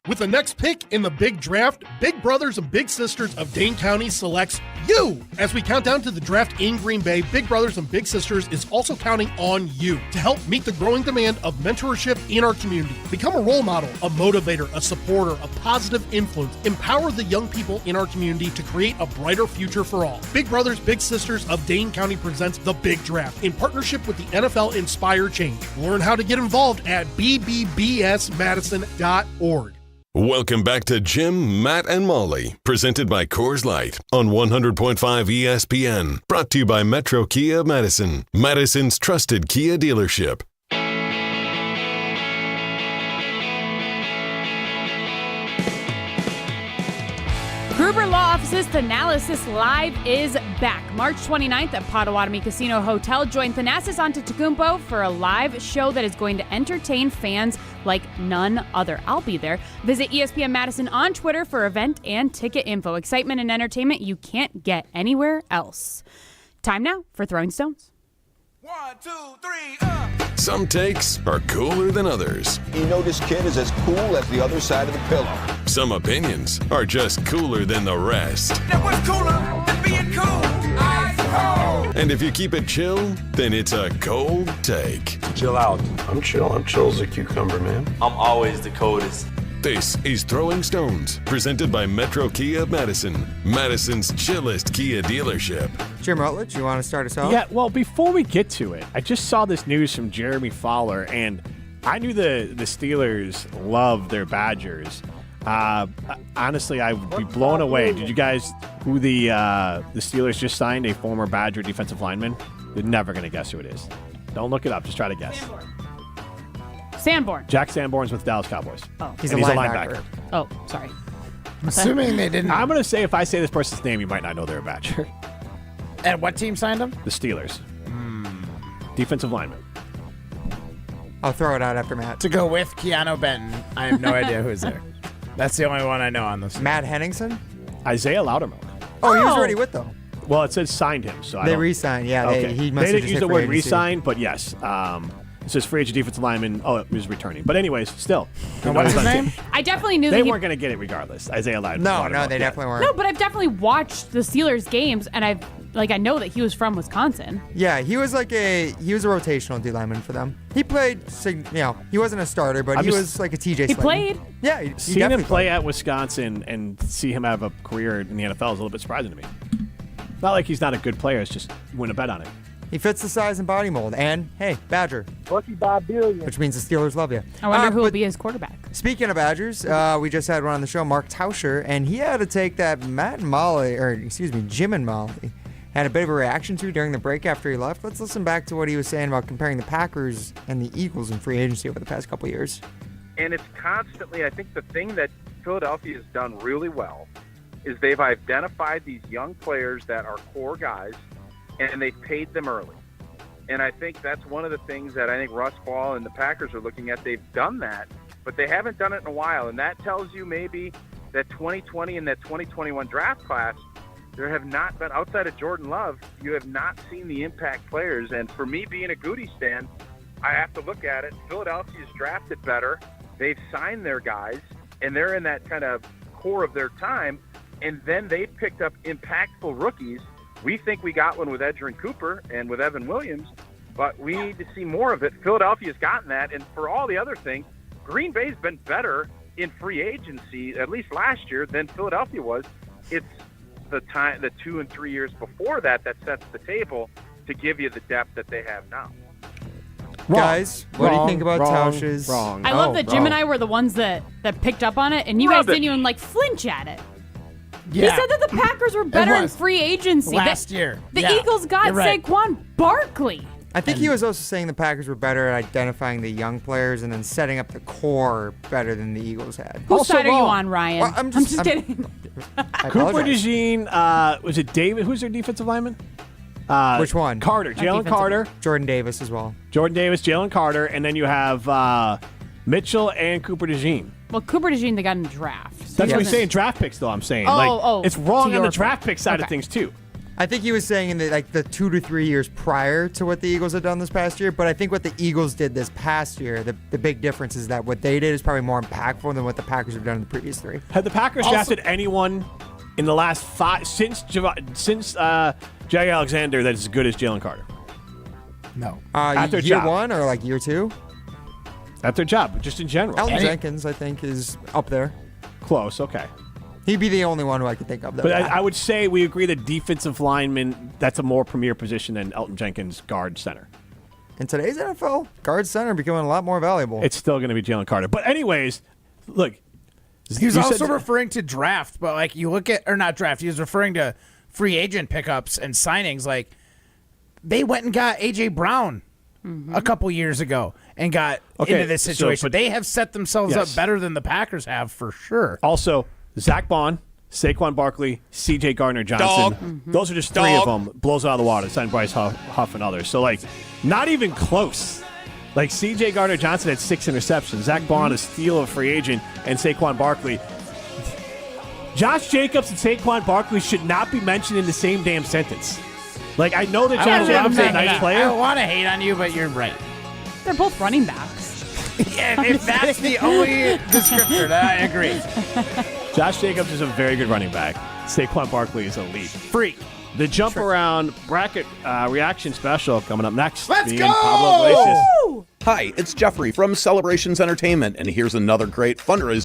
With the next pick in the big draft, Big Brothers and Big Sisters of Dane County selects you. As we count down to the draft in Green Bay, Big Brothers and Big Sisters is also counting on you to help meet the growing demand of mentorship in our community. Become a role model, a motivator, a supporter, a positive influence. Empower the young people in our community to create a brighter future for all. Big Brothers, Big Sisters of Dane County presents The Big Draft in partnership with the NFL Inspire Change. Learn how to get involved at bbbsmadison.org. Welcome back to Jim, Matt, and Molly, presented by Coors Light on 100.5 ESPN. Brought to you by Metro Kia of Madison, Madison's trusted Kia dealership. Gruber Law Office's Thanalysis Live is back. March 29th at Potawatomi Casino Hotel. Join Thanasis Antetokounmpo for a live show that is going to entertain fans like none other. I'll be there. Visit ESPN Madison on Twitter for event and ticket info. Excitement and entertainment you can't get anywhere else. Time now for Throwing Stones. 1, 2, 3, Some takes are cooler than others. You know this kid is as cool as the other side of the pillow. Some opinions are just cooler than the rest. Now what's cooler than being cool? Ice cold. And if you keep it chill, then it's a cold take. Chill out. I'm chill. I'm chill as a cucumber, man. I'm always the coldest. This is Throwing Stones, presented by Metro Kia of Madison, Madison's chillest Kia dealership. Jim Rutledge, you want to start us off? Yeah, well, before we get to it, I just saw this news from Jeremy Fowler, and I knew the Steelers love their Badgers. Honestly, I would be blown away. Did you guys, who the Steelers just signed, a former Badger defensive lineman? You're never going to guess who it is. Don't look it up. Just try to guess. Sanborn. Jack Sanborn's with Dallas Cowboys. Oh. He's a linebacker. Oh, sorry. I'm assuming they didn't. I'm going to say if I say this person's name, you might not know they're a Badger. And what team signed him? The Steelers. Defensive lineman. I'll throw it out after Matt. To go with Keanu Benton, I have no idea who's there. That's the only one I know on this. Matt Hendrickson? Isaiah Loudermilk. Oh, he was already with them. Well, it says signed him, so They re-signed, yeah. Okay. He must They have didn't just use hit the free word agency. re-signed, but yes. It says free agent defensive lineman. Oh, it was returning. But anyways, still. What's his name? I definitely knew They that he weren't going to get it regardless. Isaiah Loudermilk. No, they definitely weren't. No, but I've definitely watched the Steelers games, and I know that he was from Wisconsin. Yeah, he was a rotational D lineman for them. He played, he wasn't a starter, but he was like a TJ. He played. Yeah, he Seeing definitely him play played. at Wisconsin and see him have a career in the NFL is a little bit surprising to me. Not like he's not a good player. It's just you win a bet on it. He fits the size and body mold. And, hey, Badger. Lucky by a billion. Which means the Steelers love you. I wonder who will be his quarterback. Speaking of Badgers, we just had one on the show, Mark Tauscher, and he had to take that Jim and Molly had a bit of a reaction to during the break after he left. Let's listen back to what he was saying about comparing the Packers and the Eagles in free agency over the past couple years. And it's constantly, I think the thing that Philadelphia has done really well is they've identified these young players that are core guys, and they've paid them early. And I think that's one of the things that I think Russ Ball and the Packers are looking at. They've done that, but they haven't done it in a while. And that tells you maybe that 2020 and that 2021 draft class, there have not been, outside of Jordan Love, you have not seen the impact players. And for me being a Goody stan, I have to look at it. Philadelphia's drafted better. They've signed their guys, and they're in that kind of core of their time. And then they picked up impactful rookies. We think we got one with Edgerrin Cooper and with Evan Williams, but we need to see more of it. Philadelphia's gotten that, and for all the other things, Green Bay's been better in free agency, at least last year, than Philadelphia was. It's the 2 and 3 years before that sets the table to give you the depth that they have now. Guys, what do you think about Tausch's? I love that Jim and I were the ones that picked up on it, and you guys didn't even flinch at it. Yeah. He said that the Packers were better in free agency last year. The Yeah, Eagles got you're right. Saquon Barkley. I think he was also saying the Packers were better at identifying the young players and then setting up the core better than the Eagles had. Whose side are you on, Ryan? Well, I'm just kidding. Cooper DeJean, was it David? Who's their defensive lineman? Which one? Carter. Jalen Carter. Jordan Davis as well. Jordan Davis, Jalen Carter, and then you have Mitchell and Cooper DeJean. Well, Cooper DeJean, they got in the draft. So That's he what he's doesn't- saying. Draft picks, though. I'm saying, it's to wrong on your the draft point. pick side of Okay. things too. I think he was saying in the 2 to 3 years prior to what the Eagles had done this past year, but I think what the Eagles did this past year, the big difference is that what they did is probably more impactful than what the Packers have done in the previous 3. Have the Packers drafted anyone in the last 5 since Jay Alexander that is as good as Jalen Carter? No. At their year job. 1 or year 2? At their job, just in general. Elton Jenkins, I think, is up there. Close, okay. He'd be the only one who I could think of. But I would say we agree that defensive lineman, that's a more premier position than Elton Jenkins, guard center. In today's NFL, guard center becoming a lot more valuable. It's still going to be Jalen Carter. But anyways, look. He was you also said- referring to draft, but you look at, or not draft, he was referring to free agent pickups and signings. They went and got A.J. Brown a couple years ago and got into this situation. They have set themselves up better than the Packers have for sure. Also, Zach Bond, Saquon Barkley, C.J. Gardner-Johnson. Those are just 3 of them. Blows it out of the water. Signed Bryce Huff and others. So, not even close. C.J. Gardner-Johnson had 6 interceptions. Zach Bond, a steal of free agent, and Saquon Barkley. Josh Jacobs and Saquon Barkley should not be mentioned in the same damn sentence. I know that Josh Jacobs is a nice I player. don't want to hate on you, but you're right. They're both running backs. Yeah, if that's the only descriptor, then I agree. Josh Jacobs is a very good running back. Saquon Barkley is elite. Freak. The jump around bracket reaction special coming up next. Let's Me go! and Pablo Iglesias. Hi, it's Jeffrey from Celebrations Entertainment, and here's another great fundraiser